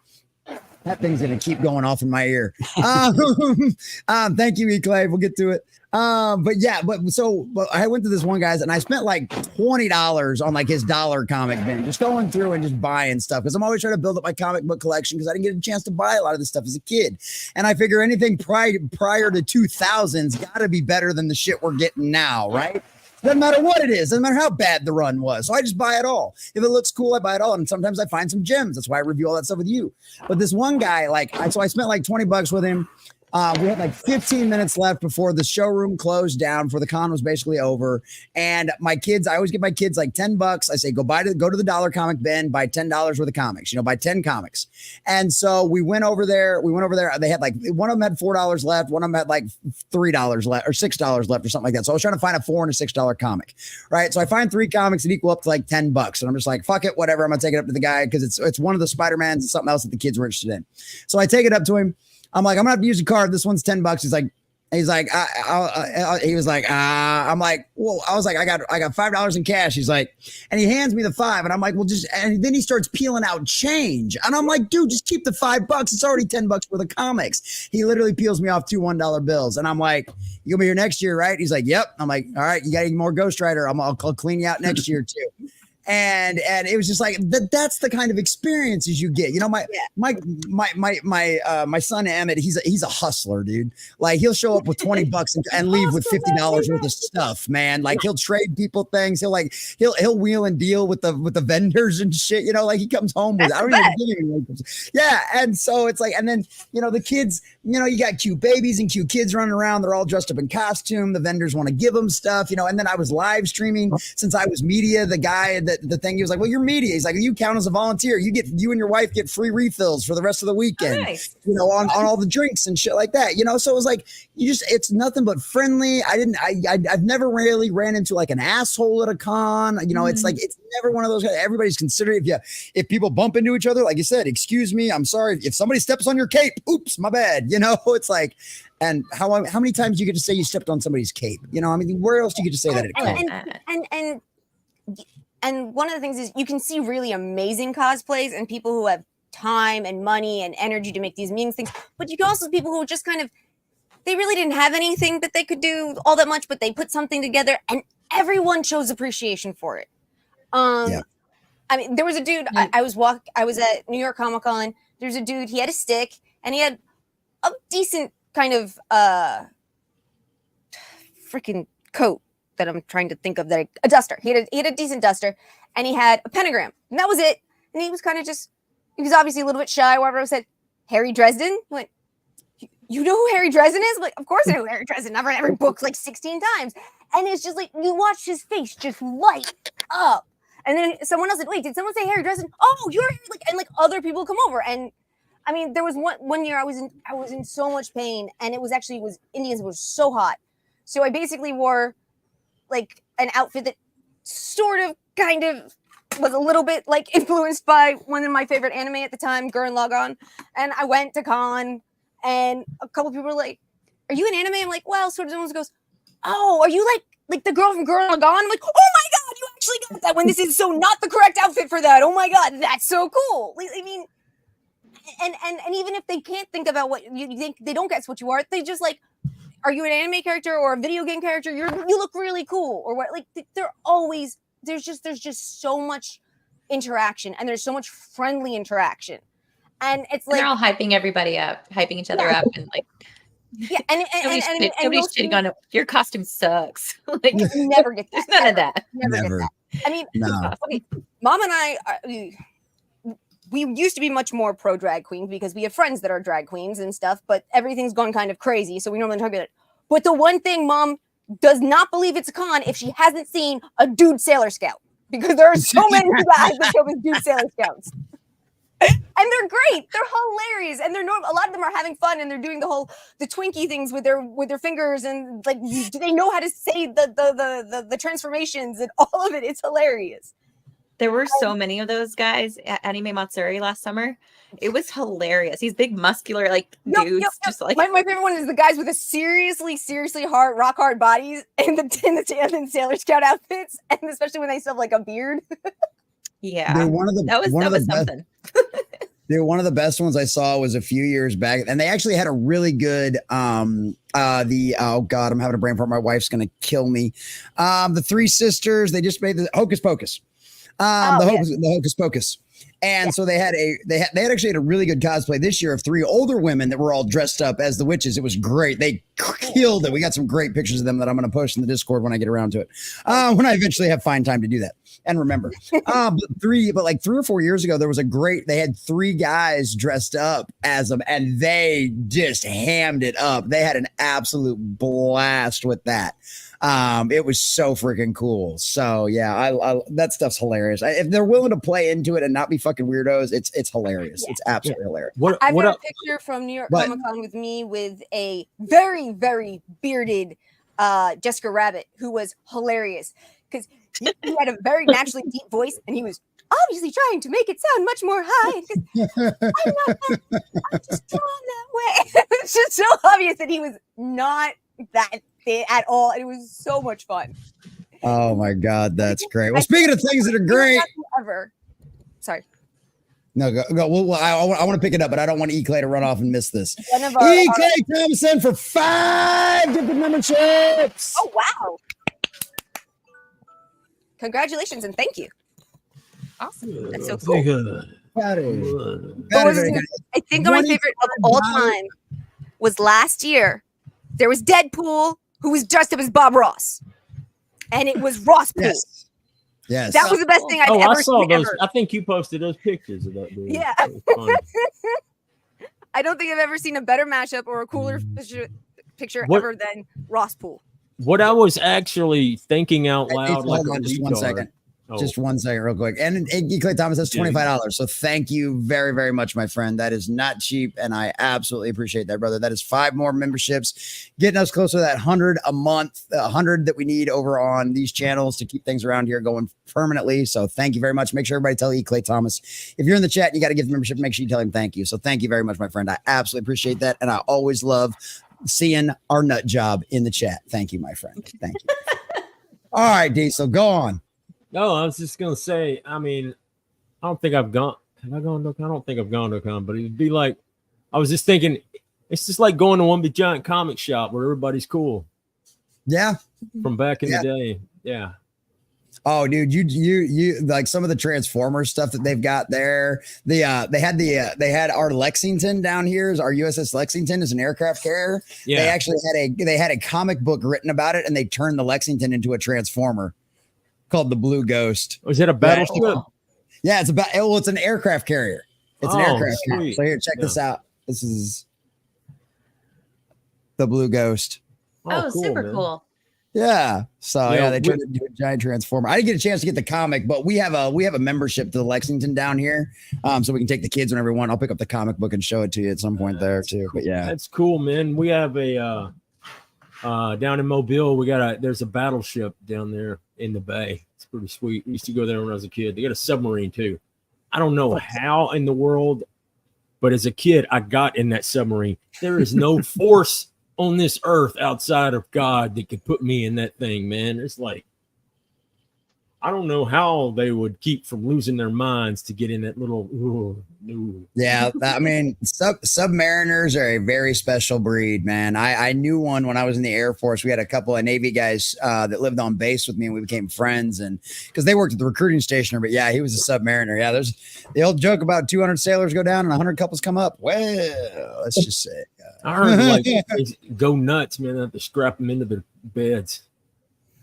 That thing's gonna keep going off in my ear. Thank you, E-Clave. We'll get to it. But I went to this one guy's and I spent like $20 on like his dollar comic bin, just going through and just buying stuff because I'm always trying to build up my comic book collection because I didn't get a chance to buy a lot of this stuff as a kid. And I figure anything prior to 2000's got to be better than the shit we're getting now, right? Doesn't matter what it is. Doesn't matter how bad the run was. So I just buy it all. If it looks cool, I buy it all. And sometimes I find some gems. That's why I review all that stuff with you. But this one guy, so I spent like $20 with him. We had like 15 minutes left before the showroom closed down, before the con was basically over. And my kids, I always give my kids like $10. I say, go to the dollar comic bin, buy $10 worth of comics, buy 10 comics. And so we went over there. They had like, one of them had $4 left. One of them had like $3 left or $6 left or something like that. So I was trying to find a $4 and a $6 comic. Right. So I find 3 comics that equal up to like $10. And I'm just like, fuck it, whatever. I'm going to take it up to the guy because it's one of the Spider-Mans and something else that the kids were interested in. So I take it up to him. I'm like, I'm gonna have to use a card. This one's $10. He's like, he was like, I'm like, well, I was like, I got $5 in cash. He's like, and he hands me the 5, and I'm like, well, and then he starts peeling out change, and I'm like, dude, just keep the $5. It's already $10 worth of comics. He literally peels me off 2 $1 bills, and I'm like, you gonna be here next year, right? He's like, yep. I'm like, all right, you got any more Ghost Rider? I'll clean you out next year too. And it was just like that's the kind of experiences you get. My son Emmett, he's a hustler, dude. Like he'll show up with $20 and leave with $50 worth of stuff, man. Like he'll trade people things. He'll wheel and deal with the vendors and shit. Like he comes home with. I don't even give him. Yeah, and so it's like, and then the kids. You got cute babies and cute kids running around. They're all dressed up in costume. The vendors want to give them stuff. And then I was live streaming since I was media. The guy the thing, he was like, well, you're media. He's like, you count as a volunteer. You and your wife get free refills for the rest of the weekend, nice. On all the drinks and shit like that, so it was like, it's nothing but friendly. I've never really ran into like an asshole at a con, it's like, it's never one of those guys. Everybody's considerate. If people bump into each other, like you said, excuse me, I'm sorry. If somebody steps on your cape, oops, my bad. It's like, and how many times do you get to say you stepped on somebody's cape? Where else do you get to say that at a con? And one of the things is you can see really amazing cosplays and people who have time and money and energy to make these amazing things. But you can also see people who just they really didn't have anything that they could do all that much, but they put something together and everyone shows appreciation for it. There was a dude, I was at New York Comic Con. There's a dude, he had a stick and he had a decent kind of freaking coat that I'm trying to think of, a duster. He had a decent duster and he had a pentagram and that was it. And he was kind of he was obviously a little bit shy. Whatever. I said, Harry Dresden. He went, you know who Harry Dresden is? I'm like, of course I know who Harry Dresden. I've read every book like 16 times. And it's just like, you watch his face just light up. And then someone else said, wait, did someone say Harry Dresden? Oh, you're and other people come over. And there was one year I was in so much pain and it was Indians was so hot. So I basically wore like an outfit that sort of kind of was a little bit like influenced by one of my favorite anime at the time, Gurren Lagann. And I went to con and a couple people were like, are you an anime? I'm like, well, sort of. Someone goes, oh, are you like the girl from Gurren Lagann? I'm like, oh my God, you actually got that when this is so not the correct outfit for that. Oh my God, that's so cool. And even if they can't think about what you think, they don't guess what you are. They just like, are you an anime character or a video game character? You look really cool, or what? Like there's just so much interaction, and there's so much friendly interaction, and it's like they're all hyping everybody up, hyping each other up, and like and nobody's shitting on it. Your costume sucks. Like you never get that. There's none of that. Never get that. No. Mom and I. We used to be much more pro drag queens because we have friends that are drag queens and stuff, but everything's gone kind of crazy. So we normally talk about it. But the one thing Mom does not believe it's a con if she hasn't seen a dude Sailor Scout, because there are so many guys that show up as dude Sailor Scouts. And they're great. They're hilarious, and they're normal. A lot of them are having fun, and they're doing the Twinkie things with their fingers, and like do they know how to say the transformations and all of it? It's hilarious. There were so many of those guys at Anime Matsuri last summer. It was hilarious. These big muscular dudes, just like my favorite one is the guys with the seriously hard, rock hard bodies and the Sailor Scout outfits, and especially when they still have like a beard. Yeah, that was something. Dude, one of the best ones I saw was a few years back, and they actually had a really good oh god, I'm having a brain fart. My wife's gonna kill me. The Three Sisters, they just made the Hocus Pocus. The Hocus Pocus. And so they actually had a really good cosplay this year of three older women that were all dressed up as the witches. It was great. They killed it. We got some great pictures of them that I'm going to post in the Discord when I get around to it. When I eventually have fine time to do that and remember. But like 3 or 4 years ago, they had three guys dressed up as them, and they just hammed it up. They had an absolute blast with that. It was so freaking cool. So yeah, I that stuff's hilarious. If they're willing to play into it and not be fucking weirdos, it's hilarious. Yeah. It's absolutely hilarious. I've got a picture from New York Comic Con with me with a very, very bearded Jessica Rabbit who was hilarious because he had a very naturally deep voice, and he was obviously trying to make it sound much more high. I'm just drawn that way. It's just so obvious that he was not that fit at all, and it was so much fun. Oh my god, that's great. Well, speaking of things that are great, sorry. No, go. Well, I want to pick it up, but I don't want E. Clay to run off and miss this. E. Clay Thompson for 5 different memberships. Oh wow! Congratulations and thank you. Awesome. That's so cool. I think my favorite of all time was last year. There was Deadpool who was dressed up as Bob Ross, and it was Ross Pool. Yes. That was the best thing I've ever seen. I think you posted those pictures of that dude. Yeah. I don't think I've ever seen a better mashup or a cooler picture ever than Ross Pool. What I was actually thinking out loud, hold on just 1 second. Oh. Just 1 second, real quick. And E. Clay Thomas, that's $25. So thank you very, very much, my friend. That is not cheap, and I absolutely appreciate that, brother. That is 5 more memberships, getting us closer to that 100 a month, 100 that we need over on these channels to keep things around here going permanently. So thank you very much. Make sure everybody tell E. Clay Thomas. If you're in the chat and you got to give the membership, make sure you tell him thank you. So thank you very much, my friend. I absolutely appreciate that, and I always love seeing our nut job in the chat. Thank you, my friend. Thank you. All right, Diesel, go on. No, I was just gonna say. I mean, I don't think I've gone. Have I gone to a con? I don't think I've gone to a con, but it'd be like, I was just thinking, it's just like going to one big giant comic shop where everybody's cool. Yeah, from back in the day. Yeah. Oh, dude, you like some of the Transformers stuff that they've got there. They had our Lexington down here. Our USS Lexington is an aircraft carrier. Yeah. They actually had a comic book written about it, and they turned the Lexington into a Transformer called the Blue Ghost. Was it a battleship? Yeah, it's an aircraft carrier. It's an aircraft carrier. So here, check this out. This is the Blue Ghost. Oh, cool, super cool. Yeah. So they turned it into a giant Transformer. I didn't get a chance to get the comic, but we have a membership to the Lexington down here. So we can take the kids whenever we want. I'll pick up the comic book and show it to you at some point there too. But yeah. That's cool, man. We have a down in Mobile, there's a battleship down there in the bay. It's pretty sweet. We used to go there when I was a kid. They got a submarine too. I don't know how in the world, but as a kid, I got in that submarine. There is no force on this earth outside of God that could put me in that thing, man. It's like, I don't know how they would keep from losing their minds to get in that little. No. Yeah, I mean, submariners are a very special breed, man. I knew one when I was in the Air Force. We had a couple of Navy guys that lived on base with me, and we became friends. And because they worked at the recruiting station, but yeah, he was a submariner. Yeah, there's the old joke about 200 sailors go down and 100 couples come up. Well, let's just say, I heard like they go nuts, man. They have to strap them into their beds.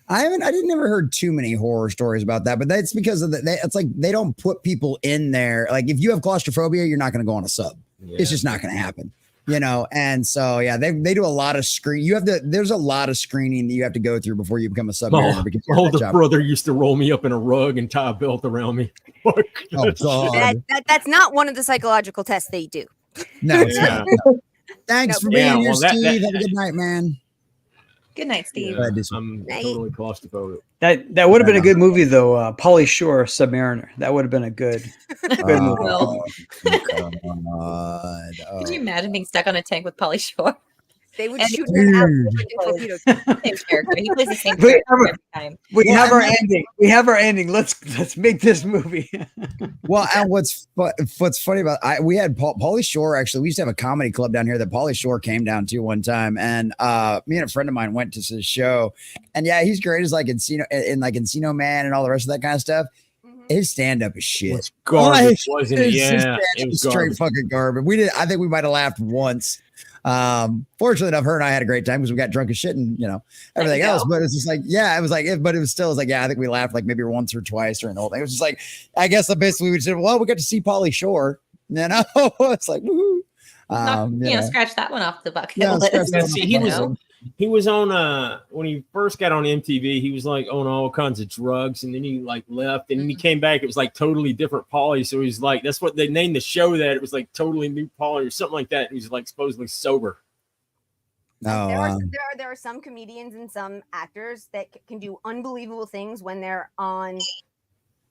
I didn't never heard too many horror stories about that, but that's because of it's like they don't put people in there. Like if you have claustrophobia, you're not going to go on a sub. Yeah. It's just not going to happen. And so yeah, they do a lot of there's a lot of screening that you have to go through before you become a submariner. Because my older brother used to roll me up in a rug and tie a belt around me. Oh God. That's not one of the psychological tests they do. No, it's not. Thanks for being here, Steve. Have a good night, man. Good night, Steve. Yeah, I'm totally claustrophobic. That would have been a good movie though. Pauly Shore, Submariner. That would have been a good movie. Come on. Could you imagine being stuck on a tank with Pauly Shore? They would shoot him out with a same character. He plays the same character every time. We have our ending. We have our ending. Let's make this movie. Well, and what's funny about we had Pauly Shore. Actually, we used to have a comedy club down here that Pauly Shore came down to one time, and me and a friend of mine went to his show, and yeah, he's great as like Encino Man and all the rest of that kind of stuff. His stand up is shit. It's garbage, wasn't it? Yeah, it was straight fucking garbage. I think we might have laughed once. Fortunately enough, her and I had a great time because we got drunk as shit and everything else. But it's just like, yeah, it was like, but it was still, I think we laughed like maybe once or twice during the whole thing. It was just like, I guess basically we said, well, we got to see Pauly Shore. It's like, woohoo. Scratch that one off the bucket list. See, he was on when he first got on MTV, he was like on all kinds of drugs, and then he like left, and then he came back. It was like totally different Pauly. So he's like, that's what they named the show, that it was like totally new Pauly or something like that. He was like supposedly sober. No, there are some comedians and some actors that can do unbelievable things when they're on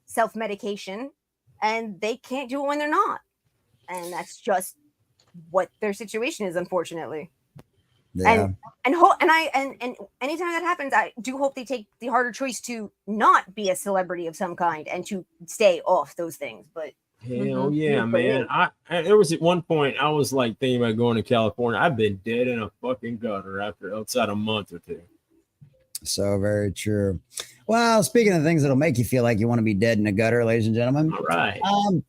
self-medication, and they can't do it when they're not, and that's just what their situation is, unfortunately. Yeah. And anytime that happens, I do hope they take the harder choice to not be a celebrity of some kind and to stay off those things. But hell yeah, man! There was at one point I was like thinking about going to California. I've been dead in a fucking gutter outside a month or two. So very true. Well, speaking of things that'll make you feel like you want to be dead in a gutter, ladies and gentlemen. All right.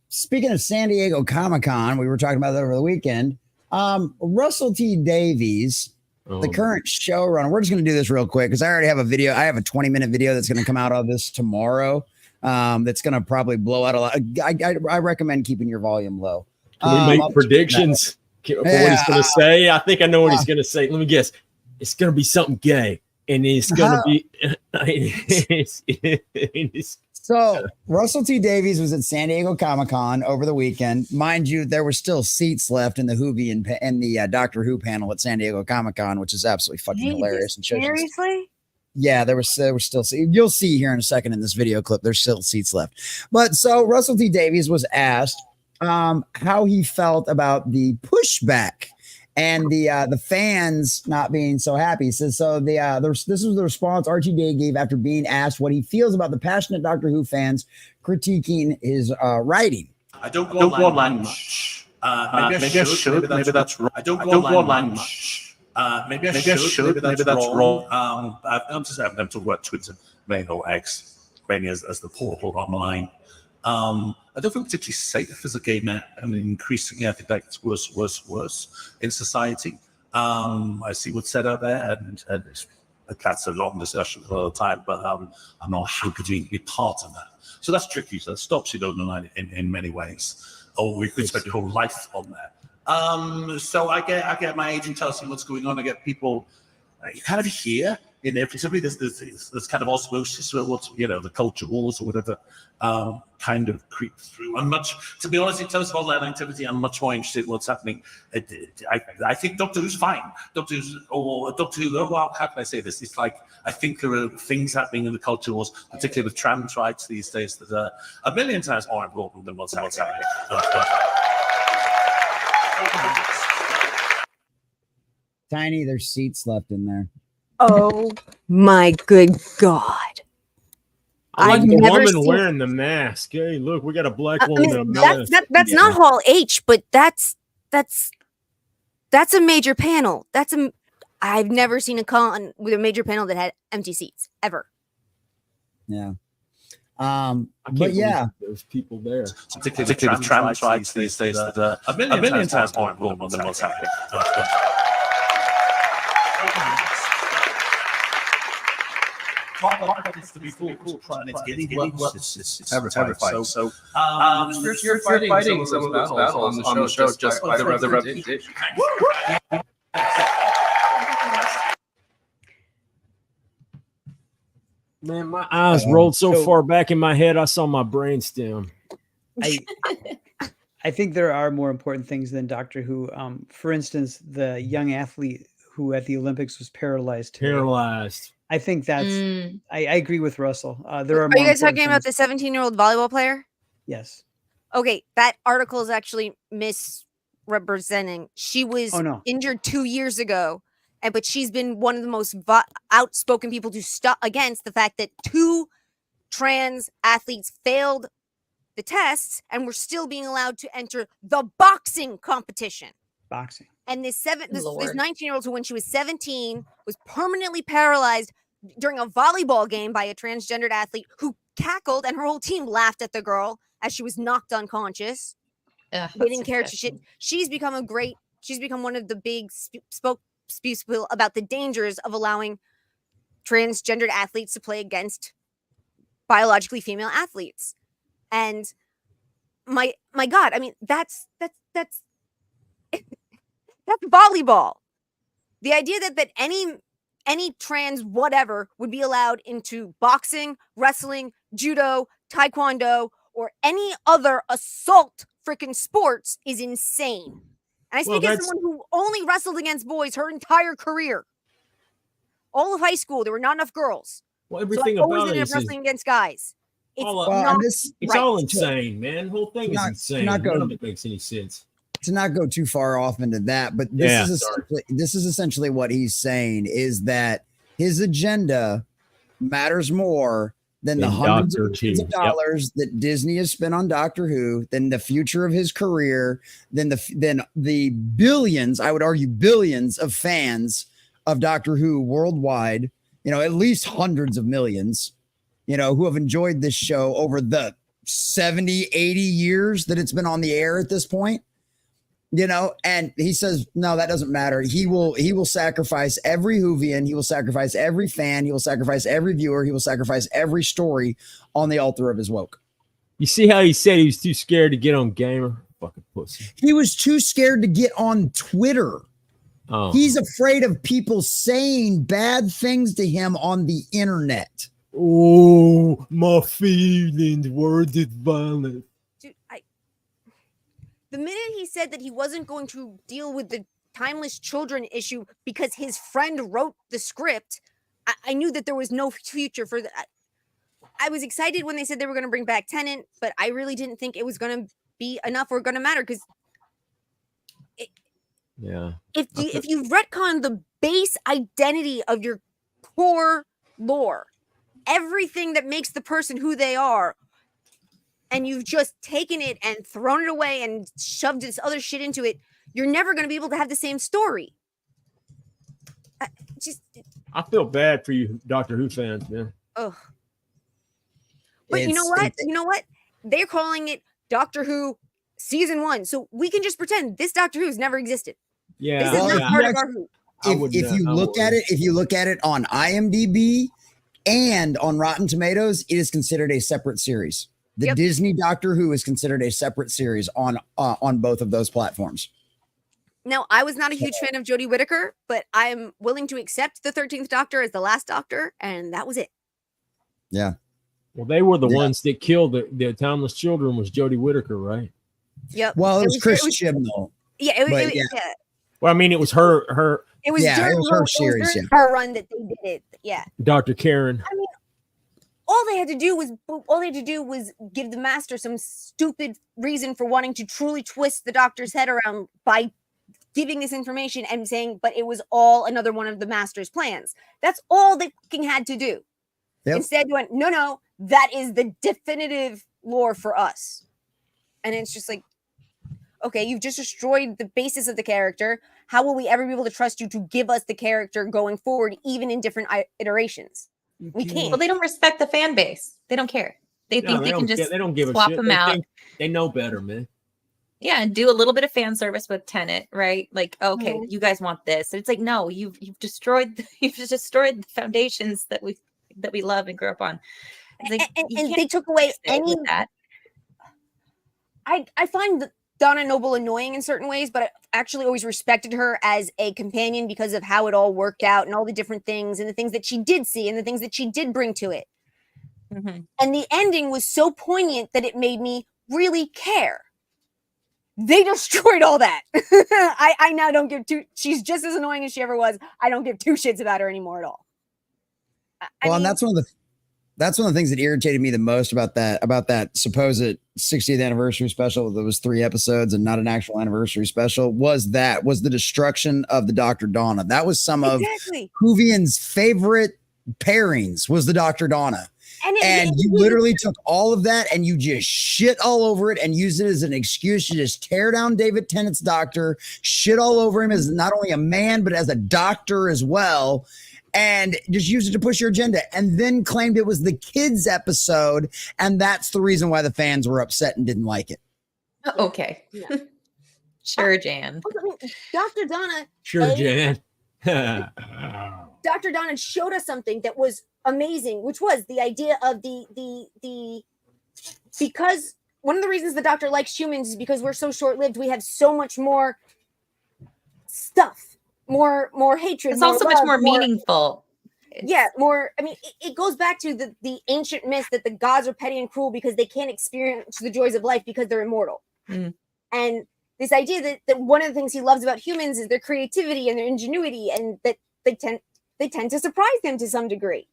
Speaking of San Diego Comic-Con, we were talking about that over the weekend. Russel T. Davies, the current showrunner. We're just going to do this real quick because I already have a video. I have a 20-minute video that's going to come out of this tomorrow. That's going to probably blow out a lot. I recommend keeping your volume low. Can we make predictions for what he's going to say? I think I know what he's going to say. Let me guess. It's going to be something gay, and it's going to be. So Russel T. Davies was at San Diego Comic-Con over the weekend. Mind you, there were still seats left in the Hoovie and the Doctor Who panel at San Diego Comic-Con, which is absolutely fucking hilarious. And seriously? Yeah, there were still seats. You'll see here in a second in this video clip. There's still seats left. But so Russel T. Davies was asked how he felt about the pushback and the fans not being so happy. He says, so this was the response RTD gave after being asked what he feels about the passionate Doctor Who fans critiquing his writing. I don't go online much. Maybe I should. Maybe that's wrong. I don't go online much. Maybe I should. Maybe that's wrong. I'm talking about Twitter, main or X, mainly as the portal online. I don't feel particularly safe as a gay man. I mean, increasingly, I think that's worse in society. I see what's said out there, and that's a long discussion for the time, but I'm not happy to be part of that. So that's tricky. So that stops you online in many ways. Or we could spend your whole life on there. So I get my agent tells me what's going on. I get people kind of here in every there's kind of osmosis with what's the culture wars or whatever kind of creep through. To be honest, in terms of online activity, I'm much more interested in what's happening. I think Doctor Who's fine. Doctor Who. Well, how can I say this? It's like I think there are things happening in the culture wars, particularly with trans rights these days, that are a million times more important than what's happening. Tiny, there's seats left in there. Oh my good God. I've never seen wearing the mask. Hey, look, we got a black woman in a mask. That's not Hall H, but that's a major panel. I've never seen a con with a major panel that had empty seats ever. Yeah. But yeah, there's people there. Particularly with trans rights these days that are a million times more important than what's happening. to be cool, and it's getting well. It's terrifying. So, you're fighting some of those battles on the show just by the repetition. Man, my eyes rolled so far back in my head, I saw my brainstem. I think there are more important things than Doctor Who. For instance, the young athlete who at the Olympics was paralyzed. Paralyzed. I think that's. I agree with Russell. There Are you guys talking about the 17-year-old volleyball player? Yes. Okay, that article is actually misrepresenting. She was injured 2 years ago, but she's been one of the most outspoken people to stop against the fact that 2 trans athletes failed the tests and were still being allowed to enter the boxing competition. Boxing. And this 19-year-old who, when she was 17, was permanently paralyzed during a volleyball game by a transgendered athlete who cackled, and her whole team laughed at the girl as she was knocked unconscious. They didn't care. She's become one of the big spokespeople about the dangers of allowing transgendered athletes to play against biologically female athletes. And my God, I mean, that's volleyball. The idea that any trans whatever would be allowed into boxing, wrestling, judo, taekwondo, or any other assault freaking sports is insane. And I speak as someone who only wrestled against boys her entire career. All of high school, there were not enough girls. Well, everything so I always about ended up wrestling against guys. It's all insane, man. The whole thing is insane. None of it makes any sense. To not go too far off into that, but this is essentially what he's saying is that his agenda matters more than the hundreds of millions of dollars that Disney has spent on Doctor Who, than the future of his career, than the billions, I would argue billions of fans of Doctor Who worldwide, at least hundreds of millions, who have enjoyed this show over the 70, 80 years that it's been on the air at this point. And he says, no, that doesn't matter. He will sacrifice every Whovian. He will sacrifice every fan. He will sacrifice every viewer. He will sacrifice every story on the altar of his woke. You see how he said he was too scared to get on Gamer? Fucking pussy. He was too scared to get on Twitter. Oh. He's afraid of people saying bad things to him on the internet. Oh, my feelings worded violent. Dude, the minute he said that he wasn't going to deal with the timeless children issue because his friend wrote the script, I knew that there was no future for that. I was excited when they said they were going to bring back Tennant, but I really didn't think it was going to be enough or going to matter because if you retcon the base identity of your core lore, everything that makes the person who they are, and you've just taken it and thrown it away and shoved this other shit into it, you're never going to be able to have the same story. I feel bad for you Doctor Who fans, man. Ugh. But you know what? They're calling it Doctor Who Season 1. So we can just pretend this Doctor Who's never existed. Yeah. This is not part of our Who. If you look at it on IMDb and on Rotten Tomatoes, it is considered a separate series. The Disney Doctor Who is considered a separate series on both of those platforms. Now, I was not a huge fan of Jodie Whittaker, but I'm willing to accept the 13th Doctor as the last Doctor, and that was it. Yeah. Well, they were the ones that killed the timeless children was Jodie Whittaker, right? Yep. Well, it was Chris Chibnall. Yeah, it was. Well, I mean, it was her. It was during her series. Her run that they did it. Yeah. Dr. Karen. I mean, all they had to do was give the Master some stupid reason for wanting to truly twist the Doctor's head around by giving this information and saying, but it was all another one of the Master's plans. That's all they fucking had to do. Yep. Instead, you went, no, that is the definitive lore for us. And it's just like, okay, you've just destroyed the basis of the character. How will we ever be able to trust you to give us the character going forward, even in different iterations? We can't. Well, they don't respect the fan base. They don't care. They think they can just they don't give swap a shit. them out. They know better, man. Yeah, and do a little bit of fan service with Tenet, right? Like, okay, you guys want this. And it's like, no, you've destroyed the foundations that we that we love and grew up on. Like, and they took away any that. I find Donna Noble annoying in certain ways, but I actually always respected her as a companion because of how it all worked out and all the different things and the things that she did see and the things that she did bring to it. Mm-hmm. And the ending was so poignant that it made me really care. They destroyed all that. I now don't give two. She's just as annoying as she ever was. I don't give two shits about her anymore at all. And that's one of the things that irritated me the most about that supposed 60th anniversary special. That was 3 episodes and not an actual anniversary special. Was the destruction of the Dr. Donna. That was some of Whovian's favorite pairings. Was the Dr. Donna. And you literally took all of that and you just shit all over it and used it as an excuse to just tear down David Tennant's doctor, shit all over him as not only a man, but as a doctor as well, and just used it to push your agenda, and then claimed it was the kids episode. And that's the reason why the fans were upset and didn't like it. Okay. Yeah. Sure, Jan. Dr. Donna. Sure, Jan. Dr. Donna showed us something that was amazing, which was the idea of the because one of the reasons the doctor likes humans is because we're so short-lived. We have so much more stuff, more hatred. It's also much more meaningful. Yeah, more. I mean, it goes back to the ancient myth that the gods are petty and cruel because they can't experience the joys of life because they're immortal. Mm. And this idea that one of the things he loves about humans is their creativity and their ingenuity, and that they tend to surprise him to some degree.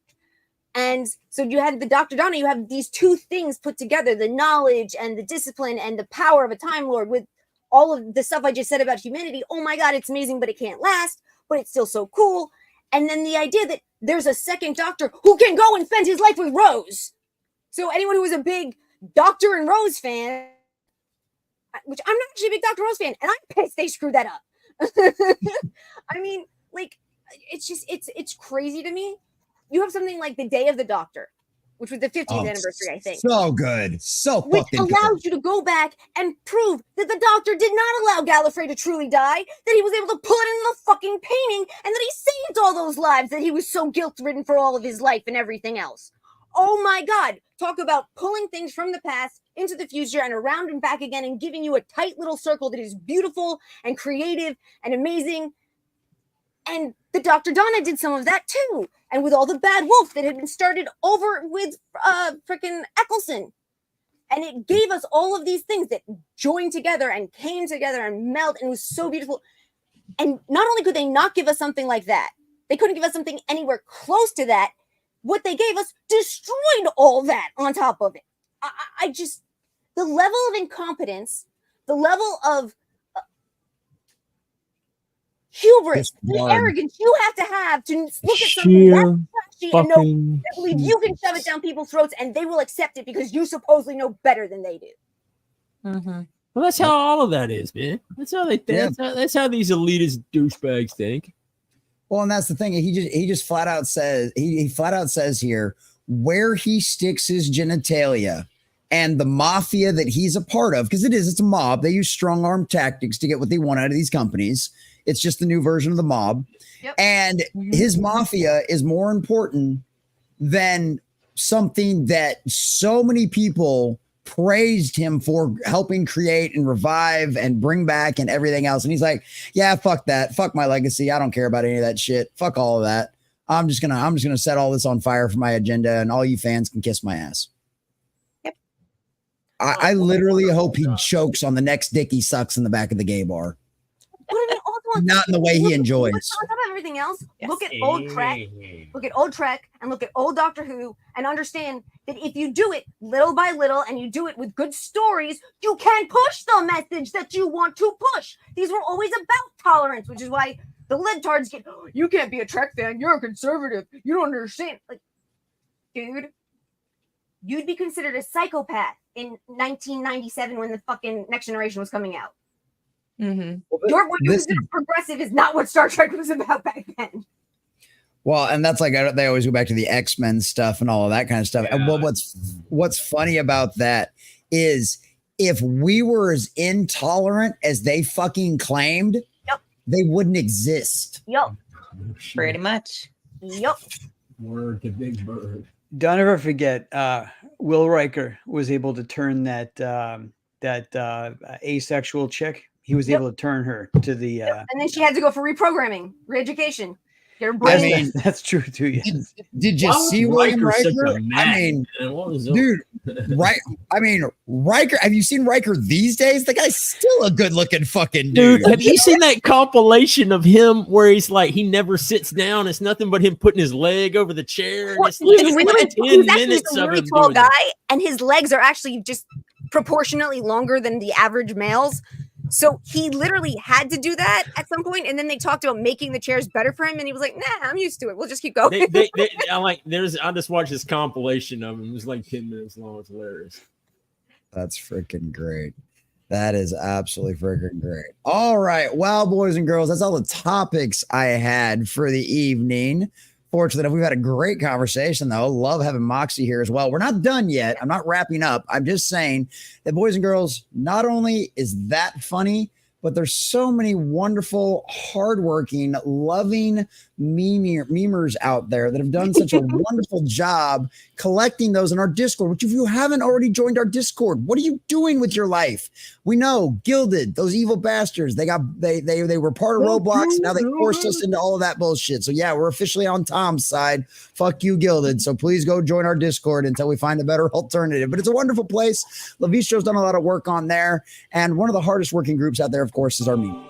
And so you have the Dr. Donna, you have these two things put together, the knowledge and the discipline and the power of a Time Lord with all of the stuff I just said about humanity. Oh my God, it's amazing, but it can't last, but it's still so cool. And then the idea that there's a second doctor who can go and spend his life with Rose. So anyone who was a big Doctor and Rose fan, which I'm not actually a big Dr. Rose fan, and I'm pissed they screwed that up. I mean, like, it's just, it's crazy to me. You have something like the Day of the Doctor, which was the 50th anniversary, I think. So good. So which fucking allows good. you to go back and prove that the Doctor did not allow Gallifrey to truly die, that he was able to pull it in the fucking painting, and that he saved all those lives, that he was so guilt-ridden for all of his life and everything else. Oh my God. Talk about pulling things from the past into the future and around and back again and giving you a tight little circle that is beautiful and creative and amazing. And the Dr. Donna did some of that too. And with all the bad wolf that had been started over with frickin' Eccleston. And it gave us all of these things that joined together and came together and meld, and it was so beautiful. And not only could they not give us something like that, they couldn't give us something anywhere close to that. What they gave us destroyed all that on top of it. I just, the level of incompetence, the level of hubris, the arrogance you have to look at something that trashy and know that believe you can shove it down people's throats and they will accept it because you supposedly know better than they do. Mm-hmm. Well, that's how all of that is, man. That's how they think. Yeah. That's how these elitist douchebags think. Well, and that's the thing. He just flat out says he flat out says here where he sticks his genitalia and the mafia that he's a part of, because it's a mob. They use strong arm tactics to get what they want out of these companies. It's just the new version of the mob. Yep. And his mafia is more important than something that so many people praised him for helping create and revive and bring back and everything else. And he's like, yeah, fuck that. Fuck my legacy. I don't care about any of that shit. Fuck all of that. I'm just gonna set all this on fire for my agenda, and all you fans can kiss my ass. Yep. I literally hope he chokes on the next dick he sucks in the back of the gay bar. Not in the way he enjoys. On top of everything else, look at old Trek, and look at old Doctor Who, and understand that if you do it little by little and you do it with good stories, you can push the message that you want to push. These were always about tolerance, which is why the libtards get, you can't be a Trek fan, you're a conservative, you don't understand. Like, dude, you'd be considered a psychopath in 1997 when the fucking Next Generation was coming out. Mm-hmm. What you consider progressive is not what Star Trek was about back then. Well, and that's like they always go back to the X-Men stuff and all of that kind of stuff. Yeah. And what's funny about that is if we were as intolerant as they fucking claimed, yep, they wouldn't exist. Yep. Pretty much. Yep. Word to Big Bird. Don't ever forget, Will Riker was able to turn that asexual chick. He was able to turn her to the. And then she had to go for reprogramming, re-education. Get her I brain. mean, that's true too. Yes. Did you see William Riker? I mean, dude, right? I mean, Riker. Have you seen Riker these days? The guy's still a good-looking fucking dude. Have you seen that compilation of him where he's like he never sits down? It's nothing but him putting his leg over the chair. And it's He's like really, 10 he's actually minutes a of really him tall doing guy, that. and his legs are actually just proportionately longer than the average males. So he literally had to do that at some point, and then they talked about making the chairs better for him, and he was like, "Nah, I'm used to it. We'll just keep going." I just watched this compilation of him. It was like 10 minutes long. It's hilarious. That's freaking great. That is absolutely freaking great. All right. Well, boys and girls, that's all the topics I had for the evening. Fortunately, we've had a great conversation, though. Love having Moxie here as well. We're not done yet. I'm not wrapping up. I'm just saying that, boys and girls, not only is that funny, but there's so many wonderful, hardworking, loving memers out there that have done such a wonderful job collecting those in our Discord. Which, if you haven't already joined our Discord, what are you doing with your life? We know Gilded, those evil bastards. They were part of Roblox. And now they forced us into all of that bullshit. So yeah, we're officially on Tom's side. Fuck you, Gilded. So please go join our Discord until we find a better alternative. But it's a wonderful place. Lavistro's done a lot of work on there, and one of the hardest working groups out there, of course, is our meme.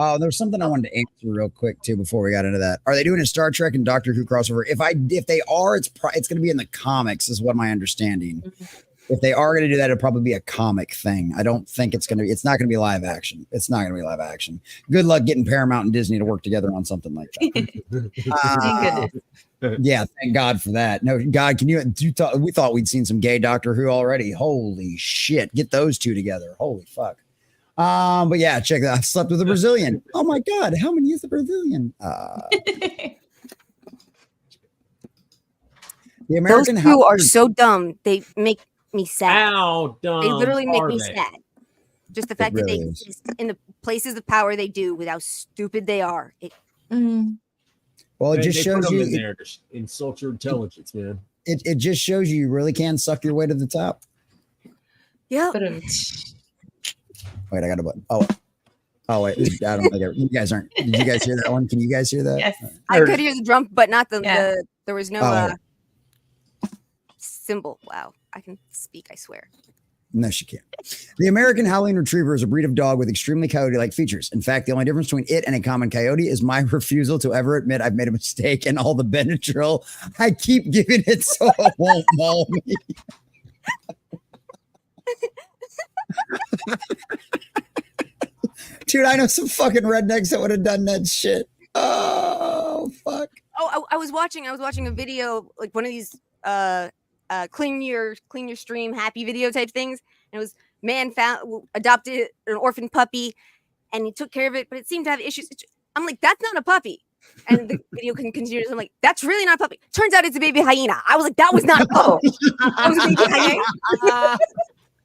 Oh, there's something I wanted to answer real quick too before we got into that. Are they doing a Star Trek and Doctor Who crossover? If they are, it's going to be in the comics, is what my understanding. If they are going to do that, it'll probably be a comic thing. I don't think it's going to be. It's not going to be live action. It's not going to be live action. Good luck getting Paramount and Disney to work together on something like that. Yeah, thank God for that. No, God, we thought we'd seen some gay Doctor Who already. Holy shit, get those two together. Holy fuck. But yeah, check that. I slept with a Brazilian. Oh my God, how many is the Brazilian? The American Those two are so dumb. They make me sad. How dumb They literally make are me they? sad. Just the fact that really they is. exist in the places of power they do with how stupid they are. Well, it They just put shows them you. in there to insult your intelligence, man. It just shows you really can suck your way to the top. Yeah. Wait, I got a button. Oh wait, I don't think you guys aren't. Did you guys hear that one? Can you guys hear that? Yes. I could hear the drum, but not the there was no Oh. symbol. Wow. I can speak, I swear. No, she can't. The American Howling Retriever is a breed of dog with extremely coyote-like features. In fact, the only difference between it and a common coyote is my refusal to ever admit I've made a mistake and all the Benadryl I keep giving it so it won't maul me. Dude, I know some fucking rednecks that would have done that shit. Oh, fuck. Oh, I was watching a video, like one of these clean your stream happy video type things. And it was man adopted an orphan puppy and he took care of it, but it seemed to have issues. I'm like, that's not a puppy. And the video continues. I'm like, that's really not a puppy. Turns out it's a baby hyena. I was like, that was not a puppy. That was a baby hyena.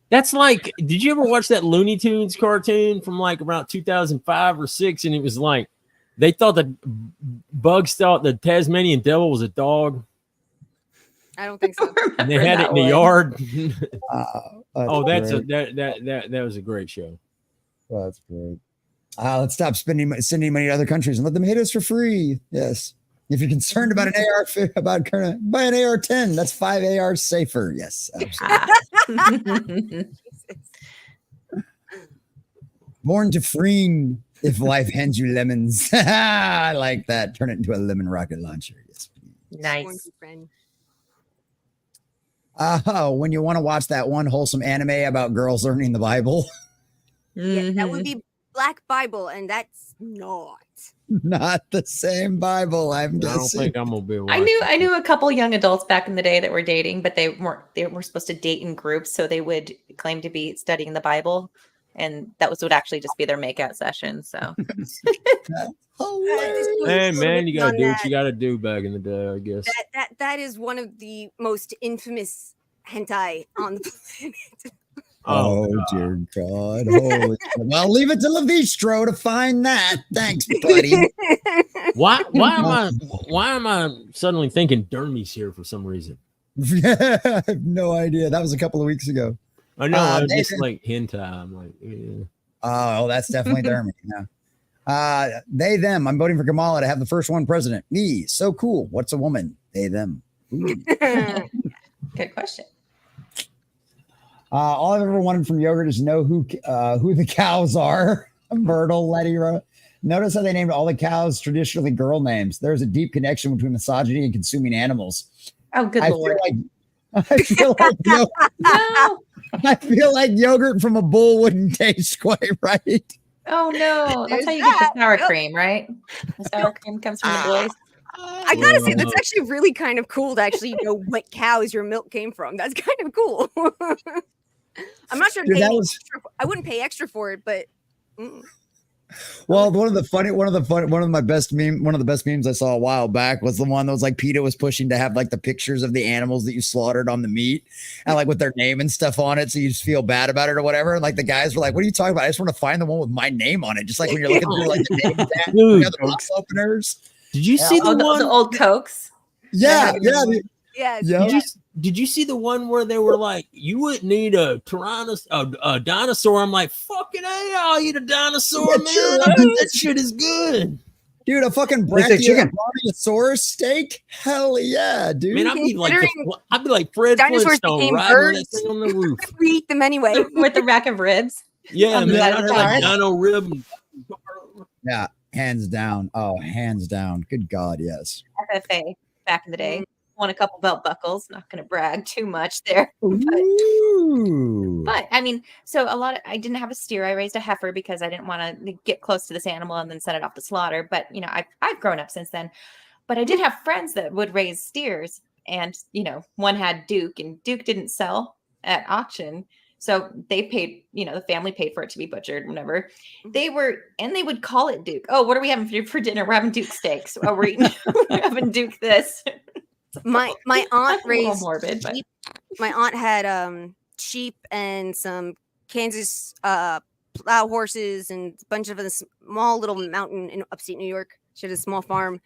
That's like, did you ever watch that Looney Tunes cartoon from like around 2005 or 6? And it was like, they thought that Bugs thought the Tasmanian devil was a dog. I don't think so. And they had it in the yard. Great. That was a great show. Well, that's great. Let's stop sending money to other countries and let them hit us for free. Yes. If you're concerned about an AR, buy an AR-10. That's 5 ARs safer. Yes, absolutely. Born to freen if life hands you lemons. I like that. Turn it into a lemon rocket launcher. Yes, please. Nice. When you want to watch that one wholesome anime about girls learning the Bible. Yeah, that would be Black Bible, and that's not. Not the same Bible, I'm I don't guessing. think I'm gonna be. I knew a couple young adults back in the day that were dating, but they were supposed to date in groups, so they would claim to be studying the Bible, and that would actually just be their makeout session. So, Hey man, you gotta do what you gotta do back in the day, I guess. That is one of the most infamous hentai on the planet. Oh dear God! Holy well, leave it to Levistro to find that. Thanks, buddy. Why am I suddenly thinking Dermy's here for some reason? I have no idea. That was a couple of weeks ago. I know. I'm just like hentai. I'm like, yeah. Oh, that's definitely Dermy. Yeah. They, them. I'm voting for Kamala to have the first one president. Me. So cool. What's a woman? They, them. good question. All I've ever wanted from yogurt is to know who the cows are. Myrtle, Letty. Notice how they named all the cows traditionally girl names. There's a deep connection between misogyny and consuming animals. Oh, good Lord. I feel like yogurt from a bull wouldn't taste quite right. Oh no, that's how you get the sour cream, right? The sour cream comes from the boys. I gotta say, that's actually really kind of cool to actually know what cows your milk came from. That's kind of cool. I'm not sure. I wouldn't pay extra for it, but. Well, one of the best memes I saw a while back was the one that was like PETA was pushing to have like the pictures of the animals that you slaughtered on the meat and like with their name and stuff on it, so you just feel bad about it or whatever. And like the guys were like, "What are you talking about? I just want to find the one with my name on it." Just like when you're looking through like the name tag, the other box openers. Did you see the one? The old Cokes? Yeah. Did you see the one where they were like, you wouldn't need a dinosaur? I'm like, fucking hey, I'll eat a dinosaur, man. I bet that shit is good. Dude, a fucking brachiosaurus steak? Hell yeah, dude. Man, I'd be like Fred Flintstone riding that thing on the roof. We eat them anyway. With the rack of ribs. Yeah, man, I'd have like dino rib. Yeah, hands down. Oh, hands down. Good God, yes. FFA back in the day. Won a couple belt buckles. Not going to brag too much there. But I mean, so I didn't have a steer. I raised a heifer because I didn't want to get close to this animal and then send it off to slaughter. But, you know, I've grown up since then. But I did have friends that would raise steers. And, you know, one had Duke, and Duke didn't sell at auction. So they paid, you know, the family paid for it to be butchered, whatever. They would call it Duke. Oh, what are we having for dinner? We're having Duke steaks. Oh, we're having Duke this. My aunt raised morbid, but my aunt had sheep and some Kansas plow horses and a bunch of a small little mountain in upstate New York. She had a small farm,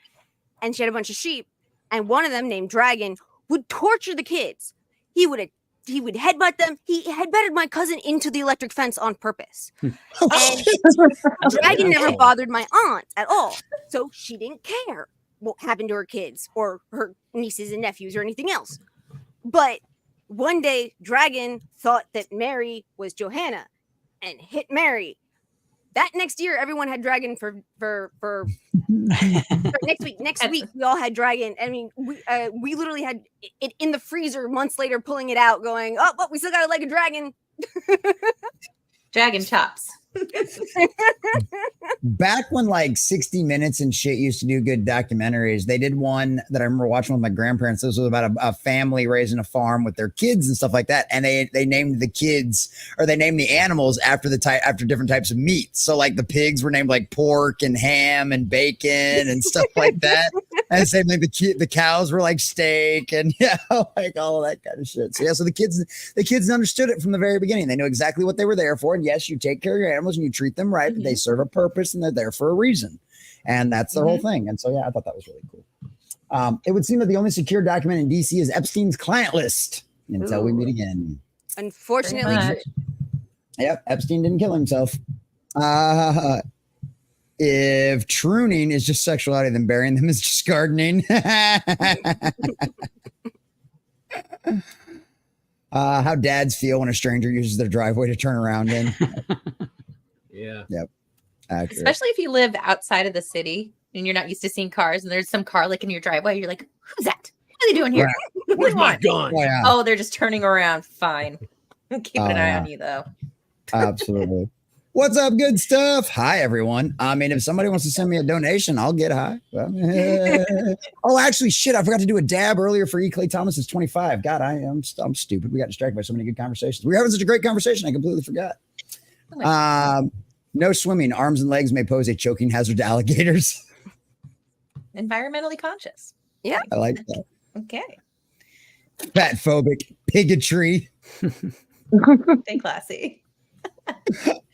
and she had a bunch of sheep, and one of them named Dragon would torture the kids. He would headbutt them. He headbutted my cousin into the electric fence on purpose. And Dragon never bothered my aunt at all, so she didn't care what happened to her kids or her nieces and nephews or anything else. But one day, Dragon thought that Mary was Johanna and hit Mary. That next year, everyone had Dragon for next week. Next week, we all had Dragon. I mean, we literally had it in the freezer months later, pulling it out, going, "Oh, but we still got a leg of Dragon." Dragon chops. Back when like 60 Minutes and shit used to do good documentaries, they did one that I remember watching with my grandparents. This was about a family raising a farm with their kids and stuff like that. And they named the kids, or they named the animals after different types of meat. So like the pigs were named like pork and ham and bacon and stuff like that. And same thing, the cows were like steak and like all of that kind of shit. So yeah, so the kids understood it from the very beginning. They knew exactly what they were there for. And yes, you take care of your animals and you treat them right, but they serve a purpose and they're there for a reason. And that's the whole thing. And so, yeah, I thought that was really cool. It would seem that the only secure document in DC is Epstein's client list until we meet again. Unfortunately, Yep. Epstein didn't kill himself. If pruning is just sexuality, then burying them is just gardening. How dads feel when a stranger uses their driveway to turn around in. Yeah. Yep. Accurate. Especially if you live outside of the city and you're not used to seeing cars and there's some car like in your driveway. You're like, who's that? What are they doing here? Right. Where's my gun? Oh, they're just turning around. Fine. Keep an eye on you, though. Absolutely. What's up, good stuff? Hi, everyone. I mean, if somebody wants to send me a donation, I'll get high. Oh, actually, shit, I forgot to do a dab earlier for E. Clay Thomas. It's 25. God, I'm stupid. We got distracted by so many good conversations. We were having such a great conversation. I completely forgot. No swimming. Arms and legs may pose a choking hazard to alligators. Environmentally conscious. Yeah. I like that. Okay. Fat phobic. Bigotry. Stay classy.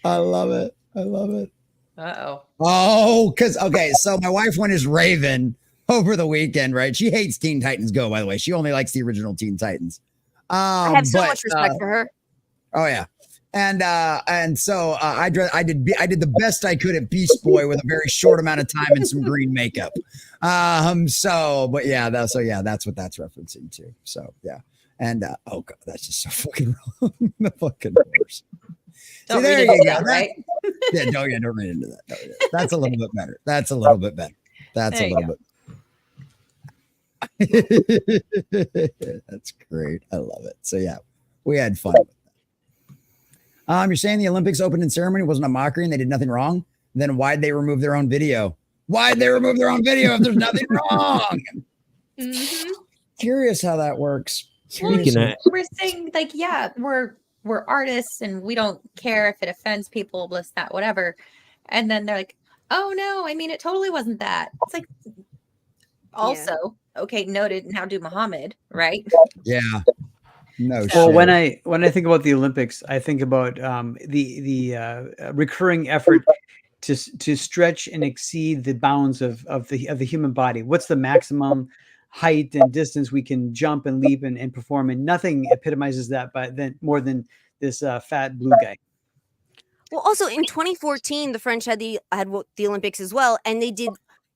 I love it. I love it. Uh-oh. Oh, because, okay, so my wife went as Raven over the weekend, right? She hates Teen Titans Go, by the way. She only likes the original Teen Titans. I have so much respect for her. Oh, yeah. And so I did the best I could at Beast Boy with a very short amount of time and some green makeup. That's what that's referencing to. So, yeah. And, oh, God, that's just so fucking wrong. The fucking worst. Don't See, there read you into go. that, right? Don't read into that. That's a little bit better. That's a little bit better. That's There a you little bit. That's great. I love it. So yeah, we had fun with that. You're saying the Olympics opening ceremony wasn't a mockery and they did nothing wrong? Then why'd they remove their own video? Why'd they remove their own video if there's nothing wrong? Curious how that works. We're saying like, yeah, we're artists and we don't care if it offends people, this, that, whatever. And then they're like, oh no, I mean, it totally wasn't that. It's like, also, okay, noted. Now do Muhammad, right? Yeah. No. Well, shit. when I think about the Olympics, I think about the recurring effort to stretch and exceed the bounds of the human body. What's the maximum height and distance we can jump and leap and perform? And nothing epitomizes that, more than this fat blue guy. Well, also in 2014, the French had the Olympics as well, and they did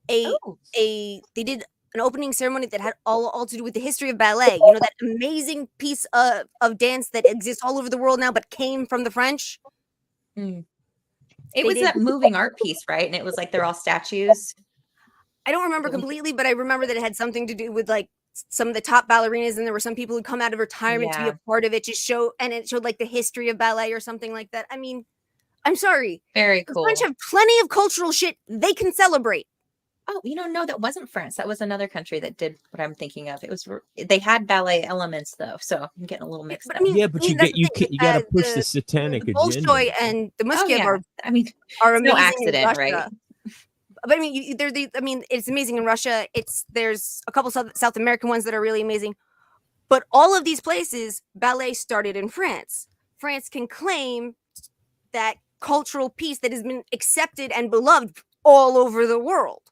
they did an opening ceremony that had all to do with the history of ballet. You know, that amazing piece of dance that exists all over the world now, but came from the French. It was that moving art piece, right? And it was like they're all statues. I don't remember completely, but I remember that it had something to do with like some of the top ballerinas, and there were some people who come out of retirement to be a part of it, and it showed like the history of ballet or something like that. I mean, I'm sorry. Very cool. The French have plenty of cultural shit they can celebrate. Oh, no, that wasn't France. That was another country that did what I'm thinking of. They had ballet elements though, so I'm getting a little mixed up. But you got to push the satanic agenda. Bolshoi and the Muskiev are amazing. No accident, right? But I mean, it's amazing in Russia. There's a couple South American ones that are really amazing. But all of these places, ballet started in France. France can claim that cultural piece that has been accepted and beloved all over the world.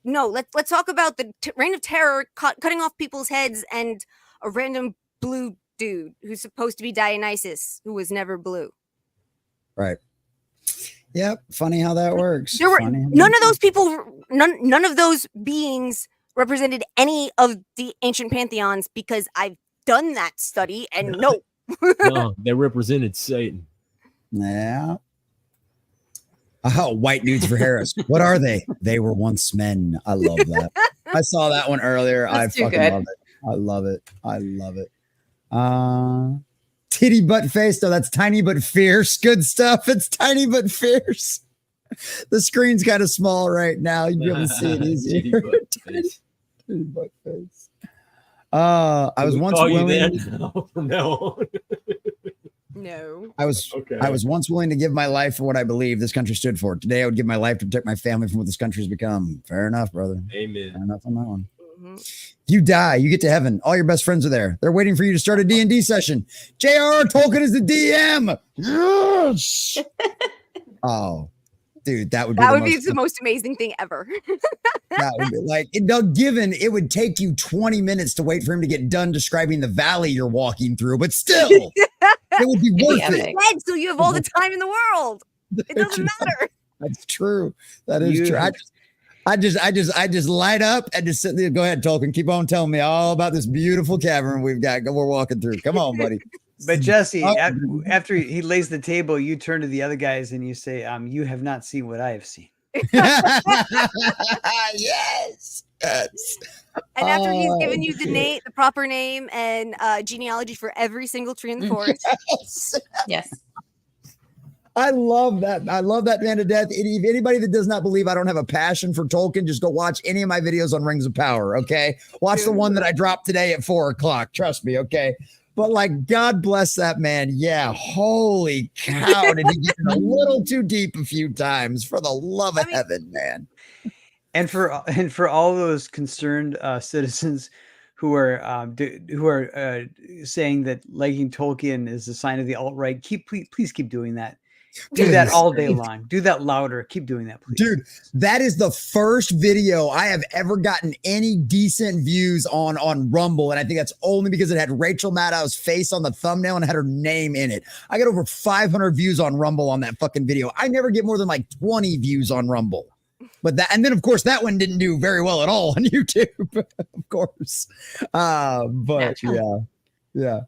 No, let's talk about the reign of terror, cutting off people's heads, and a random blue dude who's supposed to be Dionysus, who was never blue. Right. Yep. Funny how that works. There were none of those people, none of those beings represented any of the ancient pantheons, because I've done that study and no. No, they represented Satan. Yeah. Oh, white dudes for Harris. What are they? They were once men. I love that. I saw that one earlier. That's I fucking love it. I love it. I love it. Titty butt face. No, that's tiny but fierce. Good stuff. It's tiny but fierce. The screen's kind of small right now. You'll be able to see it easier. Titty butt face. Titty butt face. I was once willing. From now on. No. I was once willing to give my life for what I believe this country stood for. Today, I would give my life to protect my family from what this country has become. Fair enough, brother. Amen. Fair enough on that one. You die, you get to heaven. All your best friends are there. They're waiting for you to start a D&D session. J.R.R. Tolkien is the DM. Yes. Oh, dude, that would be the most amazing thing ever. That would be like, given it would take you 20 minutes to wait for him to get done describing the valley you're walking through, but still, it would be worth it. So you have all the time in the world. It doesn't matter. That's true. That is true. I just light up and just sit there. Go ahead, Tolkien. Keep on telling me all about this beautiful cavern we're walking through. Come on, buddy. But Jesse, after he lays the table, you turn to the other guys and you say, you have not seen what I have seen. Yes. And after he's given you the proper name and genealogy for every single tree in the forest. Yes. I love that. I love that man to death. If anybody that does not believe I don't have a passion for Tolkien, just go watch any of my videos on Rings of Power. Okay. Watch the one that I dropped today at 4:00. Trust me. Okay. But like, God bless that man. Yeah. Holy cow. Did he get a little too deep a few times, for the love of heaven, man. And for all those concerned citizens who are saying that liking Tolkien is a sign of the alt-right, please keep doing that. Do that all day long. Do that louder. Keep doing that, please. Dude, that is the first video I have ever gotten any decent views on Rumble. And I think that's only because it had Rachel Maddow's face on the thumbnail and had her name in it. I got over 500 views on Rumble on that fucking video. I never get more than like 20 views on Rumble. But that, and then of course that one didn't do very well at all on YouTube, of course. But yeah.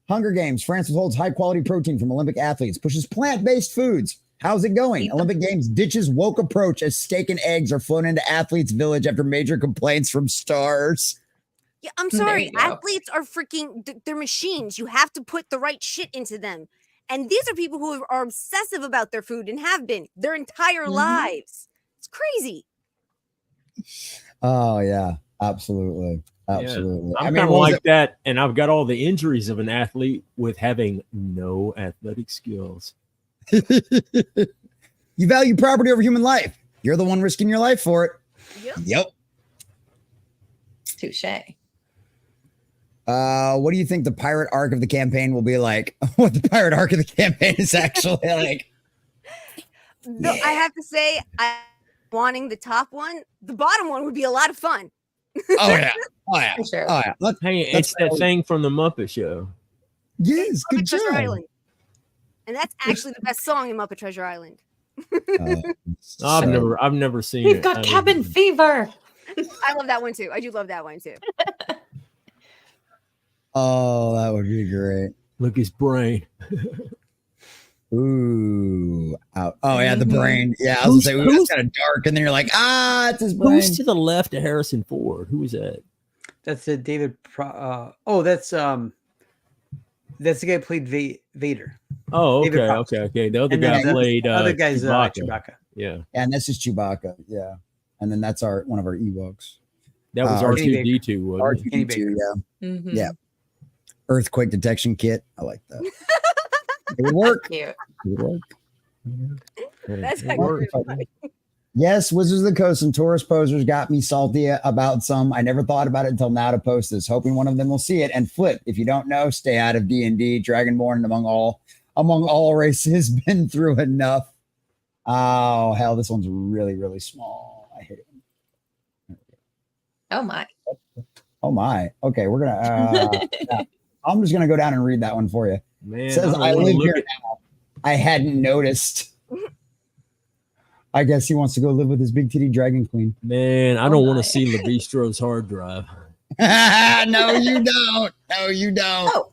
Hunger Games. France withholds high quality protein from Olympic athletes, pushes plant-based foods. How's it going? Olympic Games ditches woke approach as steak and eggs are flown into athletes' village after major complaints from stars. Yeah, I'm sorry. Athletes are freaking, they're machines. You have to put the right shit into them. And these are people who are obsessive about their food and have been their entire lives. It's crazy. Oh, yeah, absolutely. Absolutely. Yeah, I'm kind of like that. And I've got all the injuries of an athlete with having no athletic skills. You value property over human life. You're the one risking your life for it. Yep. Touche. What do you think the pirate arc of the campaign will be like? What the pirate arc of the campaign is actually like? No, I have to say, I'm wanting the top one. The bottom one would be a lot of fun. Oh yeah. Oh yeah. Sure. Oh yeah. Hey, it's that thing from the Muppet Show. Yes, good job. Treasure Island. And that's actually the best song in Muppet Treasure Island. I've never seen it. We've got cabin fever. I love that one too. I do love that one too. Oh, that would be great. Look, his brain. Ooh. Oh yeah, the brain. Yeah, I was gonna say it's kind of dark, and then you're like, it's his brain. Who's to the left of Harrison Ford? Who is that? That's David. That's the guy who played Vader. Oh, okay. The other guy played. Other guy's Chewbacca. Yeah, and this is Chewbacca. Yeah, and then that's one of our Ewoks. That was R2D2. R2D2. Yeah, yeah. Earthquake detection kit. I like that. It would work. It would work. That's actually funny. Yes, Wizards of the Coast and tourist posers got me salty about some. I never thought about it until now to post this, hoping one of them will see it and flip. If you don't know, stay out of D&D. Dragonborn among all races been through enough. Oh hell, this one's really, really small. I hate it. Oh my. Oh my. Okay, we're gonna. I'm just gonna go down and read that one for you. Man, it says I live here now. I hadn't noticed. I guess he wants to go live with his big titty dragon queen. Man, I don't want to see Levistro's hard drive. No, you don't. No, you don't. Oh,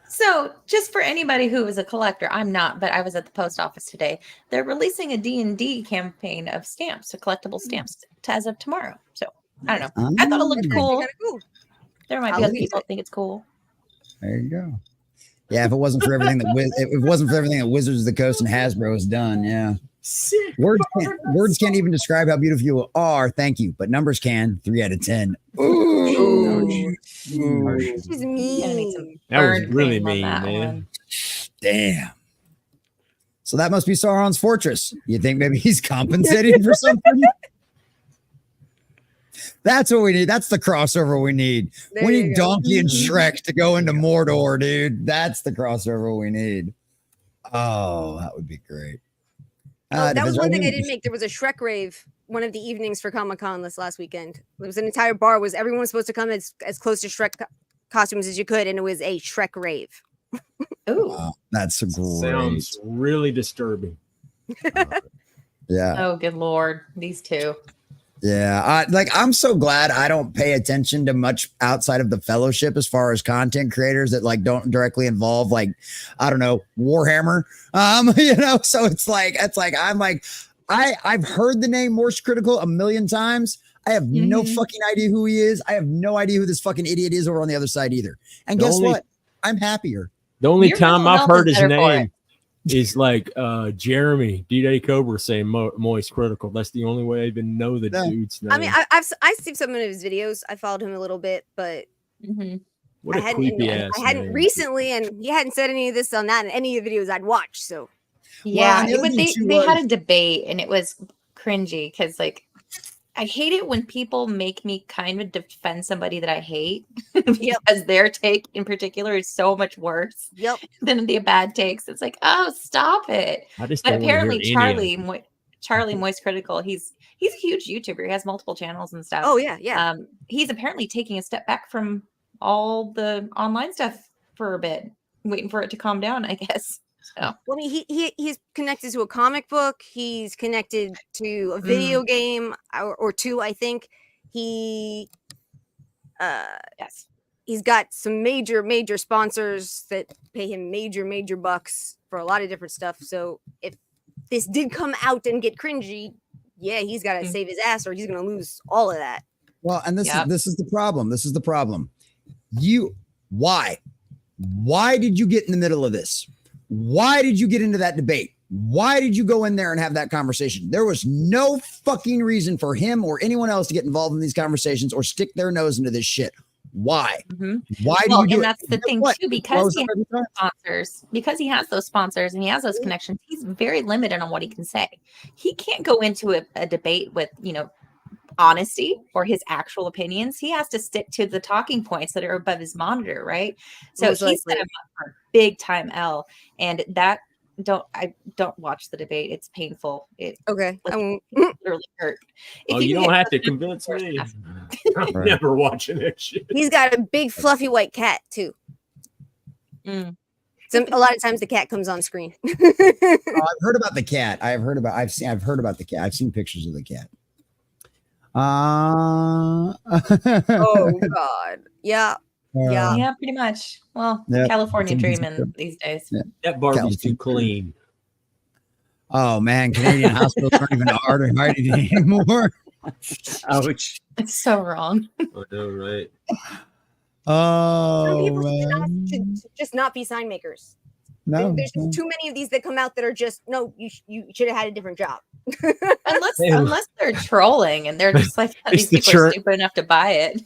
so just for anybody who is a collector, I'm not, but I was at the post office today. They're releasing a D&D campaign of stamps, so collectible stamps, as of tomorrow. So I don't know. I thought it looked cool. There might be other people that think it's cool. There you go. Yeah, if it wasn't for everything that Wizards of the Coast and Hasbro has done, yeah. Words can't even describe how beautiful you are. Thank you, but numbers can. 3 out of 10. Ooh. She's mean. That was really mean, man. Damn. So that must be Sauron's fortress. You think maybe he's compensating for something? That's what we need. That's the crossover we need. We need Donkey and Shrek to go into Mordor, dude. That's the crossover we need. Oh, that would be great. That was one thing I didn't make. There was a Shrek rave one of the evenings for Comic-Con this last weekend. There was an entire bar. Everyone was supposed to come as close to Shrek costumes as you could, and it was a Shrek rave. Ooh, wow, that's great. Sounds really disturbing. Yeah. Oh, good Lord, these two. Yeah, I'm so glad I don't pay attention to much outside of the Fellowship as far as content creators that don't directly involve I don't know, Warhammer. So it's like I've heard the name Morse Critical a million times. I have no fucking idea who he is. I have no idea who this fucking idiot is over on the other side either. And guess what? I'm happier. The only time I've heard his name. is like Jeremy D-Day Cobra saying Moist Critical. That's the only way I even know the dude's name. I mean, I've seen some of his videos. I followed him a little bit, but what a creepy ass. I hadn't recently, and he hadn't said any of this on that in any of the videos I'd watched. So yeah, they had a debate, and it was cringy because like I hate it when people make me kind of defend somebody that I hate because their take in particular is so much worse than the bad takes. It's like, oh, stop it. But apparently Charlie Moist Critical, he's a huge YouTuber. He has multiple channels and stuff. Oh yeah. He's apparently taking a step back from all the online stuff for a bit, waiting for it to calm down, I guess. So. Well, I mean, he's connected to a comic book. He's connected to a video game or two, I think. He's got some major sponsors that pay him major bucks for a lot of different stuff. So if this did come out and get cringy, yeah, he's got to save his ass, or he's going to lose all of that. Well, and this is the problem. This is the problem. Why did you get in the middle of this? Why did you get into that debate? Why did you go in there and have that conversation? There was no fucking reason for him or anyone else to get involved in these conversations or stick their nose into this shit. Why? Why do you do it? And that's the thing too, because he has sponsors, because he has those sponsors and he has those connections, he's very limited on what he can say. He can't go into a debate with, honesty or his actual opinions. He has to stick to the talking points that are above his monitor, right? So he's set him up for a big time L. And that I don't watch the debate. It's painful. It literally hurt. You don't have to convince me. I'm never watching that shit. He's got a big fluffy white cat too. A lot of times the cat comes on screen. I've heard about the cat. I've heard about the cat. I've seen pictures of the cat. Oh God. Yeah. Yeah, pretty much. Well, California dreaming these days. Yeah. That Barbie's too clean. Oh man, Canadian hospitals aren't even hiding anymore. Ouch. It's so wrong. I know, right? Oh man. Just not be sign makers. No, there's too many of these that come out that are just you should have had a different job. unless they're trolling and they're just like these people are stupid enough to buy it.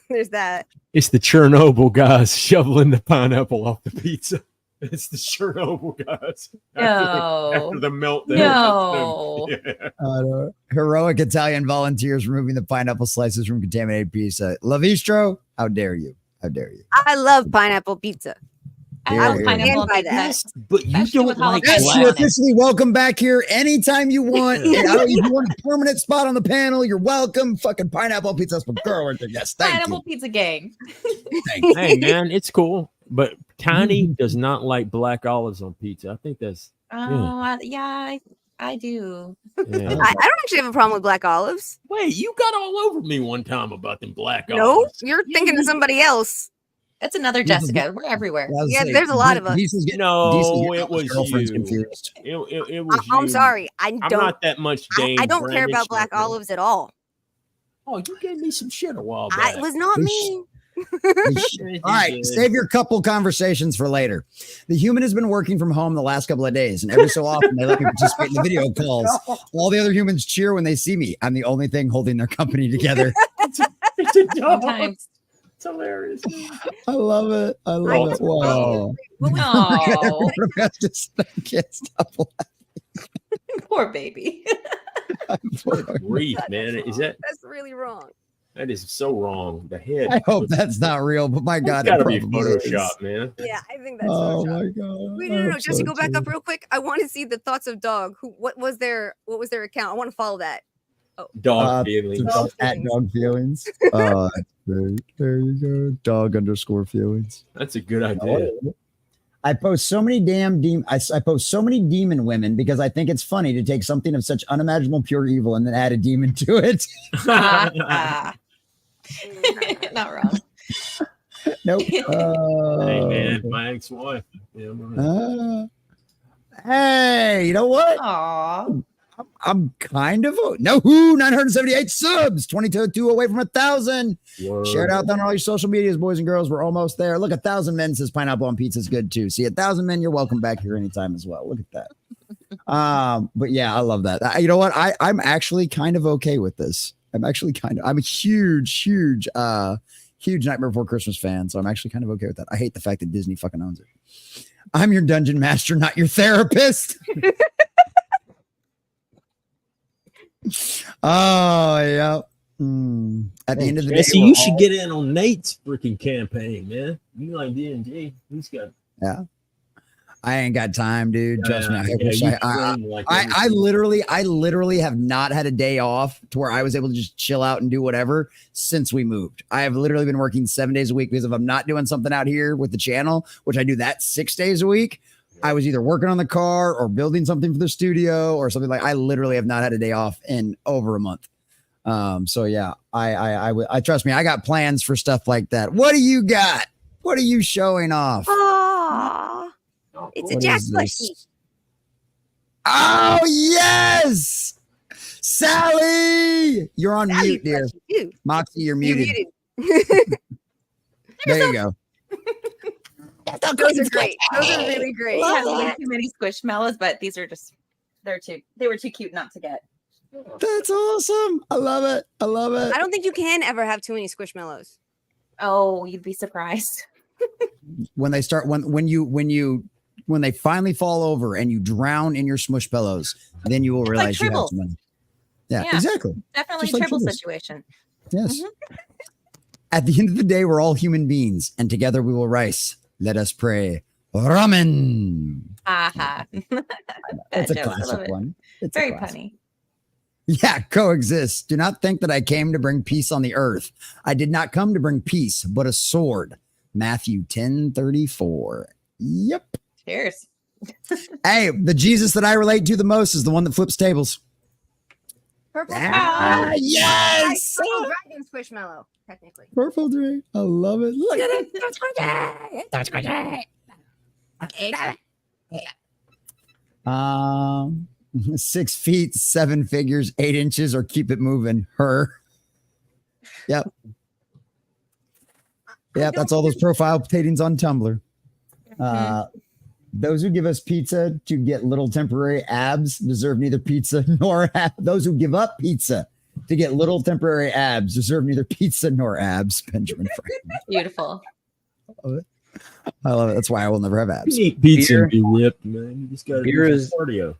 There's that. It's the Chernobyl guys shoveling the pineapple off the pizza. It's the Chernobyl guys. After the meltdown. No. Yeah. Heroic Italian volunteers removing the pineapple slices from contaminated pizza. Lavistro, how dare you? How dare you? I love pineapple pizza. I love pineapple by that. But you don't like you're officially welcome back here anytime you want. If you want a permanent spot on the panel, you're welcome. Fucking pineapple pizza for girl right there. Yes, thank pineapple you. Pizza gang. Hey man, it's cool. But Tiny does not like black olives on pizza. I think that's I do. Yeah. I don't actually have a problem with black olives. Wait, you got all over me one time about them black olives. No, you're thinking of somebody else. That's another Jessica. We're everywhere. Yeah, there's a lot of us. It was you. Confused. It was I'm sorry. I'm not that much Dane. I don't care about black olives at all. Oh, you gave me some shit a while back. It was not me. All right, save your couple conversations for later. The human has been working from home the last couple of days, and every so often they let me participate in the video calls. All the other humans cheer when they see me. I'm the only thing holding their company together. It's a dog. It's hilarious. I love it. I love it. Whoa. I can't stop laughing. Poor baby. Grief, man. That's really wrong. That is so wrong. The head. I hope that's not real, but my God, it's gotta be Photoshop, man. Yeah, I think that's Photoshopped. My God. Wait, no. Jesse, go back up real quick. I want to see the thoughts of dog. What was their account? I want to follow that. Oh. Dog feelings. At dog feelings. There you go. Dog_feelings. That's a good idea. I post so many I post so many demon women because I think it's funny to take something of such unimaginable pure evil and then add a demon to it. Not wrong. Nope. Hey man, my ex-wife. Hey, you know what? Aww. I'm kind of 978 subs, 22 away from 1,000. Share it out on all your social medias, boys and girls. We're almost there. Look, 1,000 men says pineapple on pizza is good too. See, 1,000 men, you're welcome back here anytime as well. Look at that. But yeah, I love that. You know what? I'm actually kind of okay with this. I'm a huge Nightmare Before Christmas fan, so I'm actually kind of okay with that. I hate the fact that Disney fucking owns it. I'm your dungeon master, not your therapist. Oh yeah. At the end of the day, Jesse, you should get in on Nate's freaking campaign, man. You like D&D? He's got. Yeah. I ain't got time, dude. Trust me. I literally have not had a day off to where I was able to just chill out and do whatever since we moved. I have literally been working 7 days a week because if I'm not doing something out here with the channel, which I do that 6 days a week, I was either working on the car or building something for the studio or something. Like I literally have not had a day off in over a month. So yeah, I trust me. I got plans for stuff like that. What do you got? What are you showing off? It's a Jack plushie. Oh yes, Sally, you're on mute, dear. Moxie, you're muted. There you go. Those are great. Those are really great. We have way too many squishmallows, but these are just they were too cute not to get. That's awesome. I love it. I love it. I don't think you can ever have too many squishmallows. Oh, you'd be surprised. When they start when they finally fall over and you drown in your smush pillows, then you will realize you have some money. Yeah, exactly. Definitely a triple situation. Yes. At the end of the day, we're all human beings, and together we will rise. Let us pray. Ramen. Aha. It's a classic one. It's very punny. Yeah, coexist. Do not think that I came to bring peace on the earth. I did not come to bring peace, but a sword. Matthew 10:34. Yep. Cheers. Hey, the Jesus that I relate to the most is the one that flips tables. Purple. Yes. Purple dragon squishmallow, technically. Purple dragon. I love it. Look at it. That's great. 6 feet, 7 figures, 8 inches, or keep it moving. Her. Yep. Yep. That's all those profile paintings on Tumblr. Those who give us pizza to get little temporary abs deserve neither pizza nor those who give up pizza to get little temporary abs deserve neither pizza nor abs. Benjamin Franklin. Beautiful. I love it. That's why I will never have abs. You eat pizza and be ripped, man. You just got to do cardio.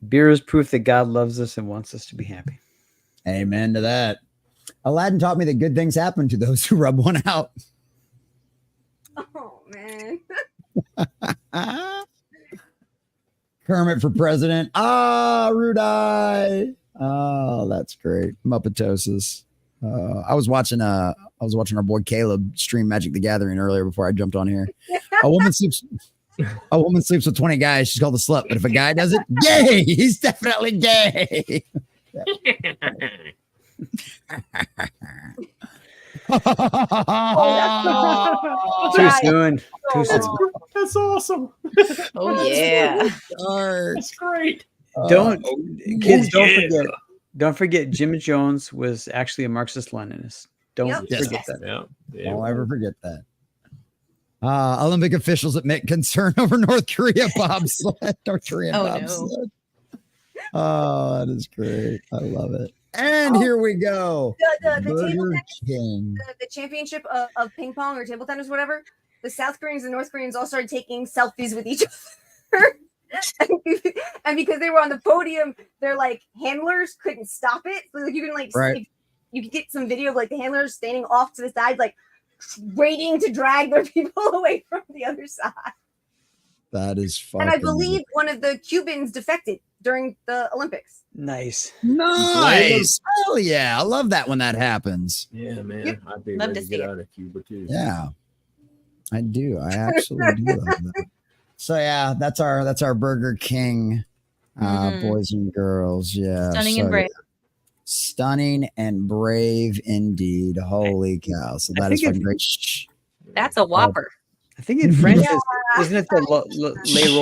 Beer is proof that God loves us and wants us to be happy. Amen to that. Aladdin taught me that good things happen to those who rub one out. Oh man. Kermit for president. Rudai. Oh, that's great. Muppetosis. I was watching our boy Caleb stream Magic the Gathering earlier before I jumped on here. A woman sleeps with 20 guys. She's called a slut. But if a guy does it, gay. He's definitely gay. Too soon. That's awesome. Oh yeah. That's great. Don't forget Jim Jones was actually a Marxist-Leninist. Don't forget that. Don't ever forget that. Olympic officials admit concern over North Korea bobsled. North Korean bobsled. Oh, that is great. I love it. And here we go. The championship of ping pong or table tennis, whatever. The South Koreans and North Koreans all started taking selfies with each other. And because they were on the podium, their like handlers couldn't stop it. So like you can you could get some video of like the handlers standing off to the side, like waiting to drag their people away from the other side. That is fun. And I believe one of the Cubans defected during the Olympics. Nice. Hell yeah. I love that when that happens. Yeah, man. Yep. I'd be Love ready to to get see out of Cuba too. Yeah. I do. I absolutely do love that. So yeah, that's our Burger King boys and girls. Yeah. Stunning and brave. Stunning and brave indeed. Holy cow. So that is fucking great. That's a Whopper. I think in French, isn't it the Le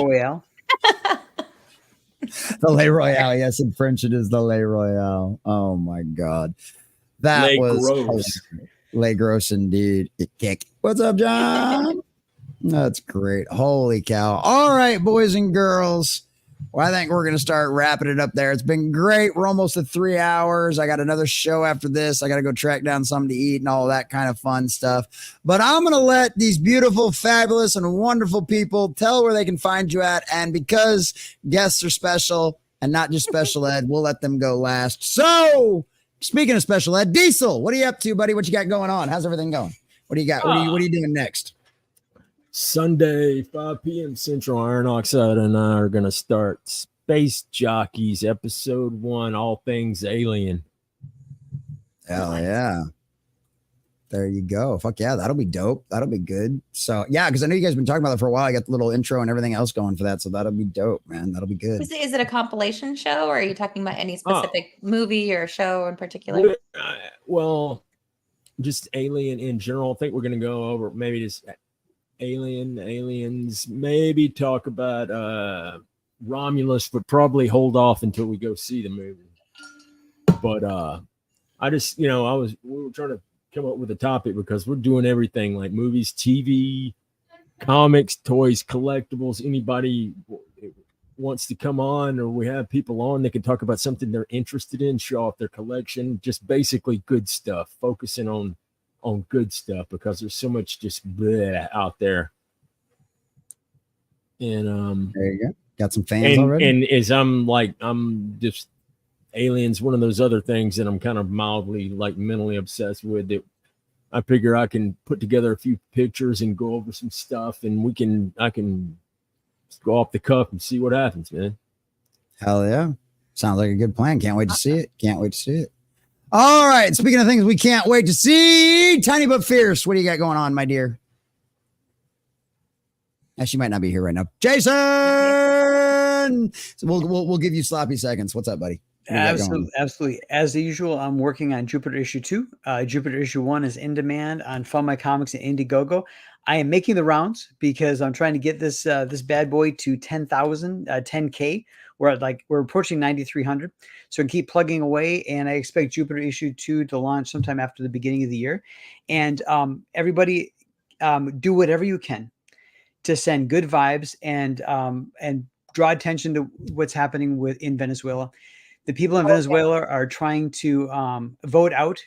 Royale? The Le Royale. Yes, in French it is the Le Royale. Oh my God. That Le was Gros. Le Gross indeed. Kick. What's up, John? That's great. Holy cow. All right, boys and girls. Well, I think we're going to start wrapping it up there. It's been great. We're almost at 3 hours. I got another show after this. I got to go track down something to eat and all that kind of fun stuff. But I'm going to let these beautiful, fabulous, and wonderful people tell where they can find you at. And because guests are special and not just special ed, we'll let them go last. So speaking of special ed, Diesel, what are you up to, buddy? What you got going on? How's everything going? What do you got? What are you doing next? Sunday, 5 p.m. Central, Iron Oxide and I are going to start Space Jockeys, Episode 1, All Things Alien. Hell yeah. There you go. Fuck yeah, that'll be dope. That'll be good. So, yeah, because I know you guys have been talking about that for a while. I got the little intro and everything else going for that, so that'll be dope, man. That'll be good. Is it a compilation show, or are you talking about any specific movie or show in particular? Well, just Alien in general. I think we're going to go over maybe just aliens, maybe talk about Romulus, but probably hold off until we go see the movie. But I just, we were trying to come up with a topic because we're doing everything like movies, TV, comics, toys, collectibles. Anybody wants to come on, or we have people on that can talk about something they're interested in, show off their collection, just basically good stuff, focusing on good stuff because there's so much just bleh out there. And there you go. Got some fans already. And as I'm just Aliens, one of those other things that I'm kind of mildly like mentally obsessed with, that I figure I can put together a few pictures and go over some stuff, and I can just go off the cuff and see what happens, man. Hell yeah. Sounds like a good plan. Can't wait to see it. Can't wait to see it. All right. Speaking of things we can't wait to see, Tiny but Fierce. What do you got going on, my dear? She might not be here right now. Jason. So we'll give you sloppy seconds. What's up, buddy? Absolutely. As usual, I'm working on Jupiter issue 2. Jupiter issue 1 is in demand on Fun My Comics and Indiegogo. I am making the rounds because I'm trying to get this bad boy to 10,000, 10K. We're approaching 9,300. So I keep plugging away, and I expect Jupiter issue 2 to launch sometime after the beginning of the year. And everybody, do whatever you can to send good vibes and draw attention to what's happening in Venezuela. The people in Venezuela are trying to vote out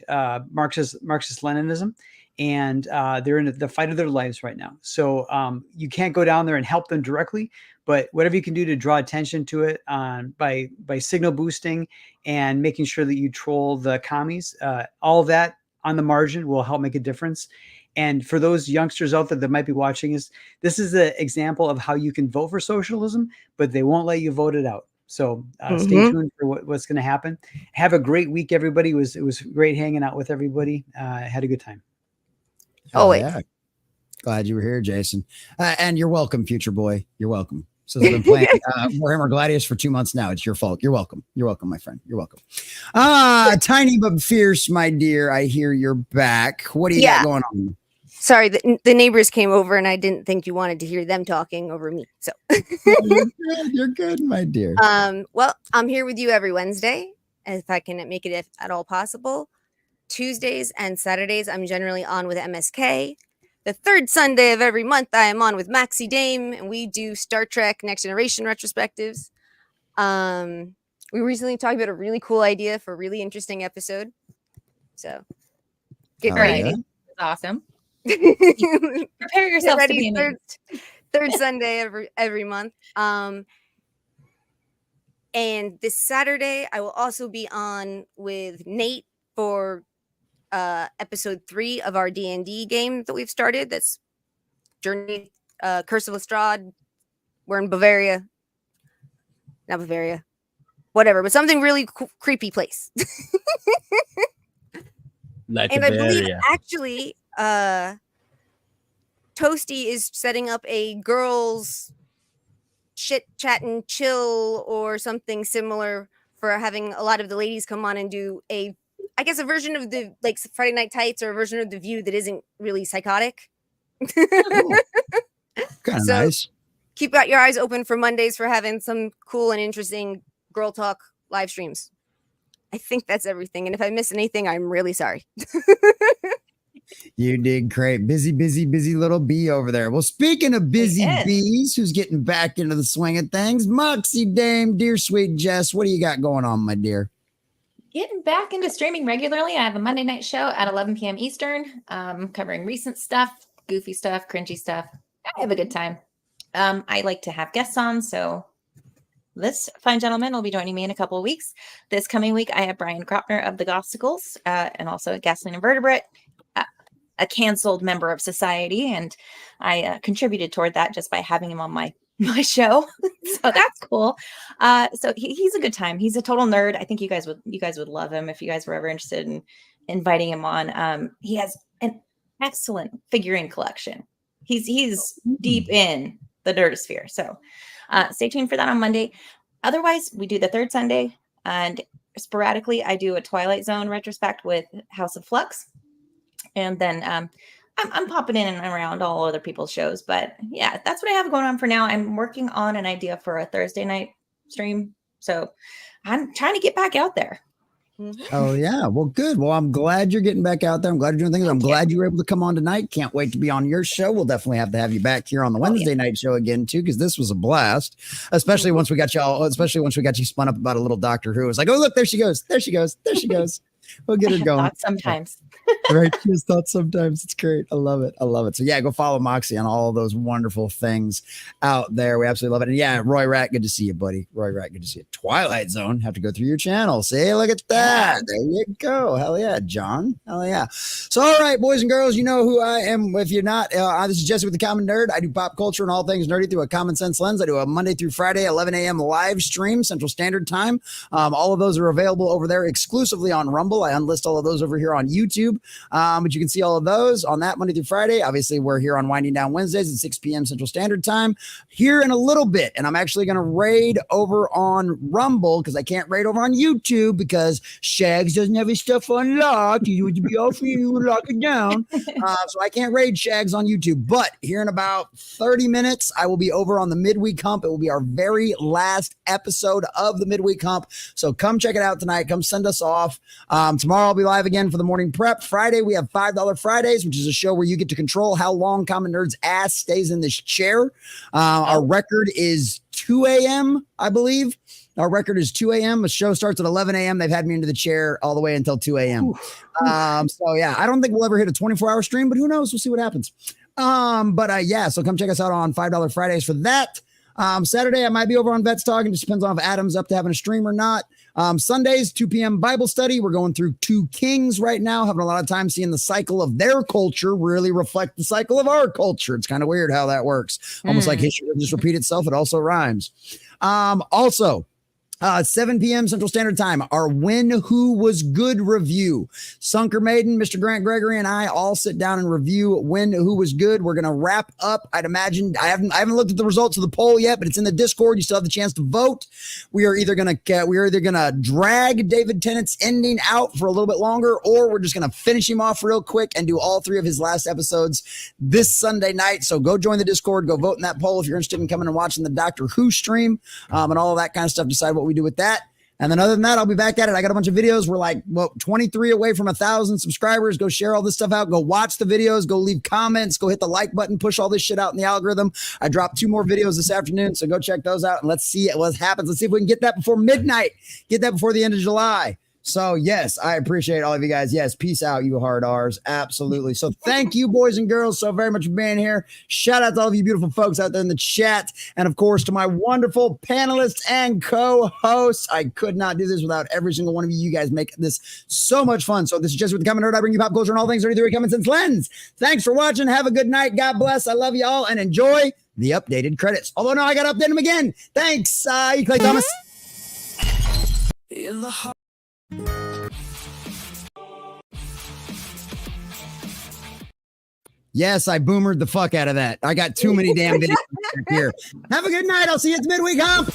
Marxist-Leninism, and they're in the fight of their lives right now. So you can't go down there and help them directly, but whatever you can do to draw attention to it by signal boosting and making sure that you troll the commies, all of that on the margin will help make a difference. And for those youngsters out there that might be watching this is an example of how you can vote for socialism, but they won't let you vote it out. So stay tuned for what's going to happen. Have a great week, everybody. It was great hanging out with everybody. Had a good time. Yeah. Glad you were here, Jason. And you're welcome, future boy. You're welcome. So they've been playing Warhammer Gladius for 2 months now. It's your fault. You're welcome. You're welcome, my friend. You're welcome. Tiny but Fierce, my dear. I hear you're back. What do you got going on? Sorry, the neighbors came over, and I didn't think you wanted to hear them talking over me. So you're good, my dear. Well, I'm here with you every Wednesday, if I can make it at all possible. Tuesdays and Saturdays, I'm generally on with MSK. The third Sunday of every month, I am on with Maxi Dame, and we do Star Trek Next Generation retrospectives. We recently talked about a really cool idea for a really interesting episode. So get ready. That's awesome. Prepare yourself to be third Sunday every month. And this Saturday, I will also be on with Nate for episode 3 of our D&D game that we've started. That's Journey, Curse of Lestrade. We're in Bavaria. Not Bavaria. Whatever, but something really creepy place. And I believe actually Toasty is setting up a girls chit chat and chill or something similar for having a lot of the ladies come on and do a version of the like Friday Night Tights, or a version of The View that isn't really psychotic. Kind of nice. keep out your eyes open for Mondays for having some cool and interesting girl talk live streams. I think that's everything. And if I miss anything, I'm really sorry. You did great. Busy little bee over there. Well, speaking of busy bees, who's getting back into the swing of things? Moxie Dame, dear sweet Jess, what do you got going on, my dear? Getting back into streaming regularly. I have a Monday night show at 11 p.m. Eastern, covering recent stuff, goofy stuff, cringy stuff. I have a good time. I like to have guests on, so this fine gentleman will be joining me in a couple of weeks. This coming week, I have Brian Kropner of the Gossicles, and also Gasoline Invertebrate, a canceled member of society, and I contributed toward that just by having him on my show. So that's cool. So he's a good time. He's a total nerd. I think you guys would love him if you guys were ever interested in inviting him on. He has an excellent figurine collection. He's deep in the nerdosphere. So stay tuned for that on Monday. Otherwise, we do the third Sunday, and sporadically I do a Twilight Zone retrospect with House of Flux. And then I'm popping in and around all other people's shows. But yeah, that's what I have going on for now. I'm working on an idea for a Thursday night stream. So I'm trying to get back out there. Oh, yeah. Well, good. Well, I'm glad you're getting back out there. I'm glad you're doing things. I'm glad you were able to come on tonight. Can't wait to be on your show. We'll definitely have to have you back here on the Wednesday night show again, too, because this was a blast, especially once we got you spun up about a little Doctor Who. It's like, oh, look, there she goes. There she goes. There she goes. We'll get her going. Sometimes. Right. Just thought sometimes. It's great. I love it. I love it. So yeah, go follow Moxie on all of those wonderful things out there. We absolutely love it. And yeah, Roy Rat, good to see you, buddy. Roy Rat, good to see you. Twilight Zone, have to go through your channel. See, look at that. There you go. Hell yeah, John. Hell yeah. So all right, boys and girls, you know who I am. If you're not, this is Jesse with the Common Nerd. I do pop culture and all things nerdy through a common sense lens. I do a Monday through Friday, 11 a.m. live stream, Central Standard Time. All of those are available over there exclusively on Rumble. I unlist all of those over here on YouTube. But you can see all of those on that Monday through Friday. Obviously, we're here on Winding Down Wednesdays at 6 p.m. Central Standard Time here in a little bit. And I'm actually going to raid over on Rumble because I can't raid over on YouTube because Shags doesn't have his stuff unlocked. It would be all for you. Lock it down. So I can't raid Shags on YouTube. But here in about 30 minutes, I will be over on the Midweek Hump. It will be our very last episode of the Midweek Hump. So come check it out tonight. Come send us off. Tomorrow I'll be live again for the morning prep. Friday, we have $5 Fridays, which is a show where you get to control how long Common Nerd's ass stays in this chair. Our record is 2 a.m., I believe. Our record is 2 a.m. The show starts at 11 a.m. They've had me into the chair all the way until 2 a.m. So yeah, I don't think we'll ever hit a 24-hour stream, but who knows? We'll see what happens. Yeah, so come check us out on $5 Fridays for that. Saturday, I might be over on Vets Talk. It just depends on if Adam's up to having a stream or not. Sundays, 2 p.m. Bible study. We're going through 2 Kings right now, having a lot of time seeing the cycle of their culture really reflect the cycle of our culture. It's kind of weird how that works. Almost like history will just repeat itself. It also rhymes. Also, 7 p.m. Central Standard Time, our When Who Was Good review. Sunker Maiden, Mr. Grant Gregory, and I all sit down and review When Who Was Good. We're going to wrap up. I'd imagine, I haven't looked at the results of the poll yet, but it's in the Discord. You still have the chance to vote. We are either going to drag David Tennant's ending out for a little bit longer, or we're just going to finish him off real quick and do all 3 of his last episodes this Sunday night. So go join the Discord, go vote in that poll if you're interested in coming and watching the Doctor Who stream, and all of that kind of stuff. Decide what we do with that. And then other than that, I'll be back at it. I got a bunch of videos. We're like, 23 away from 1,000 subscribers. Go share all this stuff out. Go watch the videos. Go leave comments. Go hit the like button. Push all this shit out in the algorithm. I dropped 2 more videos this afternoon, so go check those out and let's see what happens. Let's see if we can get that before midnight. Get that before the end of July. So yes, I appreciate all of you guys. Yes, peace out, you hard R's. Absolutely. So thank you, boys and girls, so very much for being here. Shout out to all of you beautiful folks out there in the chat. And of course, to my wonderful panelists and co-hosts. I could not do this without every single one of you. You guys make this so much fun. So this is Jesse with the Common Nerd. I bring you pop culture and all things nerdy through a common sense lens. Thanks for watching. Have a good night. God bless. I love you all and enjoy the updated credits. Although no, I got to update them again. Thanks, Clay Thomas. In the Yes, I boomered the fuck out of that. I got too many damn videos here. Have a good night. I'll see you at the Midweek Hump.